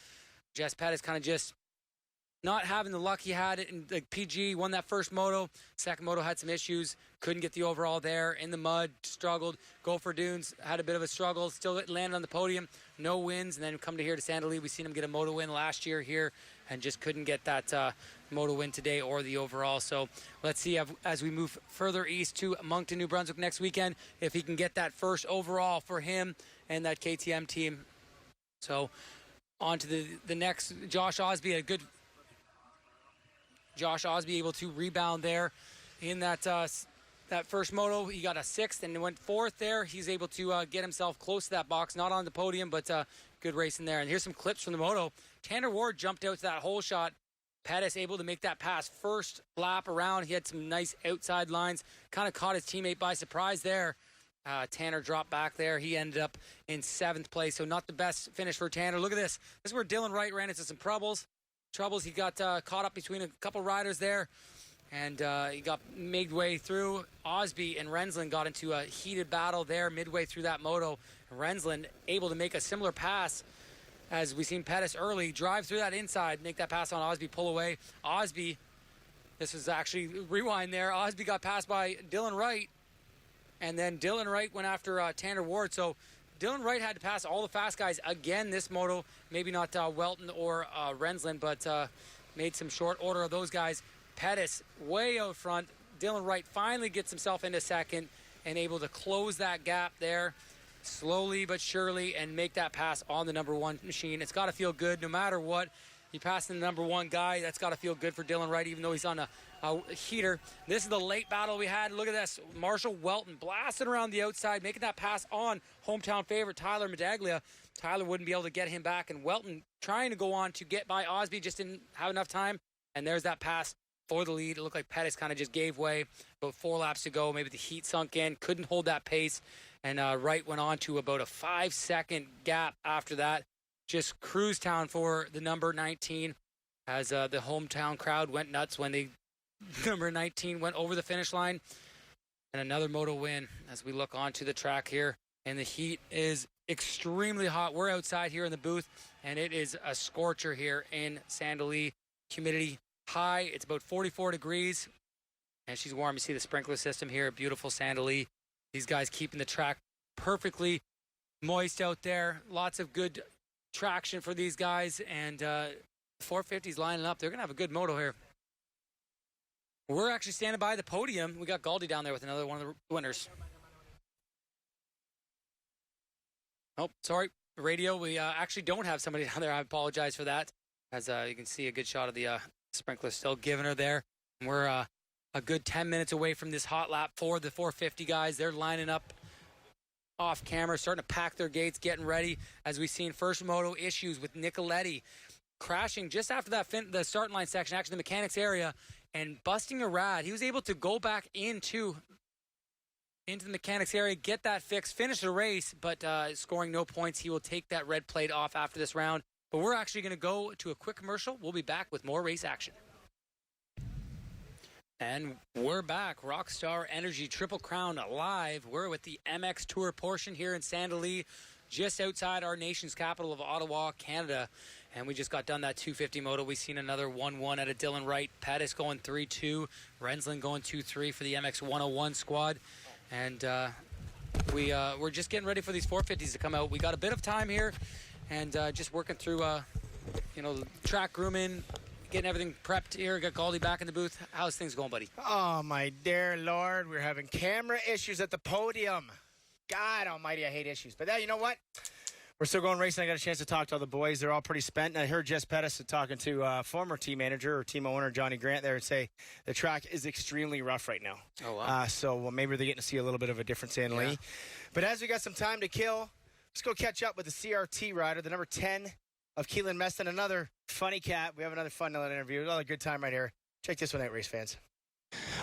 S2: Jess Pettis kind of just not having the luck he had in the PG, won that first moto. Second moto had some issues, couldn't get the overall there. In the mud, struggled. Gopher Dunes had a bit of a struggle, still landed on the podium, no wins. And then come to here to Sand Del Lee, we seen him get a moto win last year here and just couldn't get that moto win today or the overall. So let's see as we move further east to Moncton, New Brunswick next weekend, if he can get that first overall for him and that KTM team. So on to the next, Josh Osby able to rebound there in that first moto. He got a 6th and went 4th there. He's able to get himself close to that box, not on the podium, but good racing there. And here's some clips from the moto. Tanner Ward jumped out to that hole shot. Pettis able to make that pass first lap around. He had some nice outside lines, kind of caught his teammate by surprise there. Tanner dropped back there. He ended up in 7th place, so not the best finish for Tanner. Look at this. This is where Dylan Wright ran into some troubles. He got caught up between a couple riders there. and he got midway through. Osby and Rensland got into a heated battle there midway through that moto. Rensland able to make a similar pass as we seen Pettis early, drive through that inside, make that pass on Osby, pull away. Osby, this was actually, rewind there, Osby got passed by Dylan Wright, and then Dylan Wright went after Tanner Ward. So Dylan Wright had to pass all the fast guys again this moto, maybe not Welton or Rensland, but made some short order of those guys. Pettis way out front. Dylan Wright finally gets himself into second and able to close that gap there slowly but surely and make that pass on the number one machine. It's got to feel good no matter what. You pass the number one guy, that's got to feel good for Dylan Wright, even though he's on a heater. This is the late battle we had. Look at this. Marshall Welton blasting around the outside, making that pass on hometown favorite Tyler Medaglia. Tyler wouldn't be able to get him back, and Welton trying to go on to get by Osby, just didn't have enough time. And there's that pass for the lead. It looked like Pettis kind of just gave way. About 4 laps to go. Maybe the heat sunk in, couldn't hold that pace. And Wright went on to about a 5-second gap after that. Just cruise town for the number 19 as the hometown crowd went nuts when the number 19 went over the finish line. And another moto win as we look onto the track here. And the heat is extremely hot. We're outside here in the booth, and it is a scorcher here in Sandali. Humidity high. It's about 44 degrees. And she's warm. You see the sprinkler system here at beautiful Sandali. These guys keeping the track perfectly moist out there. Lots of good traction for these guys. And 450's lining up. They're going to have a good moto here. We're actually standing by the podium. We got Galdi down there with another one of the winners. Oh, sorry. Radio, we actually don't have somebody down there. I apologize for that. As you can see, a good shot of the sprinkler still giving her there. And we're a good 10 minutes away from this hot lap for the 450 guys. They're lining up off camera, starting to pack their gates, getting ready. As we've seen first moto issues with Nicoletti crashing just after that the starting line section, actually the mechanics area, and busting a rad. He was able to go back into the mechanics area, get that fixed, finish the race, but scoring no points. He will take that red plate off after this round. But we're actually going to go to a quick commercial. We'll be back with more race action. And we're back. Rockstar Energy Triple Crown live. We're with the MX Tour portion here in Sandali, just outside our nation's capital of Ottawa, Canada. And we just got done that 250 moto. We've seen another 1-1 out of Dylan Wright. Pettis going 3-2. Rensland going 2-3 for the MX 101 squad. And we're just getting ready for these 450s to come out. We got a bit of time here. And just working through, the track grooming, getting everything prepped here. Got Galdi back in the booth. How's things going, buddy?
S1: Oh, my dear Lord. We're having camera issues at the podium. God almighty, I hate issues. But you know what? We're still going racing. I got a chance to talk to all the boys. They're all pretty spent. And I heard Jess Pettis talking to former team manager or team owner Johnny Grant there and say the track is extremely rough right now.
S2: Oh, wow.
S1: So maybe they're getting to see a little bit of a difference in Lee. Yeah. But as we got some time to kill, let's go catch up with the CRT rider, the number 10 of Keelan Meston, another funny cat. We have another fun little interview. Another good time right here. Check this one out, race fans.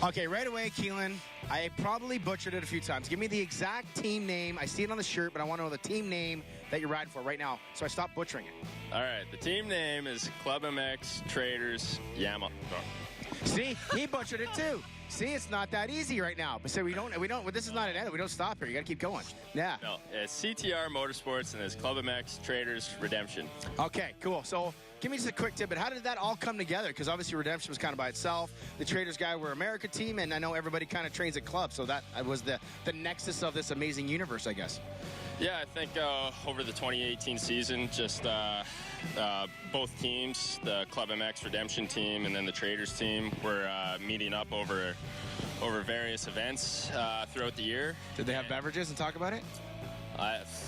S6: Okay, right away, Keelan. I probably butchered it a few times. Give me the exact team name. I see it on the shirt, but I want to know the team name that you're riding for right now, so I stop butchering it.
S9: All right, the team name is Club MX Traders Yamaha.
S6: See, he butchered it too. See, it's not that easy right now. But so we don't. This is not an end. We don't stop here. You got to keep going. Yeah.
S9: No, it's CTR Motorsports and it's Club MX Traders Redemption.
S6: Okay, cool. So give me just a quick tip. But how did that all come together? Because obviously Redemption was kind of by itself. The Traders guy were America team, and I know everybody kind of trains at Club. So that was the nexus of this amazing universe, I guess.
S9: Yeah, I think over the 2018 season, just both teams, the Club MX Redemption team and then the Traders team, were meeting up over various events throughout the year.
S6: Did they have beverages and talk about it?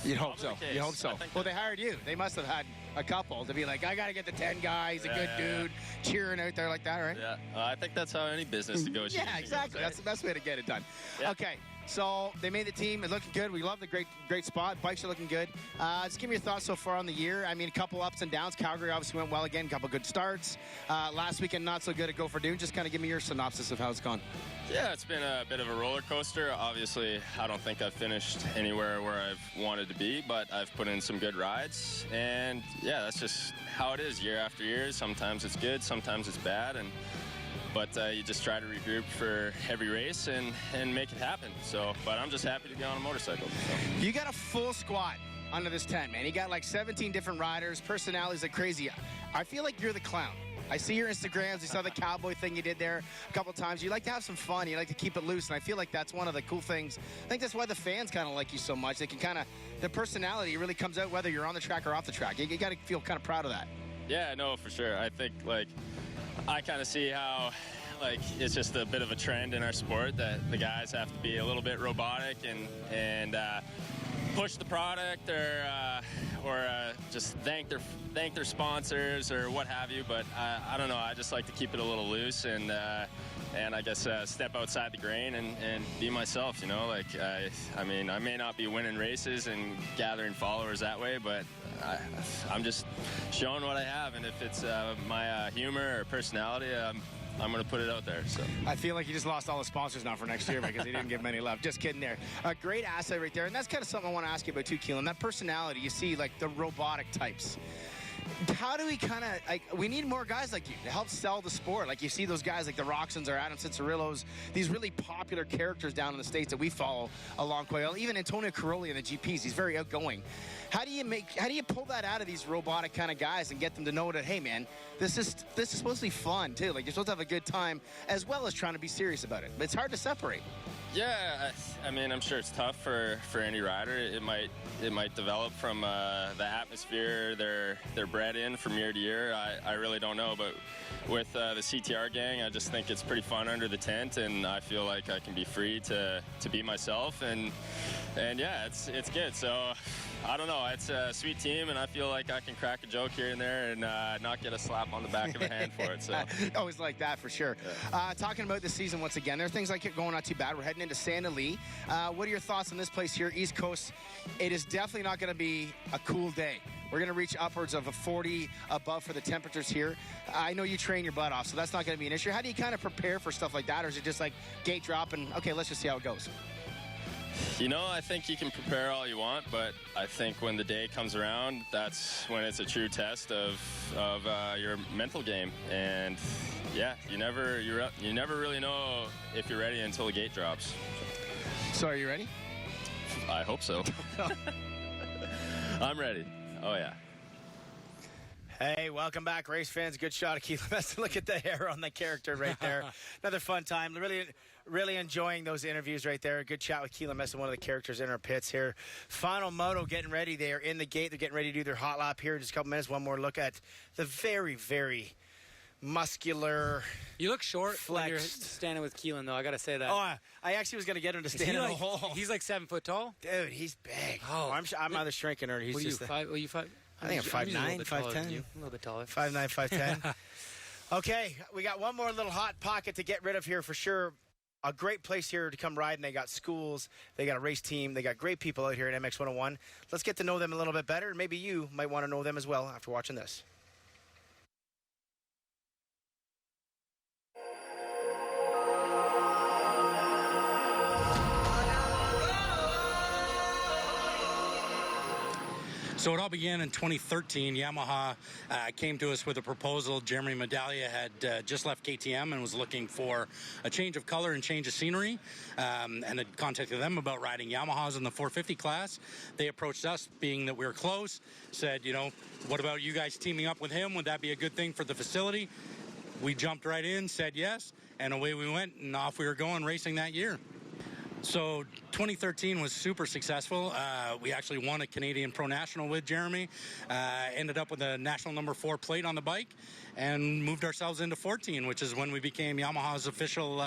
S6: You'd hope so. You hope so. Well, they hired you. They must have had a couple to be like, I got to get the 10 guy. He's a good dude. Cheering out there like that, right?
S9: Yeah, I think that's how any business negotiation
S6: Yeah, exactly.
S9: goes, right?
S6: That's the best way to get it done. Yeah. Okay. So they made the team. It's looking good. We love the great spot. Bikes are looking good. Just give me your thoughts so far on the year. I mean, a couple ups and downs. Calgary obviously went well again. A couple good starts. Last weekend, not so good at Go for Dune. Just kind of give me your synopsis of how it's gone.
S9: Yeah, it's been a bit of a roller coaster. Obviously, I don't think I've finished anywhere where I've wanted to be, but I've put in some good rides. And, yeah, that's just how it is year after year. Sometimes it's good, sometimes it's bad. And but you just try to regroup for every race and make it happen. So, but I'm just happy to be on a motorcycle. So.
S6: You got a full squad under this tent, man. You got like 17 different riders, personalities like crazy. I feel like you're the clown. I see your Instagrams. You saw the cowboy thing you did there a couple times. You like to have some fun. You like to keep it loose, and I feel like that's one of the cool things. I think that's why the fans kind of like you so much. They can kind of, the personality really comes out whether you're on the track or off the track. You got to feel kind of proud of that.
S9: Yeah, no, for sure. I think, like, I kind of see how, like, it's just a bit of a trend in our sport that the guys have to be a little bit robotic and push the product or just thank their sponsors or what have you. But I don't know. I just like to keep it a little loose and I guess step outside the grain and be myself. You know, like I mean, I may not be winning races and gathering followers that way, but I'm just showing what I have. And if it's my humor or personality, I'm going to put it out there. So
S6: I feel like you just lost all the sponsors now for next year because he didn't give them any love. Just kidding there. A great asset right there. And that's kind of something I want to ask you about too, Keelan. That personality, you see like the robotic types. How do we kind of, like, we need more guys like you to help sell the sport. Like you see those guys like the Roxons or Adam Cincerillos, these really popular characters down in the States that we follow along quite well. Even Antonio Caroli in the GPs, he's very outgoing. How do you pull that out of these robotic kind of guys and get them to know that, hey man, this is supposed to be fun too. Like you're supposed to have a good time as well as trying to be serious about it. But it's hard to separate.
S9: Yeah, I mean, I'm sure it's tough for any rider. It might develop from the atmosphere they're bred in from year to year. I really don't know, but with the CTR gang, I just think it's pretty fun under the tent, and I feel like I can be free to be myself, and yeah, it's good. So I don't know. It's a sweet team, and I feel like I can crack a joke here and there and not get a slap on the back of the hand for it. So
S6: always like that for sure. Yeah. Talking about the season once again, there are things like it going not too bad. We're heading into Santa Lee. What are your thoughts on this place here, East Coast? It is definitely not going to be a cool day. We're going to reach upwards of a 40 above for the temperatures here. I know you train your butt off, so that's not going to be an issue. How do you kind of prepare for stuff like that, or is it just like gate drop and, okay, let's just see how it goes?
S9: You know, I think you can prepare all you want, but I think when the day comes around, that's when it's a true test of your mental game. And yeah, you never really know if you're ready until the gate drops.
S6: So are you ready?
S9: I hope so. I'm ready. Oh yeah.
S1: Hey, welcome back, race fans. Good shot of Keelan. Look at the hair on the character right there. Another fun time. Really enjoying those interviews right there. Good chat with Keelan Messon, one of the characters in our pits here. Final moto getting ready. They are in the gate. They're getting ready to do their hot lap here in just a couple minutes. One more look at the very, very muscular.
S2: You look short
S1: flexed.
S2: when you're standing with Keelan, though. I got to say that.
S1: Oh, I actually was going to get him to stand in the hole.
S2: He's like 7 foot tall?
S1: Dude, he's big.
S2: Oh.
S1: I'm either shrinking or he's
S2: what are
S1: just...
S2: you, 5? Are you 5?
S1: I think I'm 5'9", 5'10".
S2: A little bit taller.
S1: 5'9", 5'10". Okay, we got one more little hot pocket to get rid of here for sure. A great place here to come ride, and they got schools, they got a race team, they got great people out here at MX 101. Let's get to know them a little bit better, and maybe you might want to know them as well after watching this.
S10: So it all began in 2013. Yamaha came to us with a proposal. Jeremy Medaglia had just left KTM and was looking for a change of color and change of scenery, and had contacted them about riding Yamahas in the 450 class. They approached us, being that we were close, said, you know, what about you guys teaming up with him? Would that be a good thing for the facility? We jumped right in, said yes, and away we went, and off we were going racing that year. So 2013 was super successful. We actually won a Canadian Pro National with Jeremy, ended up with a national number 4 plate on the bike, and moved ourselves into 14, which is when we became Yamaha's official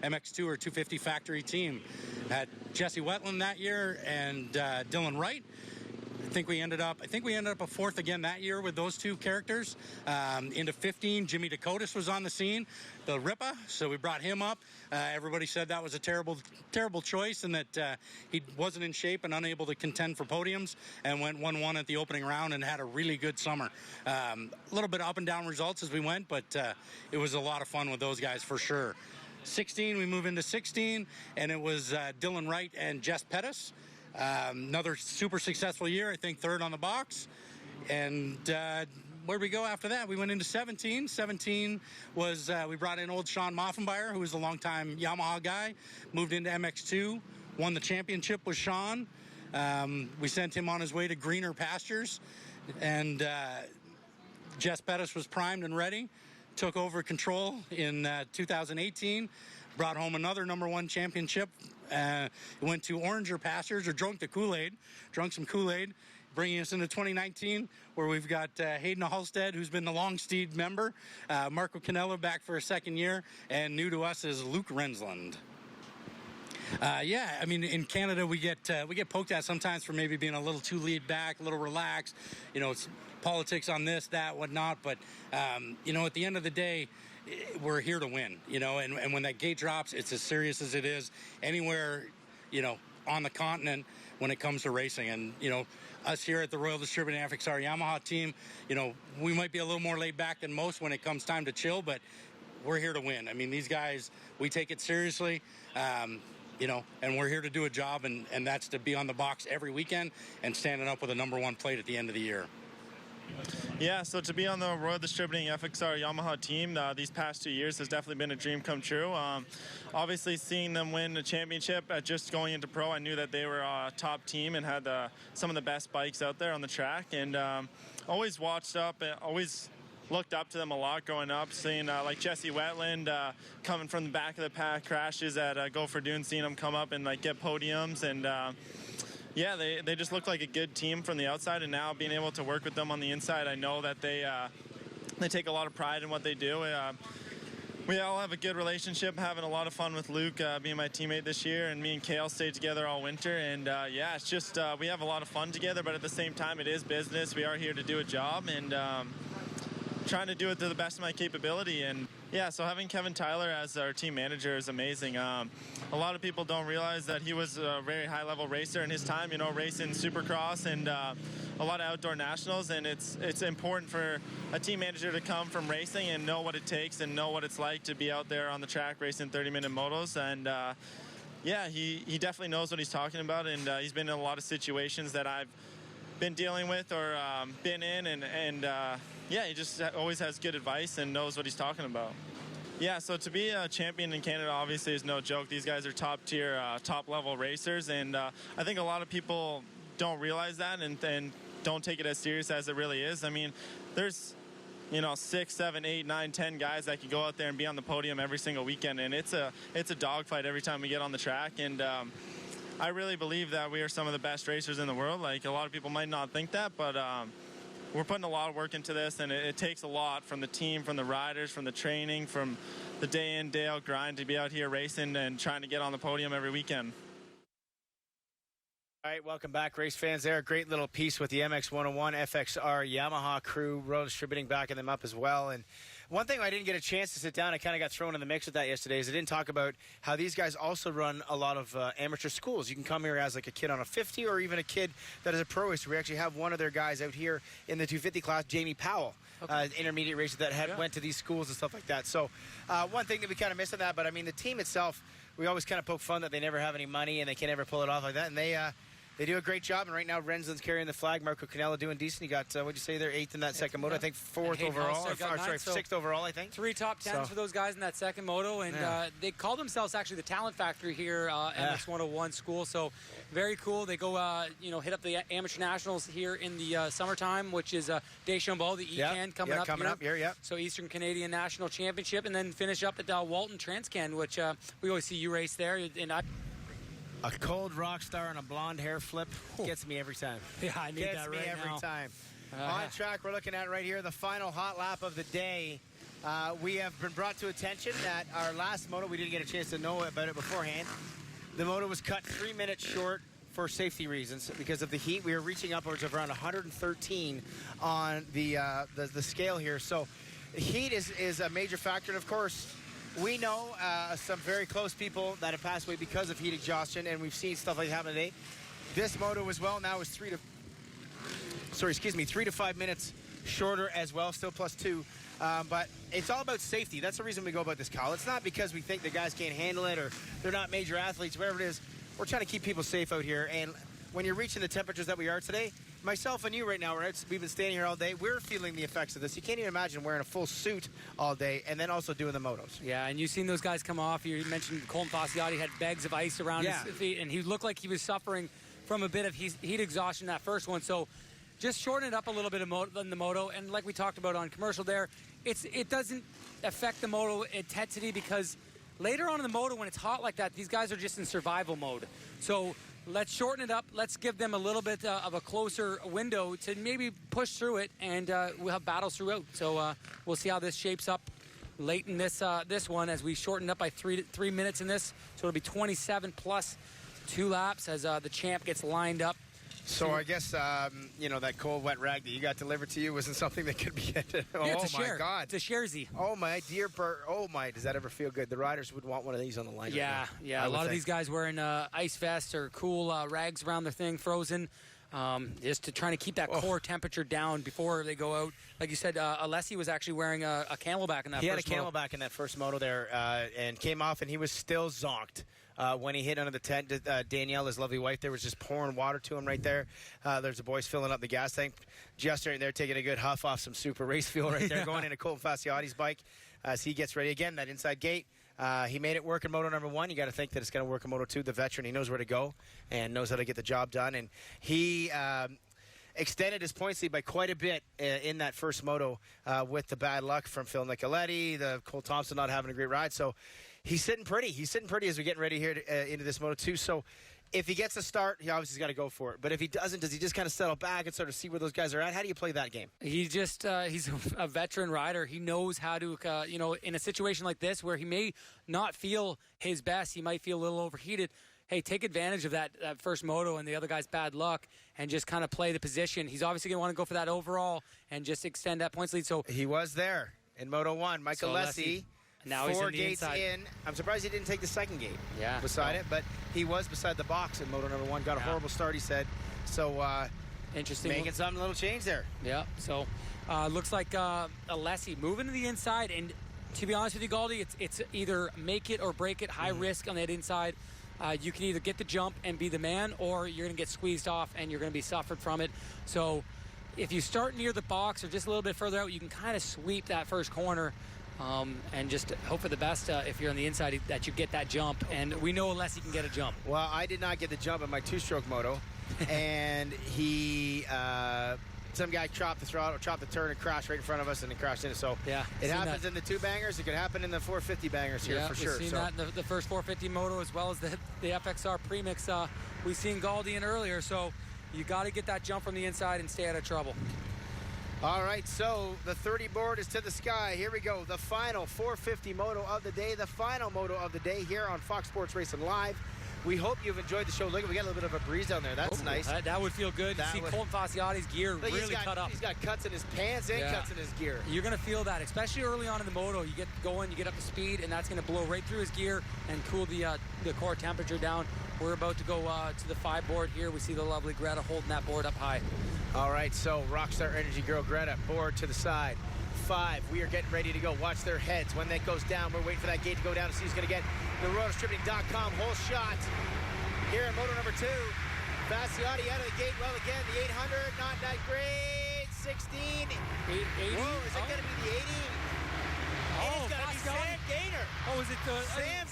S10: MX2 or 250 factory team. Had Jesse Wetland that year and Dylan Wright. I think we ended up a 4th again that year with those two characters. Into 15, Jimmy Dakotas was on the scene, the Ripa, so we brought him up. Everybody said that was a terrible choice, and that he wasn't in shape and unable to contend for podiums, and went 1-1 at the opening round and had a really good summer. A little bit up and down results as we went, but it was a lot of fun with those guys for sure. 16, we move into 16, and it was Dylan Wright and Jess Pettis. Another super successful year, I think 3rd on the box. And where'd we go after that? We went into 17. 17 was, we brought in old Sean Moffenbauer, who was a longtime Yamaha guy, moved into MX2, won the championship with Sean. We sent him on his way to greener pastures, and Jess Pettis was primed and ready, took over control in 2018, brought home another #1 championship, went to oranger pastures, or drunk some Kool-Aid, bringing us into 2019, where we've got Hayden Halstead, who's been the long steed member, Marco Canella back for a second year, and new to us is Luke Rensland. Yeah, I mean, in Canada, we get poked at sometimes for maybe being a little too laid back, a little relaxed, it's politics on this, that, whatnot, but, at the end of the day, we're here to win, and when that gate drops, it's as serious as it is anywhere, on the continent when it comes to racing. And, us here at the Royal Distributing FXR Yamaha team, we might be a little more laid back than most when it comes time to chill, but we're here to win. I mean, these guys, we take it seriously, and we're here to do a job, and that's to be on the box every weekend and standing up with a #1 plate at the end of the year.
S11: Yeah, so to be on the Royal Distributing FXR Yamaha team these past 2 years has definitely been a dream come true. Obviously, seeing them win a championship, just going into pro, I knew that they were a top team and had some of the best bikes out there on the track, and always watched up and always looked up to them a lot growing up, seeing like Jesse Wetland coming from the back of the pack, crashes at Gopher Dune, seeing him come up and get podiums, and yeah, they just look like a good team from the outside, and now being able to work with them on the inside, I know that they take a lot of pride in what they do. We all have a good relationship, having a lot of fun with Luke being my teammate this year, and me and Kale stayed together all winter, and yeah, it's just we have a lot of fun together, but at the same time, it is business. We are here to do a job, and trying to do it to the best of my capability. And yeah, so having Kevin Tyler as our team manager is amazing. A lot of people don't realize that he was a very high-level racer in his time, racing Supercross and a lot of outdoor nationals, and it's important for a team manager to come from racing and know what it takes and know what it's like to be out there on the track racing 30-minute motos. And yeah, he definitely knows what he's talking about, and he's been in a lot of situations that I've been dealing with or been in, and yeah, he just always has good advice and knows what he's talking about. Yeah, so to be a champion in Canada obviously is no joke. These guys are top tier, top level racers, and I think a lot of people don't realize that and don't take it as serious as it really is. I mean, there's 6, 7, 8, 9, 10 guys that can go out there and be on the podium every single weekend, and it's a dogfight every time we get on the track. And I really believe that we are some of the best racers in the world. Like, a lot of people might not think that, but we're putting a lot of work into this, and it takes a lot from the team, from the riders, from the training, from the day in, day out grind to be out here racing and trying to get on the podium every weekend.
S1: All right, welcome back, race fans. There, a great little piece with the MX101 FXR Yamaha crew, Royal Distributing backing them up as well. And one thing I didn't get a chance to sit down, I kind of got thrown in the mix with that yesterday, is I didn't talk about how these guys also run a lot of amateur schools. You can come here as like a kid on a 50 or even a kid that is a pro racer. We actually have one of their guys out here in the 250 class, Jamie Powell, intermediate racer that went to these schools and stuff like that. So one thing that we kind of missed on that, but I mean, the team itself, we always kind of poke fun that they never have any money and they can never pull it off like that. And they do a great job, and right now Rensland's carrying the flag. Marco Canella doing decent. You got, what'd you say there, 8th in that second moto? I think 4th overall. Sixth overall, I think.
S2: 3 top 10s for those guys in that second moto, and they call themselves actually the Talent Factory here, MX101 school. So very cool. They go, hit up the amateur nationals here in the summertime, which is Deschambault, the ECAN coming up here. So Eastern Canadian National Championship, and then finish up at Walton Transcan, which we always see you race there. And
S1: a cold Rockstar and a blonde hair flip gets me every time.
S2: Yeah, I need that right now.
S1: Gets me every time. On track, we're looking at right here the final hot lap of the day. We have been brought to attention that our last moto, we didn't get a chance to know about it beforehand. The moto was cut 3 minutes short for safety reasons because of the heat. We were reaching upwards of around 113 on the scale here. So heat is a major factor, and of course, we know some very close people that have passed away because of heat exhaustion, and we've seen stuff like that happen today. This moto as well now is 3 to 5 minutes shorter as well, still +2. But it's all about safety. That's the reason we go about this, Kyle. It's not because we think the guys can't handle it or they're not major athletes, whatever it is. We're trying to keep people safe out here, and when you're reaching the temperatures that we are today, myself and you right now, we've been standing here all day. We're feeling the effects of this. You can't even imagine wearing a full suit all day and then also doing the motos.
S2: Yeah, and you've seen those guys come off. You mentioned Colton Fasciotti had bags of ice around his feet, and he looked like he was suffering from a bit of heat exhaustion that first one. So just shorten it up a little bit in the moto. And like we talked about on commercial there, it doesn't affect the moto intensity because later on in the moto when it's hot like that, these guys are just in survival mode. So let's shorten it up. Let's give them a little bit of a closer window to maybe push through it, and we'll have battles throughout. So we'll see how this shapes up late in this one as we shorten up by 3 minutes in this. So it'll be 27 plus 2 laps as the champ gets lined up.
S1: So I guess, that cold, wet rag that you got delivered to you wasn't something that could be...
S2: my God. It's a Sharzy.
S1: Oh, my dear Bert. Oh, my. Does that ever feel good? The riders would want one of these on the line.
S2: Yeah, a lot of these guys wearing ice vests or cool rags around their thing, frozen, just to trying to keep that core temperature down before they go out. Like you said, Alessi was actually wearing a camelback in that first moto.
S1: He had a camelback in that first moto there and came off, and he was still zonked. When he hit under the tent, Danielle, his lovely wife, there was just pouring water to him right there. There's the boys filling up the gas tank. Just right there taking a good huff off some super race fuel right there, going into Colton Fasciotti's bike as he gets ready. Again, that inside gate, he made it work in Moto number 1. You got to think that it's going to work in Moto 2. The veteran, he knows where to go and knows how to get the job done. And he... extended his points lead by quite a bit in that first moto with the bad luck from Phil Nicoletti, the Cole Thompson not having a great ride. So he's sitting pretty. He's sitting pretty as we're getting ready here into this Moto 2. So if he gets a start, he obviously has got to go for it. But if he doesn't, does he just kind of settle back and sort of see where those guys are at? How do you play that game?
S2: He just he's a veteran rider. He knows how to, in a situation like this where he may not feel his best, he might feel a little overheated. Hey, take advantage of that first moto and the other guy's bad luck and just kind of play the position. He's obviously going to want to go for that overall and just extend that points lead. So
S1: he was there in Moto 1. Michael Alessi,
S2: now
S1: 4 gates in. I'm surprised he didn't take the second gate beside it, but he was beside the box in Moto number 1. Got a horrible start, he said. So
S2: interesting.
S1: Making some little change there.
S2: Yeah, so looks like Alessi moving to the inside. And to be honest with you, Galdi, it's either make it or break it, high risk on that inside. You can either get the jump and be the man, or you're going to get squeezed off and you're going to be suffered from it. So if you start near the box or just a little bit further out, you can kind of sweep that first corner and just hope for the best if you're on the inside that you get that jump. And we know Alessi can get a jump.
S1: Well, I did not get the jump in my 2-stroke moto, and he... some guy chopped the throttle, chopped the turn, and crashed right in front of us, and it crashed in it. So it happens in the 2 bangers. It could happen in the 450 bangers here for sure.
S2: We've seen that in the first 450 moto as well as the FXR premix. We've seen Galdi in earlier, so you got to get that jump from the inside and stay out of trouble.
S1: All right, so the 30 board is to the sky. Here we go. The final 450 moto of the day, the final moto of the day here on Fox Sports Racing Live. We hope you've enjoyed the show. Look, we got a little bit of a breeze down there. That's nice.
S2: That would feel good. You see Colton Fasciotti's gear really cut up.
S1: He's got cuts in his pants and cuts in his gear.
S2: You're going to feel that, especially early on in the moto. You get going, you get up to speed, and that's going to blow right through his gear and cool the core temperature down. We're about to go to the 5 board here. We see the lovely Greta holding that board up high.
S1: All right, so Rockstar Energy girl Greta, board to the side. 5, we are getting ready to go. Watch their heads. When that goes down, we're waiting for that gate to go down to see who's going to get the RotoDistributing.com whole shot. Here in Moto number 2, Fasciotti out of the gate. Well, again, the 800, not that great. 16.
S2: 80.
S1: Whoa, is it going to be the 80? It's going to be Sam Gaynor.
S2: Oh, is it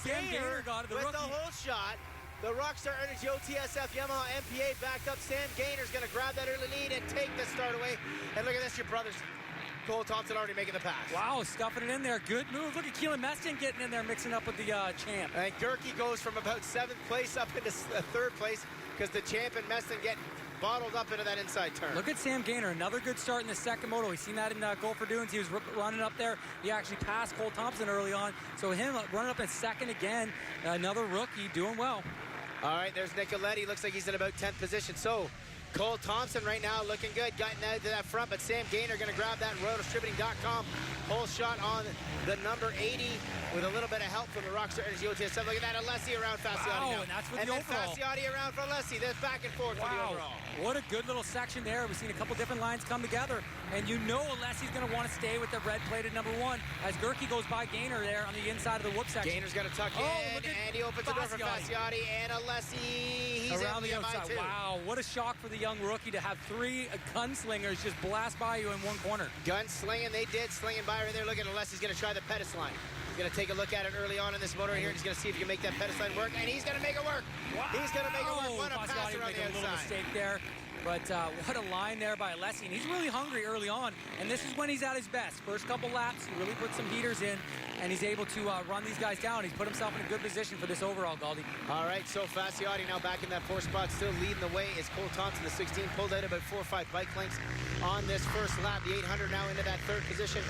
S1: Sam
S2: Gaynor got it, the
S1: with
S2: rookie.
S1: the whole shot. The Rockstar Energy OTSF Yamaha MPA back up. Sam Gaynor's going to grab that early lead and take the start away. And look at this, your brothers. Cole Thompson already making the pass.
S2: Wow, stuffing it in there. Good move. Look at Keelan Meston getting in there, mixing up with the champ.
S1: And Gerke goes from about 7th place up into 3rd place because the champ and Meston get bottled up into that inside turn.
S2: Look at Sam Gaynor. Another good start in the second moto. We've seen that in Gopher Dunes. He was running up there. He actually passed Cole Thompson early on. So him running up in second again. Another rookie doing well.
S1: All right, there's Nicoletti. Looks like he's in about 10th position. So Cole Thompson right now looking good, getting out to that front, but Sam Gaynor going to grab that RotoDistributing.com Pole shot on the number 80 with a little bit of help from the Rockstar Energy OTS. Look at that, Alessi around Fasciotti
S2: Wow,
S1: now.
S2: and that's for the
S1: and then
S2: overall.
S1: Fasciotti around for Alessi. There's back and forth for the overall.
S2: What a good little section there. We've seen a couple different lines come together. And you know Alessi's going to want to stay with the red-plated number 1 as Gerke goes by Gaynor there on the inside of the whoop section.
S1: Gaynor's going to tuck in, and he opens the door for Fasciotti, and Alessi, he's
S2: around the
S1: in
S2: outside.
S1: too.
S2: Wow, what a shock for the young rookie to have 3 gunslingers just blast by you in one corner.
S1: Gunslinging, they did, slinging by right there. Look at Alessi's going to try the pedis line. He's going to take a look at it early on in this motor here. He's going to see if he can make that pedis line work, and he's going to make it work. Wow. He's going to make it work. What a pass around the outside.
S2: A little mistake there. But what a line there by Alessi. And he's really hungry early on. And this is when he's at his best. First couple laps, he really put some heaters in. And he's able to run these guys down. He's put himself in a good position for this overall, Galdi.
S1: All right, so Fasciotti now back in that 4th spot. Still leading the way is Cole Thompson, the 16. Pulled out about 4 or 5 bike lengths on this first lap. The 800 now into that 3rd position.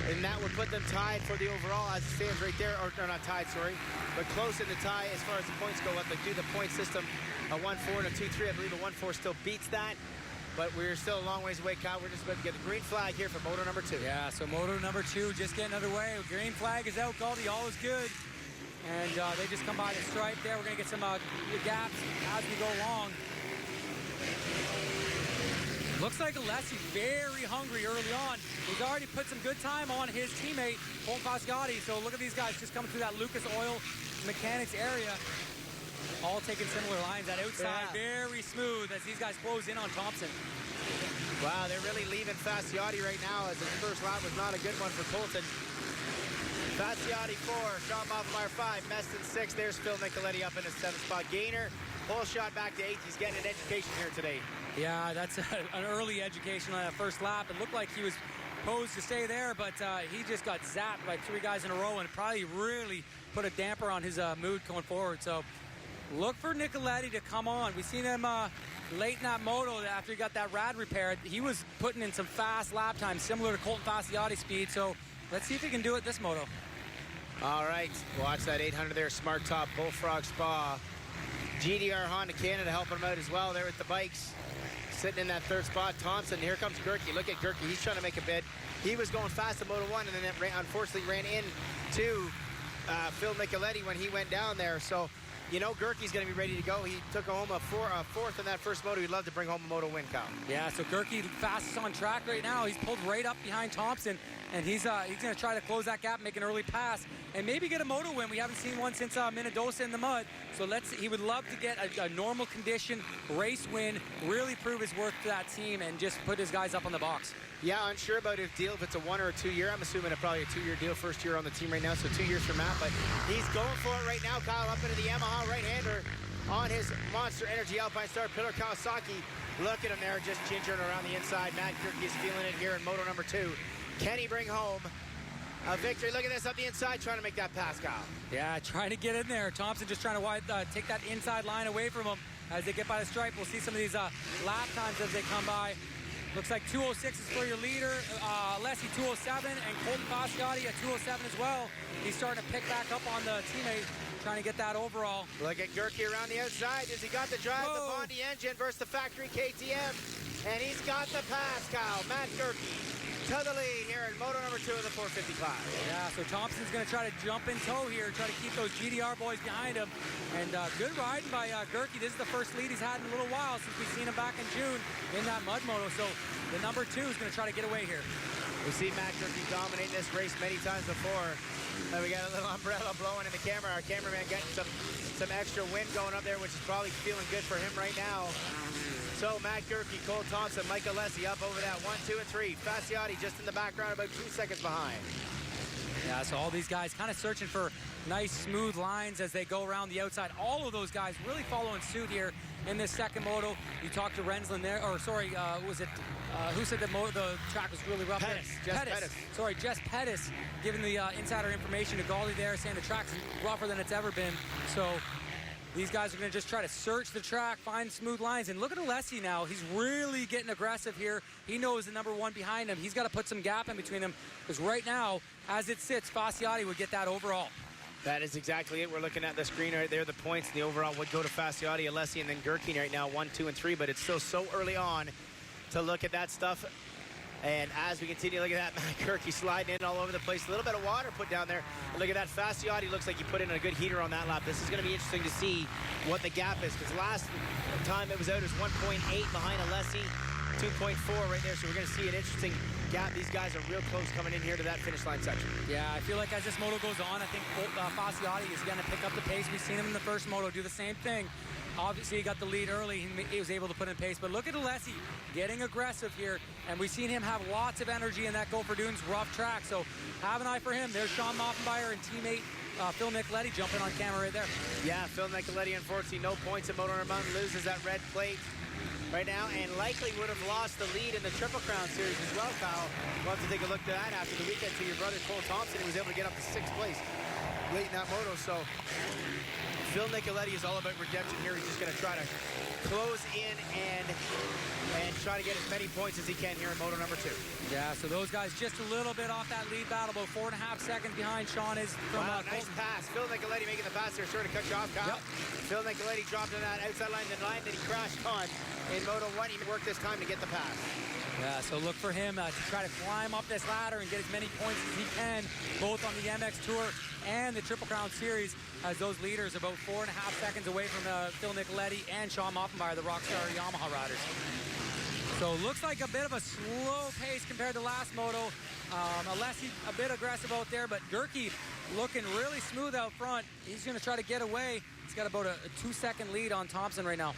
S1: And that would put them tied for the overall as it stands right there. Or not tied, sorry. But close in the tie as far as the points go. What they do, the point system, a 1-4 and a 2-3. I believe a 1-4 still beats that. But we're still a long ways away, Kyle. We're just about to get the green flag here for moto number 2.
S2: Yeah, so moto number 2 just getting underway. Green flag is out, Galdi. All is good. And they just come by the stripe there. We're going to get some gaps as we go along. Looks like Alessi very hungry early on. He's already put some good time on his teammate, Colton Fasciotti. So look at these guys just coming through that Lucas Oil Mechanics area. All taking similar lines. That outside, very smooth as these guys close in on Thompson.
S1: Wow, they're really leaving Fasciotti right now as his first lap was not a good one for Colton. Fasciotti 4, Sean Moffmeyer 5, Meston 6. There's Phil Nicoletti up in his 7th spot. Gaynor, pole shot back to 8th. He's getting an education here today.
S2: Yeah, that's an early education on that first lap. It looked like he was posed to stay there, but he just got zapped by 3 guys in a row and probably really put a damper on his mood going forward. So look for Nicoletti to come on. We've seen him late in that moto after he got that rad repaired. He was putting in some fast lap times similar to Colton Fasciotti's speed. So let's see if he can do it this moto.
S1: All right, watch that 800 there, Smart Top, Bullfrog Spa. GDR Honda Canada helping him out as well there with the bikes. Sitting in that 3rd spot, Thompson. Here comes Gerke. Look at Gerke. He's trying to make a bid. He was going fast in Moto 1 and then it unfortunately ran into Phil Nicoletti when he went down there. So, you know, Gerke's going to be ready to go. He took home a 4th in that first moto. He'd love to bring home a moto win, Kyle.
S2: Yeah, so Gerke fastest on track right now. He's pulled right up behind Thompson, and he's going to try to close that gap, make an early pass, and maybe get a moto win. We haven't seen one since Minnedosa in the mud. So he would love to get a normal condition race win, really prove his worth to that team, and just put his guys up on the box.
S1: Yeah, unsure about his deal, if it's a 1 or a 2 year. I'm assuming it's probably a 2-year deal, first year on the team right now, so 2 years for Matt. But he's going for it right now, Kyle, up into the Yamaha right-hander on his Monster Energy Alpine Star Pillar Kawasaki. Look at him there, just gingering around the inside. Matt Gerke is feeling it here in moto number 2. Can he bring home a victory? Look at this up the inside, trying to make that pass, Kyle.
S2: Yeah, trying to get in there. Thompson just trying to take that inside line away from him as they get by the stripe. We'll see some of these lap times as they come by. Looks like 206 is for your leader, Alessi 207, and Colton Fasciotti at 207 as well. He's starting to pick back up on the teammate, trying to get that overall.
S1: Look at Gerke around the outside. Has he got the drive, the Bondi engine versus the factory KTM? And he's got the pass, Kyle. Matt Gerke to the lead here in moto number 2 of the 450 class.
S2: Yeah, so Thompson's going to try to jump in tow here, try to keep those GDR boys behind him. And good riding by Gerke. This is the first lead he's had in a little while since we've seen him back in June in that mud moto. So the number 2 is going to try to get away here.
S1: We've seen Matt Gerke dominate this race many times before. We got a little umbrella blowing in the camera. Our cameraman getting some extra wind going up there, which is probably feeling good for him right now. So Matt Gerke, Cole Thompson, Mike Alessi up over that 1, 2, and 3. Fasciotti just in the background, about 2 seconds behind.
S2: Yeah, so all these guys kind of searching for nice, smooth lines as they go around the outside. All of those guys really following suit here in this second moto. You talked to Rensland there, or sorry, was it, who said that the track was really rough?
S1: Pettis.
S2: Sorry, Jess Pettis giving the insider information to Galdi there, saying the track's rougher than it's ever been. So these guys are going to just try to search the track, find smooth lines. And look at Alessi now. He's really getting aggressive here. He knows the number 1 behind him. He's got to put some gap in between them because right now, as it sits, Fasciotti would get that overall.
S1: That is exactly it. We're looking at the screen right there. The points and the overall would go to Fasciotti, Alessi, and then Gerke right now, 1, 2, and 3. But it's still so early on to look at that stuff. And as we continue, look at that, Matt Kirky sliding in all over the place. A little bit of water put down there. And look at that, Fasciotti looks like he put in a good heater on that lap. This is going to be interesting to see what the gap is, because last time it was out, it was 1.8 behind Alessi, 2.4 right there. So we're going to see an interesting gap. These guys are real close coming in here to that finish line section.
S2: Yeah, I feel like as this moto goes on, I think Fasciotti is going to pick up the pace. We've seen him in the first moto do the same thing. Obviously, he got the lead early. He was able to put in pace. But look at Alessi getting aggressive here. And we've seen him have lots of energy in that Gopher Dunes rough track. So have an eye for him. There's Sean Moffenbauer and teammate Phil Nicoletti jumping on camera right there.
S1: Yeah, Phil Nicoletti, unfortunately, no points at Motor Mountain, loses that red plate right now, and likely would have lost the lead in the Triple Crown Series as well, Kyle. We'll have to take a look at that after the weekend to your brother, Cole Thompson, who was able to get up to 6th place late in that moto. So Phil Nicoletti is all about redemption here. He's just going to try to close in and try to get as many points as he can here in moto number 2.
S2: Yeah, so those guys just a little bit off that lead battle, about 4.5 seconds behind Sean is from
S1: nice pass. Phil Nicoletti making the pass here. Sure to cut you off, Kyle.
S2: Yep.
S1: Phil Nicoletti dropped on that outside line, the line that he crashed on in moto 1. He worked this time to get the pass.
S2: Yeah, so look for him to try to climb up this ladder and get as many points as he can, both on the MX Tour and the Triple Crown Series, as those leaders about 4.5 seconds away from Phil Nicoletti and Sean Moffenbauer, the Rockstar Yamaha riders. So looks like a bit of a slow pace compared to last moto. Alessi a bit aggressive out there, but Gerke looking really smooth out front. He's going to try to get away. He's got about a 2-second lead on Thompson right now.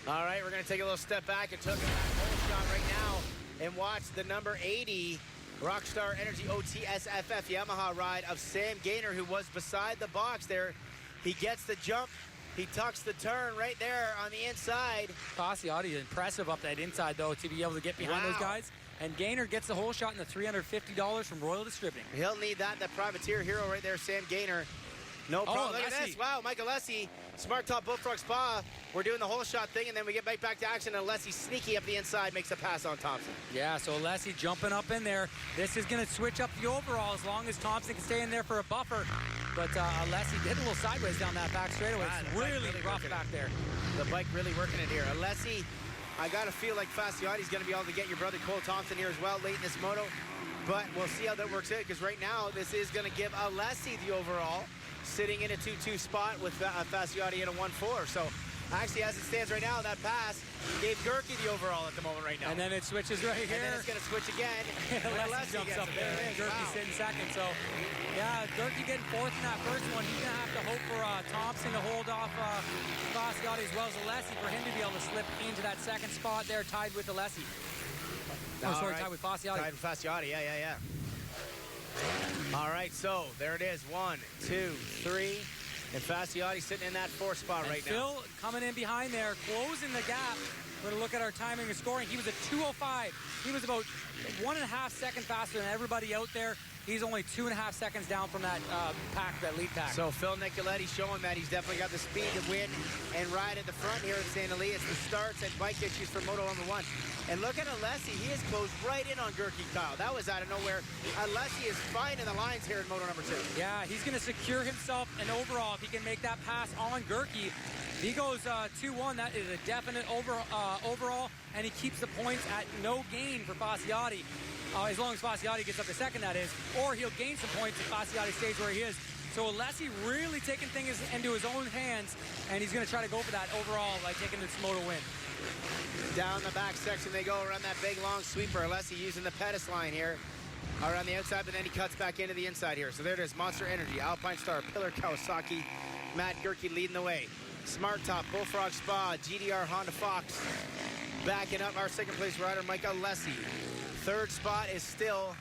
S1: All right, we're going to take a little step back and took a whole shot right now and watch the number 80 Rockstar Energy OTSFF Yamaha ride of Sam Gaynor, who was beside the box there. He gets the jump. He tucks the turn right there on the inside.
S2: Fasciotti impressive up that inside, though, to be able to get behind those guys. And Gaynor gets the whole shot in the $350 from Royal Distributing.
S1: He'll need that privateer hero right there, Sam Gaynor. No problem. Look at this. Wow, Mike Alessi, Smart Top Bullfrog Spa. We're doing the whole shot thing, and then we get right back to action, and Alessi sneaky up the inside, makes a pass on Thompson.
S2: Yeah, so Alessi jumping up in there. This is going to switch up the overall as long as Thompson can stay in there for a buffer. But Alessi did a little sideways down that back straightaway. It's really rough back there.
S1: The bike really working it here. Alessi, I got to feel like Fasciotti's going to be able to get your brother Cole Thompson here as well late in this moto. But we'll see how that works out, because right now this is going to give Alessi the overall, sitting in a 2-2 spot with Fasciotti in a 1-4. So actually, as it stands right now, that pass gave Gerke the overall at the moment right now.
S2: And then it switches right here.
S1: And then it's going to switch again.
S2: Alessi jumps up there. Gerke sitting second. So, yeah, Gerke getting fourth in that first one. He's going to have to hope for Thompson to hold off Fasciotti as well as Alessi for him to be able to slip into that second spot there, tied with Alessi. Tied with Fasciotti.
S1: Tied with Fasciotti, yeah. All right, so there it is. 1, 2, 3. And Fasciotti sitting in that 4th spot right now.
S2: Phil coming in behind there, closing the gap. We're going to look at our timing and scoring. He was at 2:05. He was about 1.5 seconds faster than everybody out there. He's only 2.5 seconds down from that that lead pack.
S1: So Phil Nicoletti showing that he's definitely got the speed to win and ride at the front here at St. Elias. The starts and bike issues for moto number 1. And look at Alessi. He is closed right in on Gerke, Kyle. That was out of nowhere. Alessi is fine in the lines here in moto number 2.
S2: Yeah, he's going to secure himself an overall if he can make that pass on Gerke. He goes 2-1. That is a definite overall, and he keeps the points at no gain for Fasciotti. As long as Fasciotti gets up to second, that is. Or he'll gain some points if Fasciotti stays where he is. So Alessi really taking things into his own hands, and he's going to try to go for that overall by taking this moto win.
S1: Down the back section they go around that big long sweeper. Alessi using the Pettis line here around the outside, but then he cuts back into the inside here. So there it is. Monster Energy, Alpine Star, Pillar Kawasaki, Matt Gerke leading the way. Smart Top, Bullfrog Spa, GDR Honda Fox backing up our second place rider, Mike Alessi. 3rd spot is still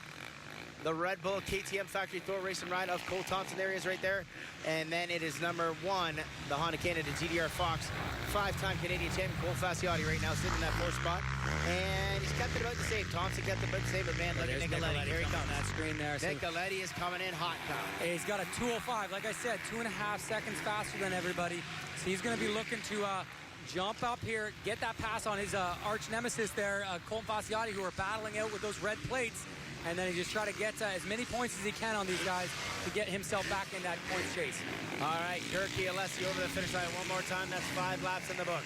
S1: the Red Bull KTM Factory Thor Racing ride of Cole Thompson. There he is right there. And then it is number 1, the Honda Canada GDR Fox, 5-time Canadian champion Cole Fasciotti right now sitting in that 4th spot. And he's kept it about the same. Thompson kept it about the same, but man, look at Nicoletti. Here he comes.
S2: That screen there.
S1: Nicoletti is coming in hot now.
S2: He's got a 2:05. Like I said, 2.5 seconds faster than everybody. So he's going to be looking to jump up here, get that pass on his arch nemesis there, Colton Fasciotti, who are battling out with those red plates. And then he just try to get as many points as he can on these guys to get himself back in that points chase.
S1: All right, Gerke, Alessi over the finish line one more time. That's 5 laps in the book.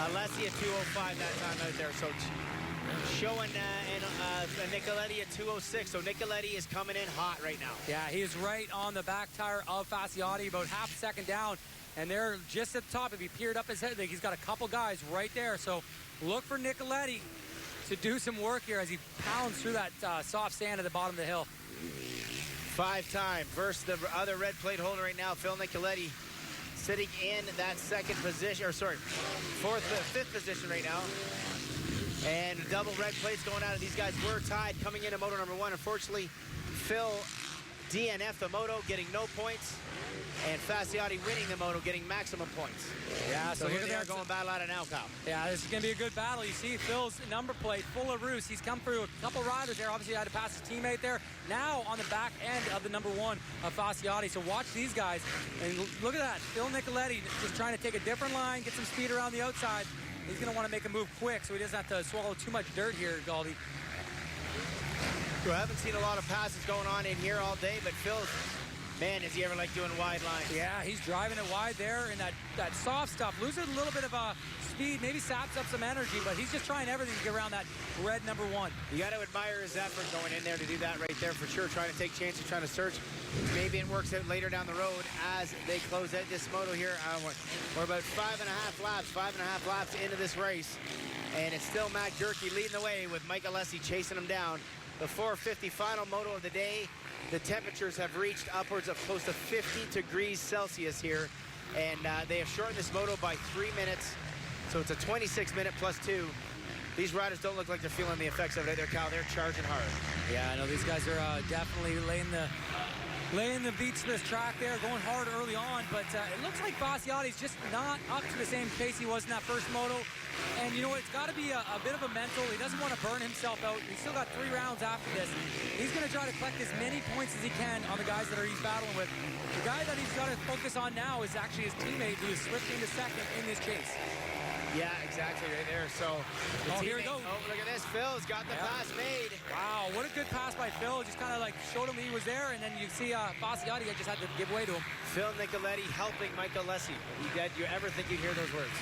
S1: Alessi at 2:05 that time out there. So showing Nicoletti at 206. So Nicoletti is coming in hot right now.
S2: Yeah, he is right on the back tire of Fasciotti, about half a second down. And they're just at the top. If he peered up his head, he's got a couple guys right there. So look for Nicoletti to do some work here as he pounds through that soft sand at the bottom of the hill.
S1: 5-time versus the other red plate holder right now, Phil Nicoletti, sitting in that second position, or sorry, fifth position right now. And double red plates going out, and these guys were tied coming into moto number 1. Unfortunately, Phil DNF the moto, getting no points, and Fasciotti winning the moto, getting maximum points.
S2: Yeah,
S1: so here they are going battle out of now, Kyle.
S2: Yeah, this is going to be a good battle. You see Phil's number plate full of roost. He's come through a couple riders there. Obviously, had to pass his teammate there. Now on the back end of the number 1 of Fasciotti. So watch these guys. And look at that. Phil Nicoletti just trying to take a different line, get some speed around the outside. He's going to want to make a move quick so he doesn't have to swallow too much dirt here, Galdi.
S1: We haven't seen a lot of passes going on in here all day, but Phil's, man, is he ever like doing wide lines.
S2: Yeah, he's driving it wide there in that soft stuff. Loses a little bit of speed, maybe saps up some energy, but he's just trying everything to get around that red number 1.
S1: You got to admire his effort going in there to do that right there for sure, trying to take chances, trying to search. Maybe it works out later down the road as they close out this moto here. We're about 5.5 laps into this race, and it's still Matt Gerke leading the way with Mike Alessi chasing him down. The 450 final moto of the day. The temperatures have reached upwards of close to 50 degrees Celsius here, and they have shortened this moto by 3 minutes, so it's a 26-minute plus 2. These riders don't look like they're feeling the effects of it either, Cal. They're charging hard.
S2: Yeah, I know these guys are definitely laying the beats to this track there, going hard early on, but it looks like Fasciotti's just not up to the same pace he was in that first moto. And you know what, it's got to be a bit of a mental. He doesn't want to burn himself out. He's still got 3 rounds after this. He's going to try to collect as many points as he can on the guys that he's battling with. The guy that he's got to focus on now is actually his teammate who is slipped into second in this chase.
S1: Yeah, exactly, right there. So,
S2: here we go.
S1: Oh, look at this. Phil's got the pass made.
S2: Wow, what a good pass by Phil. Just kind of like showed him he was there, and then you see Fasciotti just had to give way to him.
S1: Phil Nicoletti helping Mike Alessi. You ever think you'd hear those words?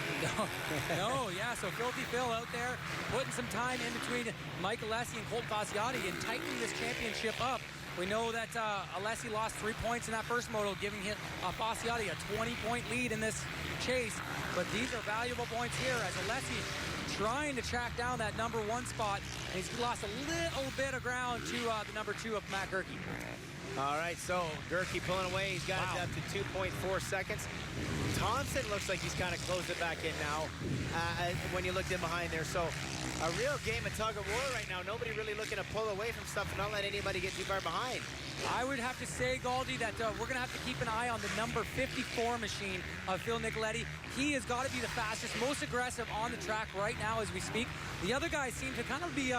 S2: No, yeah, so Filthy Phil out there putting some time in between Mike Alessi and Colt Fasciotti and tightening this championship up. We know that Alessi lost 3 points in that first moto, giving Fasciotti a 20-point lead in this chase. But these are valuable points here as Alessi trying to track down that number 1 spot. And he's lost a little bit of ground to the number 2 of Matt Gerke.
S1: All right, so Gerke pulling away. He's got it up to 2.4 seconds. Thompson looks like he's kind of closed it back in now when you looked in behind there. So a real game of tug of war right now. Nobody really looking to pull away from stuff and not let anybody get too far behind.
S2: I would have to say, Galdi, that we're going to have to keep an eye on the number 54 machine of Phil Nicoletti. He has got to be the fastest, most aggressive on the track right now as we speak. The other guys seem to kind of be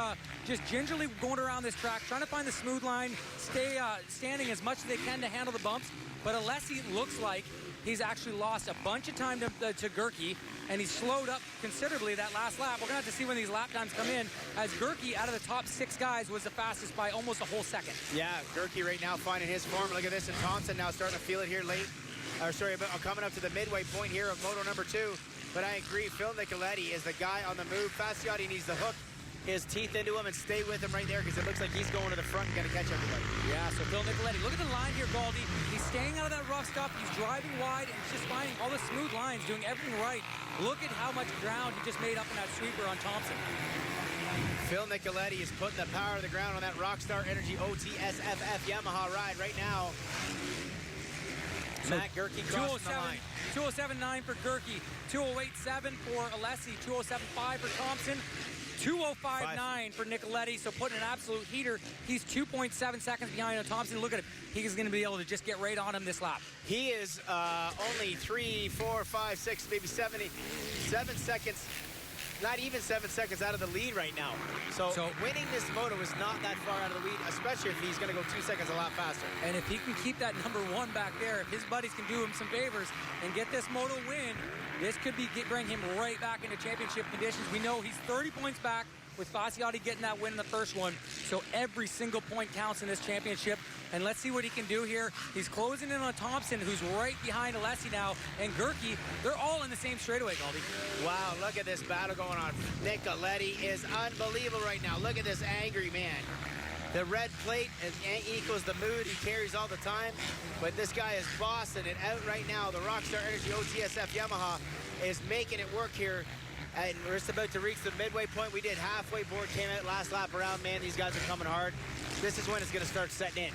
S2: just gingerly going around this track, trying to find the smooth line, stay standing as much as they can to handle the bumps. But Alessi looks like he's actually lost a bunch of time to Gerke, and he's slowed up considerably that last lap. We're going to have to see when these lap times come in, as Gerke, out of the top 6 guys, was the fastest by almost a whole second.
S1: Yeah, Gerke right now finding his form. Look at this, and Thompson now starting to feel it here late. Coming up to the midway point here of moto number 2. But I agree, Phil Nicoletti is the guy on the move. Fasciotti needs to hook his teeth into him and stay with him right there, because it looks like he's going to the front and going to catch everybody.
S2: Yeah, so Phil Nicoletti, look at the line here, Galdi. He's staying out of that rough stuff. He's driving wide and just finding all the smooth lines, doing everything right. Look at how much ground he just made up in that sweeper on Thompson.
S1: Phil Nicoletti is putting the power of the ground on that Rockstar Energy OTSFF Yamaha ride right now. So Matt Gerke crossing the line.
S2: 207.9 for Gerke, 208.7 for Alessi, 207.5 for Thompson, 205.9 for Nicoletti, so putting an absolute heater. He's 2.7 seconds behind on Thompson. Look at him. He's going to be able to just get right on him this lap.
S1: He is only 3, 4, 5, 6, maybe 7 seconds, not even 7 seconds out of the lead right now. So winning this moto is not that far out of the lead, especially if he's going to go 2 seconds a lot faster.
S2: And if he can keep that number 1 back there, if his buddies can do him some favors and get this moto win, this could bring him right back into championship conditions. We know he's 30 points back with Fasciotti getting that win in the first one. So every single point counts in this championship. and let's see what he can do here. He's closing in on Thompson, who's right behind Alessi now, and Gerke. They're all in the same straightaway, Goldie.
S1: Wow, look at this battle going on. Nicoletti is unbelievable right now. Look at this angry man. The red plate equals the mood he carries all the time, but this guy is bossing it out right now. The Rockstar Energy OTSF Yamaha is making it work here, and we're just about to reach the midway point. We did halfway board, came out last lap around. Man, these guys are coming hard. This is when it's going to start setting in.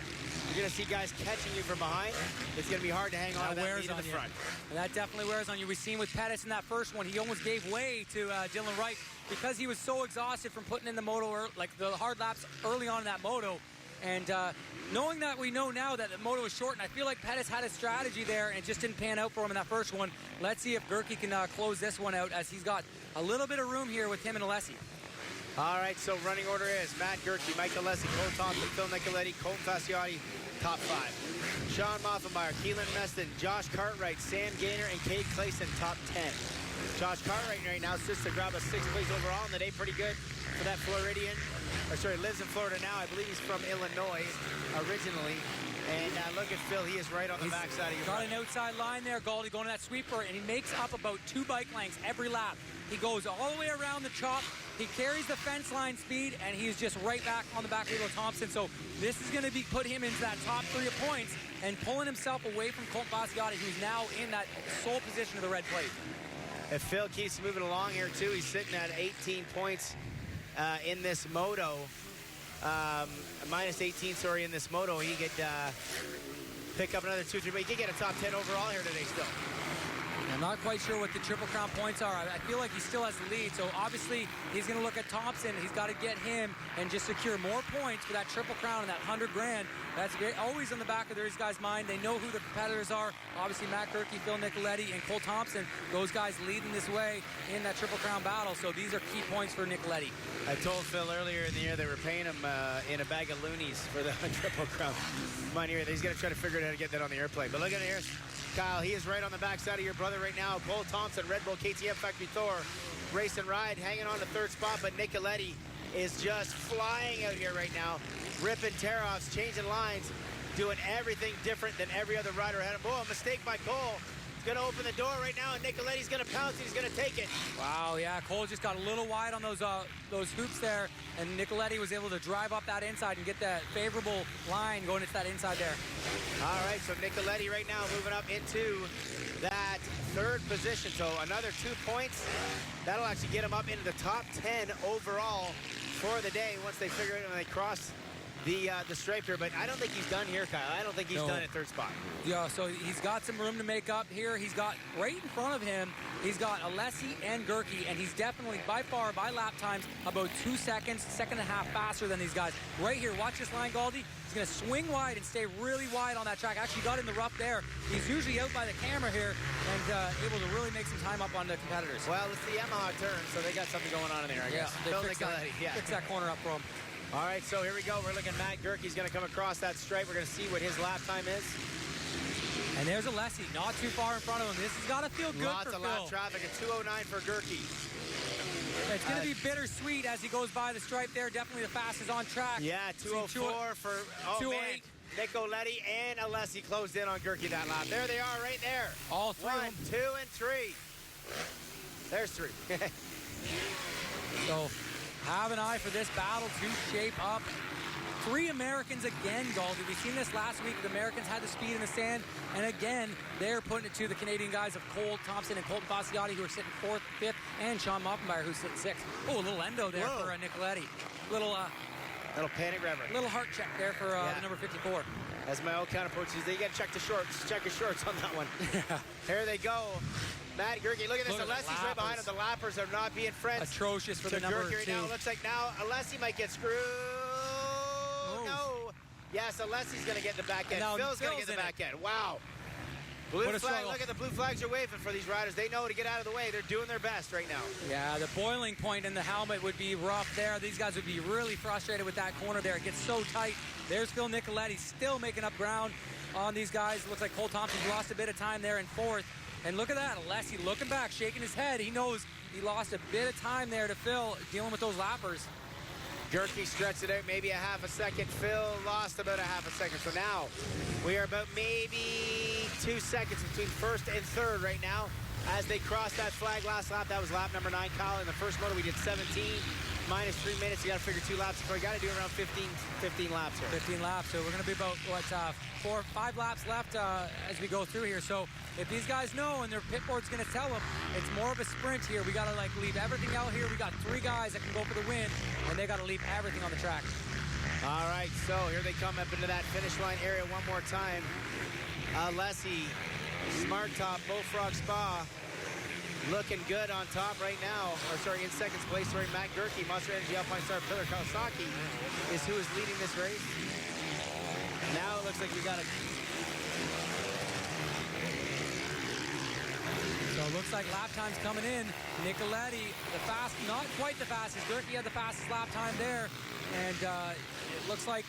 S1: You're going to see guys catching you from behind. It's going to be hard to hang on to that lead in the front.
S2: And that definitely wears on you. We've seen with Pettis in that first one, he almost gave way to Dylan Wright because he was so exhausted from putting in the moto, like the hard laps early on in that moto. And knowing that we know now that the moto is short, and I feel like Pettis had a strategy there and it just didn't pan out for him in that first one. Let's see if Gerke can close this one out, as he's got a little bit of room here with him and Alessi.
S1: All right, so running order is Matt Gerke, Mike Alessi, Cole Thompson, Phil Nicoletti, Colton Fasciotti, top 5. Sean Moffenmeyer, Keelan Meston, Josh Cartwright, Sam Gaynor, and Cade Clayson, top 10. Josh Cartwright right now sits to grab a 6th place overall in the day. Pretty good for that Floridian. Lives in Florida now. I believe he's from Illinois originally. And look at Phil. He is right on the backside of your
S2: got an outside line there, Goldie, going to that sweeper, and he makes up about 2 bike lengths every lap. He goes all the way around the chop. He carries the fence line speed, and he's just right back on the back wheel of Thompson. So this is going to put him into that top 3 of points and pulling himself away from Colton Fasciotti, who's now in that sole position of the red plate.
S1: If Phil keeps moving along here, too, he's sitting at 18 points in this moto. Minus 18, sorry, in this moto. He could pick up another 2-3, but he could get a top 10 overall here today still.
S2: I'm not quite sure what the Triple Crown points are. I feel like he still has the lead, so obviously he's going to look at Thompson. He's got to get him and just secure more points for that Triple Crown and that $100,000. That's always in the back of these guys' mind. They know who the competitors are. Obviously, Matt Gerke, Phil Nicoletti, and Cole Thompson. Those guys leading this way in that Triple Crown battle, so these are key points for Nicoletti.
S1: I told Phil earlier in the year they were paying him in a bag of loonies for the Triple Crown. Mind you, he's going to try to figure out how to get that on the airplane. But look at it here. Kyle, he is right on the backside of your brother right now. Cole Thompson, Red Bull KTM Factory Thor, race and ride, hanging on to 3rd spot, but Nicoletti is just flying out here right now, ripping tear-offs, changing lines, doing everything different than every other rider ahead of him. Oh, a mistake by Cole. He's going to open the door right now, and Nicoletti's going to pounce, and he's going to take it.
S2: Wow, yeah, Cole just got a little wide on those hoops there, and Nicoletti was able to drive up that inside and get that favorable line going into that inside there.
S1: All right, so Nicoletti right now moving up into that 3rd position. So another 2 points. That'll actually get him up into the top 10 overall for the day once they figure it out and they cross the stripe here. But I don't think he's done here, Kyle. I don't think he's done at 3rd spot.
S2: Yeah, so he's got some room to make up here. He's got right in front of him, he's got Alessi and Gerke, and he's definitely by far, by lap times, about 2 seconds, 1.5 seconds faster than these guys. Right here, watch this line, Goldie. He's going to swing wide and stay really wide on that track. Actually got in the rough there. He's usually out by the camera here and able to really make some time up on the competitors.
S1: Well, it's the Yamaha turn, so they got something going on in there, I guess.
S2: Phil Nicoletti, fix that corner up for him.
S1: All right, so here we go. We're looking at Matt Gerke. He's going to come across that stripe. We're going to see what his lap time is.
S2: And there's Alessi, not too far in front of him. This has got to feel good for Phil.
S1: Lots of lap traffic at 2:09 for Gerke.
S2: It's going to be bittersweet as he goes by the stripe there. Definitely the fastest on track.
S1: Yeah, 2:04 for, man, Nicoletti and Alessi closed in on Gerke that lap. There they are right there.
S2: All 3
S1: 1, 2, and 3. There's 3.
S2: So have an eye for this battle to shape up. 3 Americans again, Goldie. We've seen this last week. The Americans had the speed in the sand. And again, they're putting it to the Canadian guys of Cole Thompson and Colton Fasciotti, who are sitting 4th, 5th, and Sean Moffenmeyer, who's sitting 6th. Oh, a little endo there for Nicoletti. Little
S1: panic grabber.
S2: Little heart check there for the number 54.
S1: As my old counterpart says, they got to check the shorts. Check his shorts on that one. Here they go. Matt Gerke, look at this. Alessi's right behind him. The lappers are not being friends.
S2: Atrocious for the number
S1: Gerke right
S2: 2.
S1: now. Looks like now Alessi might get screwed. No. Yes, Alessi's going to get the back end. Phil's going to get the back end. Wow. Blue flag. Look at the blue flags are waving for these riders. They know to get out of the way. They're doing their best right now.
S2: Yeah, the boiling point in the helmet would be rough there. These guys would be really frustrated with that corner there. It gets so tight. There's Phil Nicoletti still making up ground on these guys. Looks like Cole Thompson's lost a bit of time there in 4th. And look at that, Alessi looking back, shaking his head. He knows he lost a bit of time there to Phil, dealing with those lappers.
S1: Gerke stretched it out maybe a half a second. Phil lost about a half a second. So now we are about maybe 2 seconds between first and third right now as they cross that flag last lap. That was lap number 9, Kyle. In the first moto, we did 17 minus 3 minutes. You got to figure 2 laps. So we got to do around 15 laps here.
S2: 15 laps. So we're going to be about, 4 or 5 laps left as we go through here. So if these guys know and their pit board's going to tell them it's more of a sprint here, we got to leave everything out here. We got 3 guys that can go for the win, and they got to leave everything on the track.
S1: All right, so here they come up into that finish line area one more time. Alessi, Smart Top, Bullfrog Spa, looking good on top right now. In second place, Matt Gerke, Monster Energy Alpine Star Pillar Kawasaki is who is leading this race. Now it looks like we got a...
S2: So it looks like lap time's coming in. Nicoletti, not quite the fastest. Gerke had the fastest lap time there. And it looks like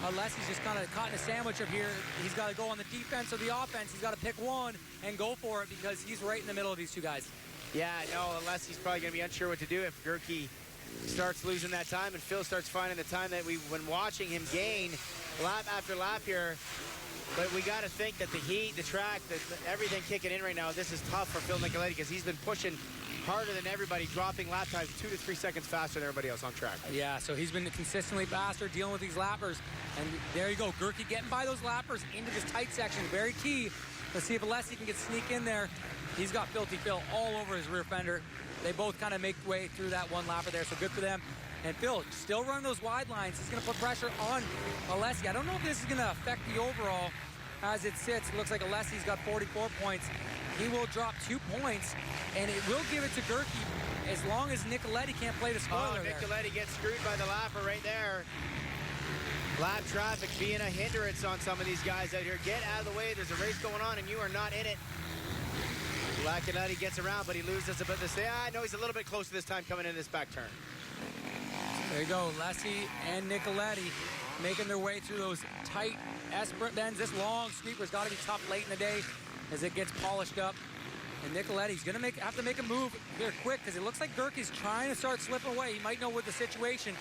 S2: Alessi's just kind of caught in a sandwich up here. He's got to go on the defense or the offense. He's got to pick one and go for it because he's right in the middle of these 2 guys.
S1: Yeah, no, Alessi's probably going to be unsure what to do if Gerke starts losing that time and Phil starts finding the time that we've been watching him gain lap after lap here. But we got to think that the heat, the track, everything kicking in right now, this is tough for Phil Nicoletti because he's been pushing harder than everybody, dropping lap times 2 to 3 seconds faster than everybody else on track.
S2: Yeah, so he's been consistently faster dealing with these lappers. And there you go, Gerke getting by those lappers into this tight section, very key. Let's see if Alessi can sneak in there. He's got Filthy Phil all over his rear fender. They both kind of make way through that one lapper there, so good for them. And Phil still running those wide lines. He's going to put pressure on Alessi. I don't know if this is going to affect the overall as it sits. It looks like Alessi's got 44 points. He will drop 2 points, and it will give it to Gerke as long as Nicoletti can't play the spoiler there.
S1: Nicoletti gets screwed by the lapper right there. Lap traffic being a hindrance on some of these guys out here. Get out of the way. There's a race going on, and you are not in it. Nicoletti gets around, but he loses a bit. I know he's a little bit closer this time coming in this back turn.
S2: There you go. Alessi and Nicoletti making their way through those tight S-sprint bends. This long sweeper's got to be tough late in the day as it gets polished up. And Nicoletti's going to have to make a move here quick because it looks like Gerke's trying to start slipping away. He might know with the situation.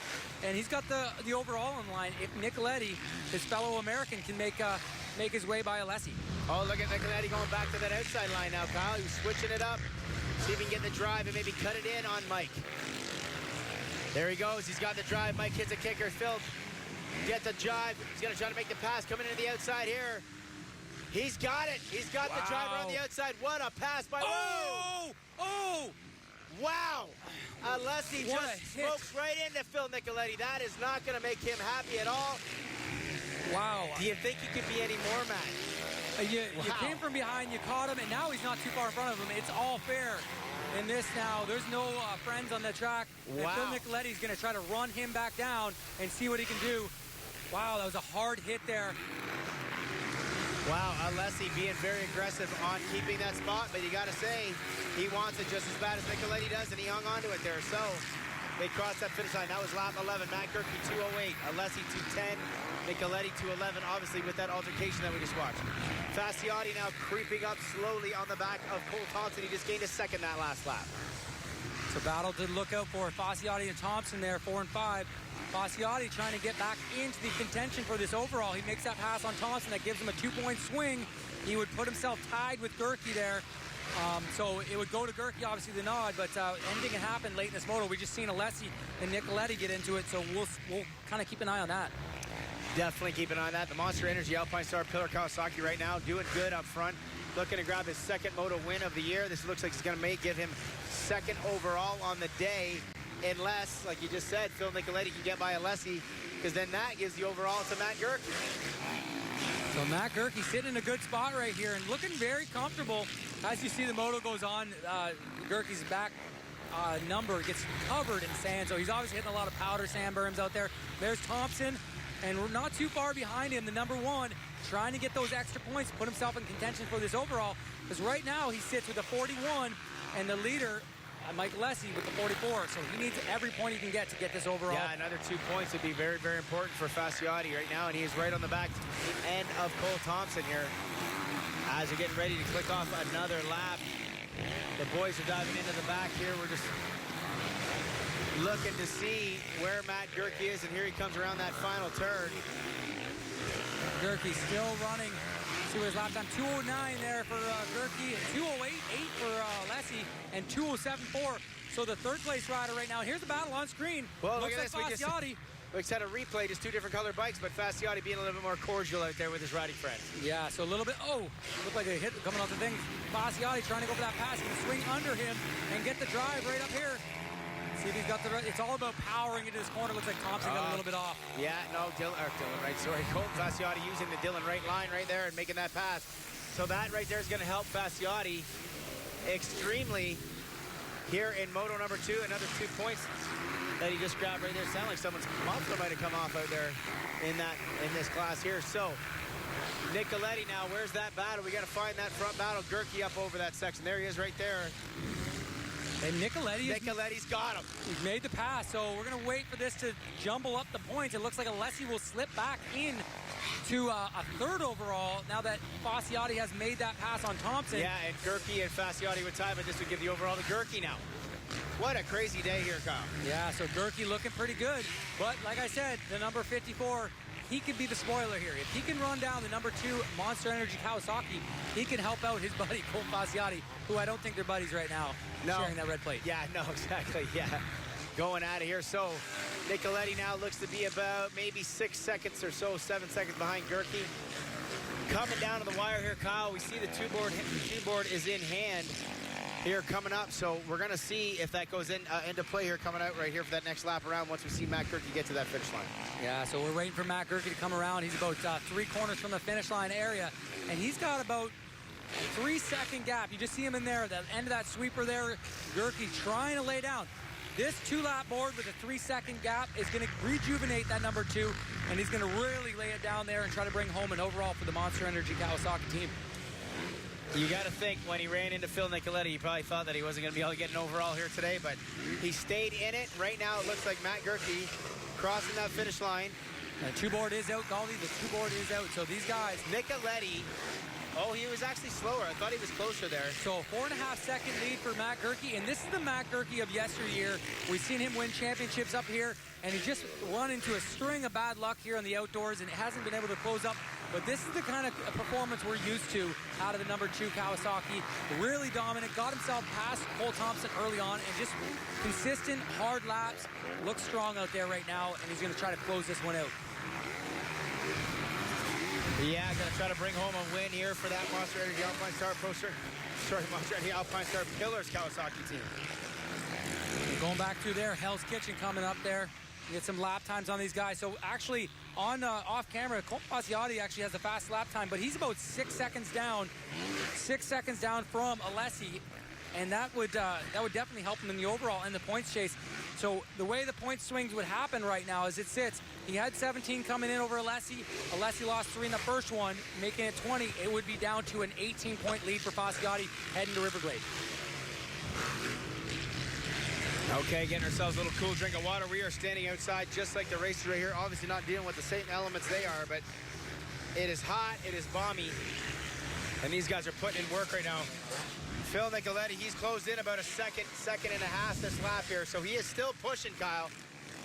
S2: And he's got the overall in line. If Nicoletti, his fellow American, can make his way by Alessi.
S1: Oh, look at Nicoletti going back to that outside line now, Kyle. He's switching it up. See if he can get the drive and maybe cut it in on Mike. There he goes. He's got the drive. Mike hits a kicker. Phil gets the drive. He's going to try to make the pass. Coming into the outside here. He's got it. He's got the driver on the outside. What a pass by...
S2: Oh! Oh!
S1: Wow! Alessi just smokes right into Phil Nicoletti. That is not going to make him happy at all.
S2: Wow.
S1: Do you think he could be any more, Matt?
S2: You came from behind, you caught him, and now he's not too far in front of him. It's all fair in this now. There's no friends on the track.
S1: Wow.
S2: And Phil Nicoletti's going to try to run him back down and see what he can do. Wow, that was a hard hit there.
S1: Wow, Alessi being very aggressive on keeping that spot, but you got to say, he wants it just as bad as Nicoletti does, and he hung on to it there. So they crossed that finish line. That was lap 11. Matt Gerke 2:08, Alessi 2:10, Nicoletti 2:11, obviously with that altercation that we just watched. Fasciotti now creeping up slowly on the back of Cole Thompson. He just gained a second that last lap.
S2: So battle to look out for Fasciotti and Thompson there, 4 and 5. Fasciotti trying to get back into the contention for this overall. He makes that pass on Thompson that gives him a 2-point swing. He would put himself tied with Gerke there. So it would go to Gerke, obviously, the nod, but anything can happen late in this moto. We just seen Alessi and Nicoletti get into it, so we'll kind of keep an eye on that.
S1: Definitely keep an eye on that. The Monster Energy Alpine Star Pillar Kawasaki right now doing good up front. Looking to grab his second moto win of the year. This looks like it's going to give him second overall on the day. Unless, like you just said, Phil Nicoletti can get by Alessi, because then that gives the overall to Matt Gerke.
S2: So Matt Gerke sitting in a good spot right here and looking very comfortable. As you see the moto goes on, Gerke's back number gets covered in sand, so he's obviously hitting a lot of powder sand berms out there. There's Thompson, and we're not too far behind him, the number 1, trying to get those extra points, put himself in contention for this overall, because right now he sits with a 41, and the leader, Mike Alessi, with the 44, so he needs every point he can get to get this overall.
S1: Yeah, another 2 points would be very, very important for Fasciotti right now, and he is right on the back end of Cole Thompson here as they're getting ready to click off another lap. The boys are diving into the back here. We're just looking to see where Matt Gerke is, and here he comes around that final turn.
S2: Gerke still running. See what his lap time, 2:09 there for Gerke, 2:08.8 for Alessi, and 2:07.4. So the third place rider right now. Here's the battle on screen.
S1: Well,
S2: looks like Fasciotti.
S1: We just had a replay, just two different colored bikes, but Fasciotti being a little bit more cordial out there with his riding friends.
S2: Yeah, so a little bit, looked like a hit coming off the thing. Fasciotti trying to go for that pass. He can swing under him and get the drive right up here. See if he's got the right, it's all about powering into this corner. Looks like Thompson got a little bit off.
S1: Yeah, no, Dylan Wright, sorry. Colton Fasciotti using the Dylan Wright line right there and making that pass. So that right there is going to help Fasciotti extremely here in Moto number 2. Another 2 points that he just grabbed right there. Sound like someone's muffler might have come off out there in this class here. So Nicoletti now, where's that battle? We got to find that front battle. Gerke up over that section. There he is right there.
S2: And
S1: Nicoletti's got him.
S2: He's made the pass, so we're going to wait for this to jumble up the points. It looks like Alessi will slip back in to a third overall now that Fasciotti has made that pass on Thompson.
S1: Yeah, and Gerke and Fasciotti would tie, but this would give the overall to Gerke now. What a crazy day here, Kyle.
S2: Yeah, so Gerke looking pretty good. But like I said, the number 54, he could be the spoiler here. If he can run down the number 2 Monster Energy Kawasaki, he can help out his buddy Colton Fasciotti, who I don't think they're buddies right now, sharing that red plate.
S1: Yeah, no, exactly, yeah. Going out of here. So Nicoletti now looks to be about maybe 6 seconds or so, 7 seconds behind Gerke. Coming down to the wire here, Kyle, we see the two-board is in hand here coming up, so we're going to see if that goes into play here coming out right here for that next lap around once we see Matt Gerke get to that finish line.
S2: Yeah, so we're waiting for Matt Gerke to come around. He's about 3 corners from the finish line area, and he's got about 3-second gap. You just see him in there, the end of that sweeper there. Gerke trying to lay down. This 2-lap board with a 3-second gap is going to rejuvenate that number 2, and he's going to really lay it down there and try to bring home an overall for the Monster Energy Kawasaki team.
S1: You got to think when he ran into Phil Nicoletti, he probably thought that he wasn't going to be able to get an overall here today, but he stayed in it. Right now, it looks like Matt Gerke crossing that finish line.
S2: The 2-board is out, Galdi. The 2-board is out. So these guys,
S1: Nicoletti, he was actually slower. I thought he was closer there.
S2: So 4.5-second lead for Matt Gerke, and this is the Matt Gerke of yesteryear. We've seen him win championships up here, and he just run into a string of bad luck here on the outdoors and hasn't been able to close up. But this is the kind of performance we're used to out of the number 2 Kawasaki. Really dominant, got himself past Cole Thompson early on, and just consistent, hard laps. Looks strong out there right now, and he's going to try to close this one out.
S1: Yeah, going to try to bring home a win here for that Monster Energy Alpine Star Monster Energy Alpine Star Pillars Kawasaki team.
S2: Going back through there, Hell's Kitchen coming up there. Get some lap times on these guys. So actually, on off camera, Colton Fasciotti actually has a fast lap time, but he's about 6 seconds down. 6 seconds down from Alessi, and that would definitely help him in the overall and the points chase. So the way the point swings would happen right now as it sits, he had 17 coming in over Alessi. Alessi lost 3 in the first one, making it 20. It would be down to an 18-point lead for Fasciotti heading to Riverglade.
S1: Okay, getting ourselves a little cool drink of water. We are standing outside just like the racers right here. Obviously not dealing with the same elements they are, but it is hot, it is balmy, and these guys are putting in work right now. Phil Nicoletti, he's closed in about a second and a half this lap here, so he is still pushing, Kyle.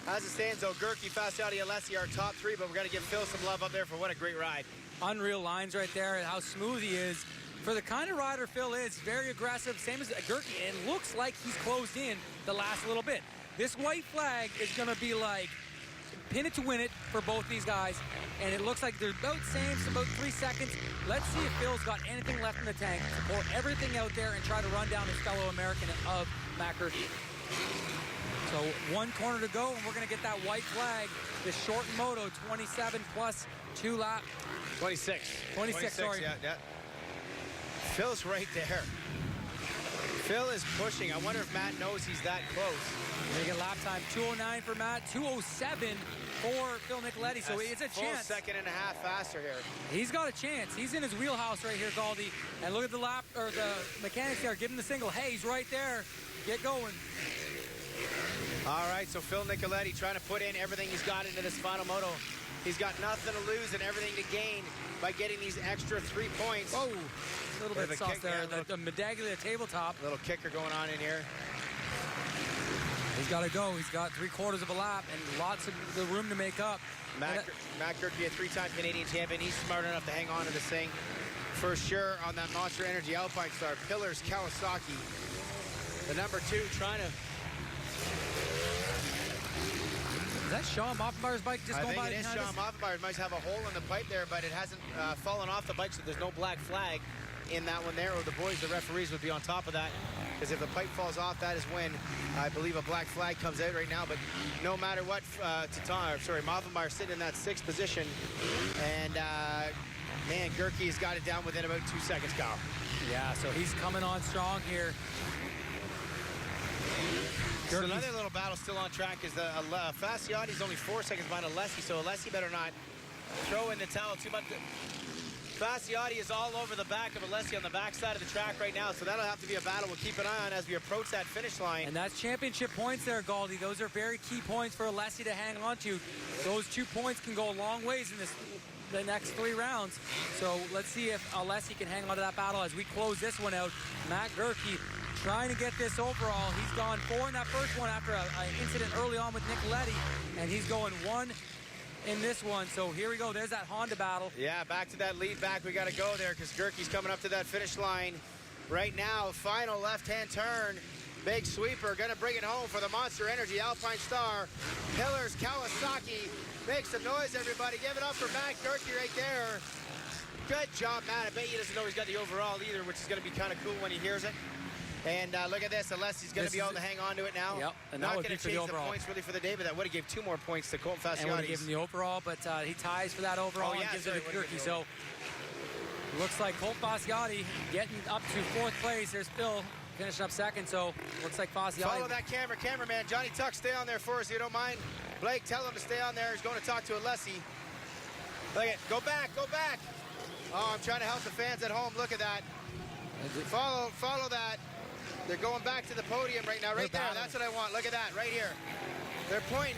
S1: As it stands, though, Gerke, Fasciotti, Alessi are top 3, but we're going to give Phil some love up there for what a great ride.
S2: Unreal lines right there, and how smooth he is. For the kind of rider Phil is, very aggressive, same as Gerke, and looks like he's closed in the last little bit. This white flag is going to be like pin it to win it for both these guys, and it looks like they're about same, so about 3 seconds. Let's see if Phil's got anything left in the tank to pour everything out there and try to run down his fellow American of Matt Gerke. So 1 corner to go, and we're going to get that white flag. The shortened moto, 27 plus 2 lap.
S1: 26,
S2: sorry.
S1: Yeah. Phil's right there. Phil is pushing. I wonder if Matt knows he's that close.
S2: They get lap time 2:09 for Matt, 2:07 for Phil Nicoletti. So it's a chance.
S1: Full second and a half faster here.
S2: He's got a chance. He's in his wheelhouse right here, Galdi. And look at the lap or the mechanics there. Give him the signal. Hey, he's right there. Get going.
S1: All right, so Phil Nicoletti trying to put in everything he's got into this final moto. He's got nothing to lose and everything to gain by getting these extra 3 points.
S2: Oh, a little bit of sauce there. The medaglia tabletop.
S1: Little kicker going on in here.
S2: He's got to go. He's got 3/4 of a lap and lots of the room to make up.
S1: Matt Gerke, a 3-time Canadian champion. He's smart enough to hang on to this thing for sure on that Monster Energy Alpine Star. Pillars Kawasaki, the number 2, trying to...
S2: Is that Sean Moffenbauer's bike just going by?
S1: I think it is Sean Moffenbauer. It might have a hole in the pipe there, but it hasn't fallen off the bike, so there's no black flag in that one there, or the boys, the referees, would be on top of that. Because if the pipe falls off, that is when I believe a black flag comes out right now. But no matter what, Moffenbauer sitting in that 6th position. And, man, Gerke's got it down within about 2 seconds, Kyle.
S2: Yeah, so he's coming on strong here.
S1: So another little battle still on track is the Fasciotti's only 4 seconds behind Alessi, so Alessi better not throw in the towel too much. Fasciotti is all over the back of Alessi on the backside of the track right now, so that'll have to be a battle we'll keep an eye on as we approach that finish line.
S2: And that's championship points there, Galdi. Those are very key points for Alessi to hang on to. Those 2 points can go a long ways in the next 3 rounds. So let's see if Alessi can hang on to that battle as we close this one out. Matt Gerke trying to get this overall. He's gone 4 in that first one after an incident early on with Nicoletti, and he's going 1 in this one. So here we go. There's that Honda battle.
S1: Yeah, back to that lead back. We got to go there because Gerke's coming up to that finish line right now. Final left-hand turn. Big sweeper. Going to bring it home for the Monster Energy Alpine Star. Pillars Kawasaki. Make some noise, everybody. Give it up for Matt Gerke right there. Good job, Matt. I bet he doesn't know he's got the overall either, which is going to be kind of cool when he hears it. And look at this. Alessi's going to be able to hang on to it now.
S2: Yep. And
S1: not going to change the points really for the day, but that would have gave 2 more points to Colton Fasciotti.
S2: And would have given the overall, but he ties for that overall and gives it to Gerke. So looks like Colton Fasciotti getting up to 4th place. There's Phil finishing up 2nd, so looks like Fasciotti.
S1: Follow that cameraman. Johnny Tuck, stay on there for us if you don't mind. Blake, tell him to stay on there. He's going to talk to Alessi. Look at, go back. Oh, I'm trying to help the fans at home. Look at that. Follow that. They're going back to the podium right now, right there. That's what I want. Look at that, right here. They're pointing.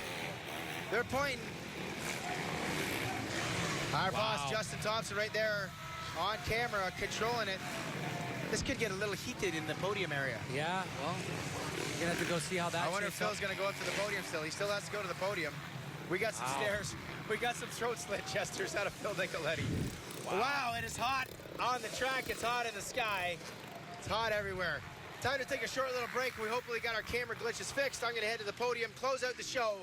S1: Our boss, Justin Thompson, right there on camera, controlling it. This could get a little heated in the podium area.
S2: Yeah, well, you're going to have to go see how that
S1: I wonder if Phil's going to go up to the podium still. He still has to go to the podium. We got some stairs. We got some throat slit gestures out of Phil Nicoletti. Wow, it is hot on the track. It's hot in the sky. It's hot everywhere. Time to take a short little break. We hopefully got our camera glitches fixed. I'm going to head to the podium, close out the show.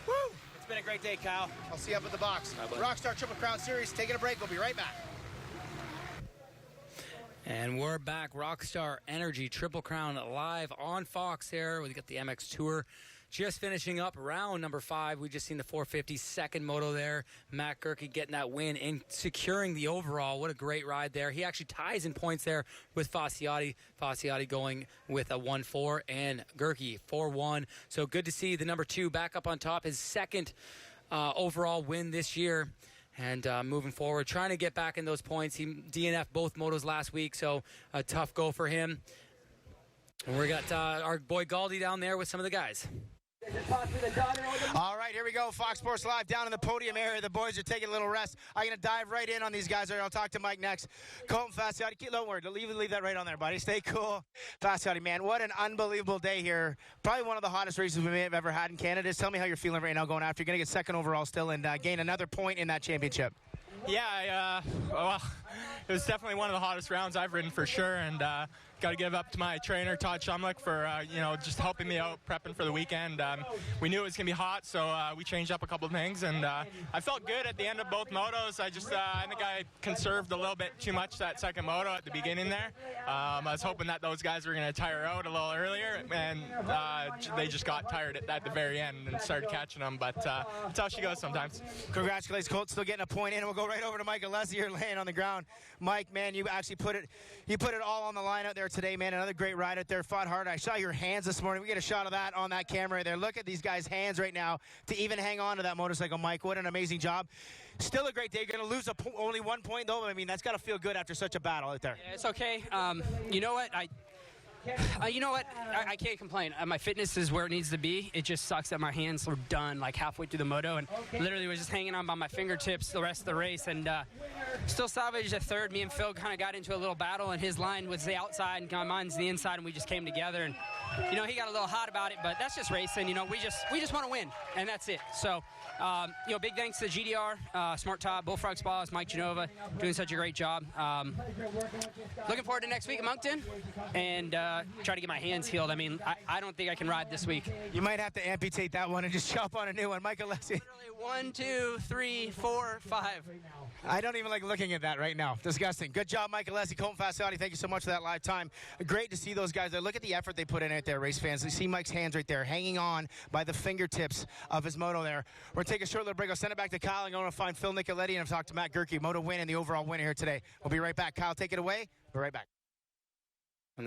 S1: Woo! It's been a great day, Kyle. I'll see you up at the box. Rockstar Triple Crown Series, taking a break. We'll be right back.
S2: And we're back. Rockstar Energy Triple Crown live on Fox here. We got the MX Tour just finishing up round number 5. We just seen the 450 second moto there. Matt Gerke getting that win and securing the overall. What a great ride there. He actually ties in points there with Fasciotti. Fasciotti going with a 1-4 and Gerke 4-1. So good to see the number 2 back up on top. His 2nd overall win this year. And moving forward, trying to get back in those points. He DNF'd both motos last week, so a tough go for him. And we got our boy Galdi down there with some of the guys.
S1: All right, here we go. Fox Sports Live down in the podium area. The boys are taking a little rest. I'm going to dive right in on these guys. I'll talk to Mike next. Colton Fasciotti, don't worry. Leave that right on there, buddy. Stay cool. Fasciotti, man, what an unbelievable day here. Probably one of the hottest races we may have ever had in Canada. Just tell me how you're feeling right now going after. You're going to get 2nd overall still and gain another point in that championship.
S12: Yeah, well, it was definitely one of the hottest rounds I've ridden for sure, and got to give up to my trainer, Todd Shumlick, for just helping me out, prepping for the weekend. We knew it was going to be hot, so we changed up a couple of things, and I felt good at the end of both motos. I think I conserved a little bit too much that 2nd moto at the beginning there. I was hoping that those guys were going to tire out a little earlier, and they just got tired at the very end and started catching them, but that's how she goes sometimes.
S1: Congratulations, Colt. Still getting a point in. We'll go right over to Mike Alessi here laying on the ground. Mike, man, you actually put it all on the line out there today, man. Another great ride out there. Fought hard. I saw your hands this morning. We get a shot of that on that camera there. Look at these guys' hands right now to even hang on to that motorcycle, Mike. What an amazing job. Still a great day. You're going to lose only 1 point, though. I mean, that's got to feel good after such a battle out there.
S13: Yeah, it's okay. You know what? I can't complain. My fitness is where it needs to be. It just sucks that my hands were done like halfway through the moto and literally was just hanging on by my fingertips the rest of the race. And still salvaged a 3rd. Me and Phil kind of got into a little battle, and his line was the outside and mine's the inside, and we just came together. And you know, he got a little hot about it, but that's just racing. You know, we just want to win, and that's it. So, you know, big thanks to GDR, Smart Top, Bullfrog Spas, Mike Genova, doing such a great job. Looking forward to next week at Moncton, and try to get my hands healed. I mean, I don't think I can ride this week.
S1: You might have to amputate that one and just chop on a new one. Mike Alessi.
S13: Literally 1, 2, 3, 4, 5.
S1: I don't even like looking at that right now. Disgusting. Good job, Mike Alessi, Colton Fasciotti. Thank you so much for that live time. Great to see those guys there. Look at the effort they put in out there, race fans. You see Mike's hands right there, hanging on by the fingertips of his moto there. We're going to take a short little break. I'll send it back to Kyle. I'm going to find Phil Nicoletti and I've talked to Matt Gerke, moto win and the overall winner here today. We'll be right back. Kyle, take it away. We're right back.
S2: And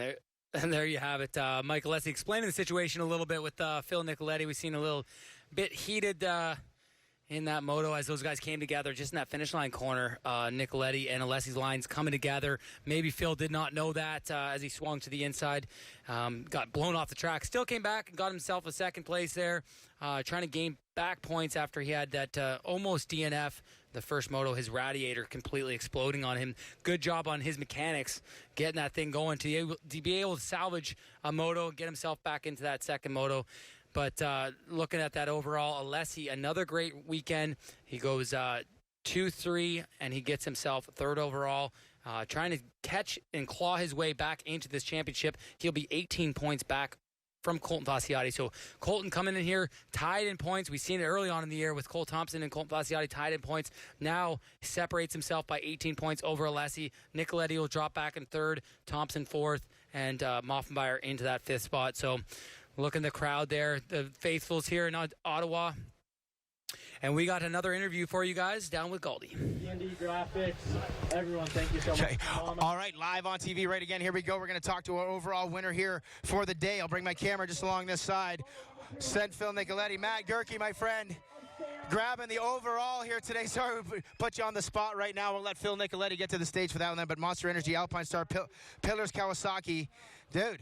S2: there you have it. Mike Alessi explaining the situation a little bit with Phil Nicoletti. We've seen a little bit heated in that moto as those guys came together just in that finish line corner. Nicoletti and Alessi's lines coming together. Maybe Phil did not know that as he swung to the inside. Got blown off the track. Still came back and got himself a second place there. Trying to gain back points after he had that almost DNF. The first moto, his radiator completely exploding on him. Good job on his mechanics getting that thing going to be able to salvage a moto, get himself back into that second moto. But looking at that overall, Alessi, another great weekend. He goes 2-3, and he gets himself third overall. Trying to catch and claw his way back into this championship. He'll be 18 points back from Colton Fasciotti. So Colton coming in here tied in points. We've seen it early on in the year with Cole Thompson and Colton Fasciotti tied in points. Now separates himself by 18 points over Alessi. Nicoletti will drop back in third, Thompson fourth, and Moffenbauer into that fifth spot. So look in the crowd there, the faithfuls here in Ottawa. And we got another interview for you guys down with Galdi.
S14: D&D Graphics, everyone, thank you so much.
S1: All right, live on TV right again. Here we go. We're going to talk to our overall winner here for the day. I'll bring my camera just along this side. Send Phil Nicoletti. Matt Gerke, my friend, grabbing the overall here today. Sorry we put you on the spot right now. We'll let Phil Nicoletti get to the stage for that one. But Monster Energy, Alpine Star, Pillars, Kawasaki. Dude.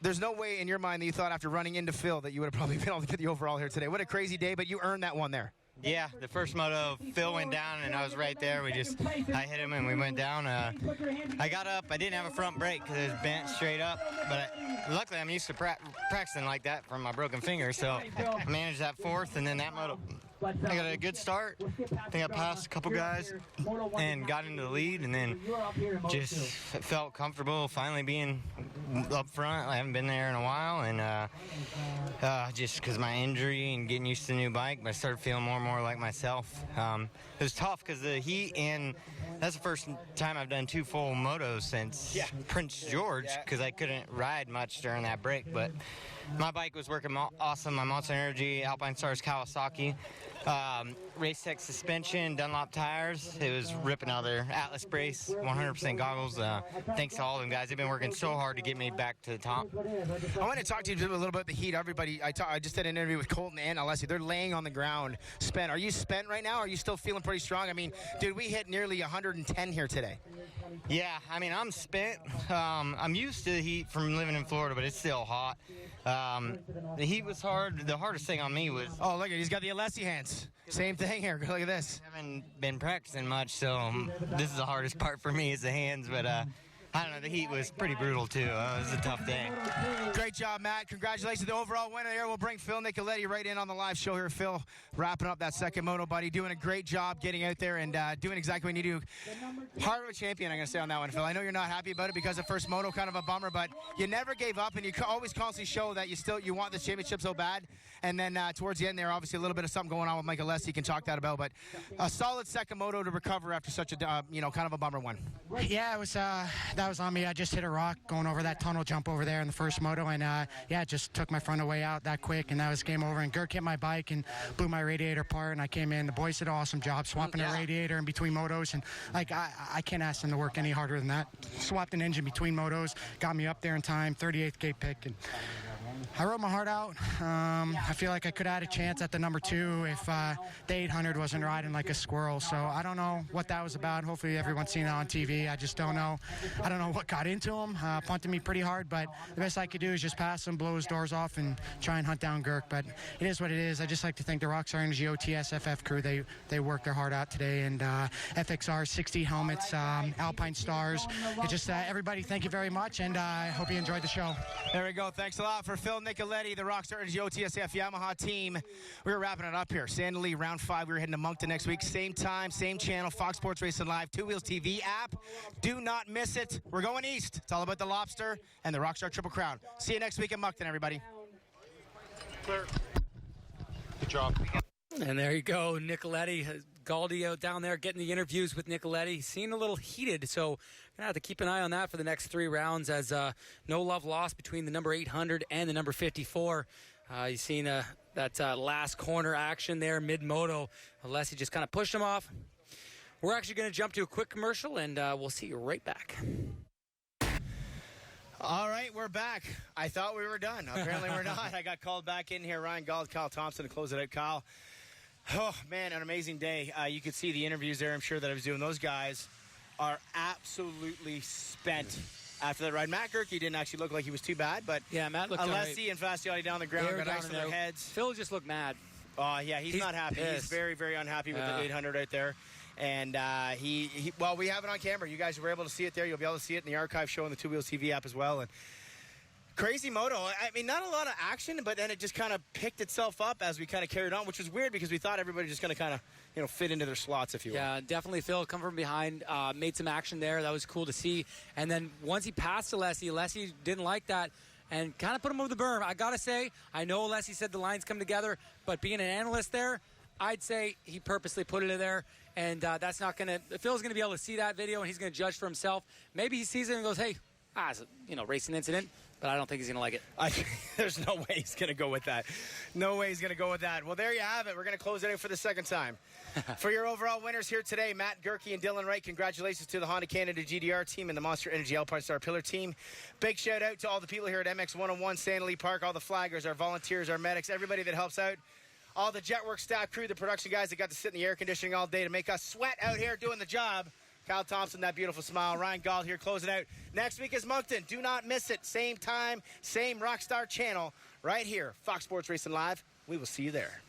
S1: There's no way in your mind that you thought after running into Phil that you would have probably been able to get the overall here today. What a crazy day, but you earned that one there.
S15: Yeah, the first moto, Phil went down, and I was right there. I hit him, and we went down. I got up. I didn't have a front brake because it was bent straight up, but luckily I'm used to practicing like that from my broken finger, so I managed that fourth, and then that moto. I got a good start. I think I passed a couple guys and got into the lead, and then just felt comfortable finally being up front. I haven't been there in a while, and just because of my injury and getting used to the new bike, but I started feeling more and more like myself. It was tough because the heat, and that's the first time I've done 2 full motos since Prince George because I couldn't ride much during that break, but my bike was working awesome. My Monster Energy, Alpine Stars, Kawasaki. Race Tech suspension, Dunlop tires. It was ripping out there. Atlas brace, 100% goggles. Thanks to all of them guys. They've been working so hard to get me back to the top.
S1: I want to talk to you a little bit about the heat. Everybody, I just did an interview with Colton and Alessi. They're laying on the ground, spent. Are you spent right now? Are you still feeling pretty strong? I mean, dude, we hit nearly 110 here today.
S15: Yeah, I mean, I'm spent. I'm used to the heat from living in Florida, but it's still hot. The heat was hard. The hardest thing on me was...
S1: Oh, look at he's got the Alessi hands. Same thing here. Look at this.
S15: I haven't been practicing much, so this is the hardest part for me is the hands, but I don't know, the heat was pretty brutal too. It was a tough day.
S1: Great job, Matt. Congratulations to the overall winner here. We'll bring Phil Nicoletti right in on the live show here. Phil, wrapping up that second moto, buddy. Doing a great job getting out there and doing exactly what you need to do. Heart of a champion, I'm going to say on that one, Phil. I know you're not happy about it because the first moto kind of a bummer, but you never gave up, and you always constantly show that you want the championship so bad. And then towards the end there, obviously a little bit of something going on with Mike Alessi. You can talk that about, but a solid second moto to recover after such a kind of a bummer one.
S16: Yeah, it was that was on me. I just hit a rock going over that tunnel jump over there in the first moto, and it just took my front away out that quick, and that was game over. And Gert hit my bike and blew my radiator apart, and I came in. The boys did an awesome job swapping the radiator in between motos, and I can't ask them to work any harder than that. Swapped an engine between motos, got me up there in time, 38th gate pick, and I rode my heart out. I feel like I could have had a chance at the number 2 if the 800 wasn't riding like a squirrel. So I don't know what that was about. Hopefully everyone's seen it on TV. I just don't know. I don't know what got into him. Punted me pretty hard, but the best I could do is just pass him, blow his doors off, and try and hunt down Girk. But it is what it is. I just like to thank the Rockstar Energy OTS FF crew. They worked their heart out today. And FXR 60 helmets, Alpine Stars. It just everybody, thank you very much, and I hope you enjoyed the show.
S1: There we go. Thanks a lot for Phil Nicoletti, the Rockstar Energy OTSF Yamaha team. We're wrapping it up here. Sand Lee, round 5. We're heading to Moncton next week. Same time, same channel, Fox Sports Racing Live, Two Wheels TV app. Do not miss it. We're going east. It's all about the lobster and the Rockstar Triple Crown. See you next week in Moncton, everybody.
S2: Clear. Good job. And there you go, Nicoletti. Galdi out down there getting the interviews with Nicoletti. Seemed a little heated, so going to have to keep an eye on that for the next 3 rounds as no love lost between the number 800 and the number 54. You've seen that last corner action there mid-moto. Alessi just kind of pushed him off. We're actually going to jump to a quick commercial, and we'll see you right back. All right, we're back. I thought we were done. Apparently we're not. I got called back in here. Ryan Gauld, Kyle Thompson to close it out. Kyle, oh, man, an amazing day. You could see the interviews there, I'm sure, that I was doing. Those guys are absolutely spent after that ride. Matt Gerke didn't actually look like he was too bad, but yeah, Matt looked
S1: Alessi and Fasciotti down the ground got ice on their heads.
S2: Phil just looked mad.
S1: Yeah, he's not happy.
S2: Pissed.
S1: He's very, very unhappy with the 800 right there. And well, we have it on camera. You guys were able to see it there. You'll be able to see it in the archive show on the Two Wheels TV app as well. And crazy moto. I mean, not a lot of action, but then it just kind of picked itself up as we kind of carried on, which was weird because we thought everybody was just going to kind of, fit into their slots, if you will.
S2: Yeah, definitely Phil come from behind, made some action there. That was cool to see. And then once he passed Alessi didn't like that and kind of put him over the berm. I got to say, I know Alessi said the lines come together, but being an analyst there, I'd say he purposely put it in there. And that's not going to – Phil's going to be able to see that video, and he's going to judge for himself. Maybe he sees it and goes, hey, it's a racing incident, but I don't think he's going to like it.
S1: There's no way he's going to go with that. No way he's going to go with that. Well, there you have it. We're going to close it out for the second time. For your overall winners here today, Matt Gerke and Dylan Wright, congratulations to the Honda Canada GDR team and the Monster Energy Alpine Star Pillar team. Big shout out to all the people here at MX 101 Sand Lee Park, all the flaggers, our volunteers, our medics, everybody that helps out. All the Jetwork staff crew, the production guys that got to sit in the air conditioning all day to make us sweat out here doing the job. Kyle Thompson, that beautiful smile. Ryan Gauld here closing out. Next week is Moncton. Do not miss it. Same time, same Rockstar channel, right here. Fox Sports Racing Live. We will see you there.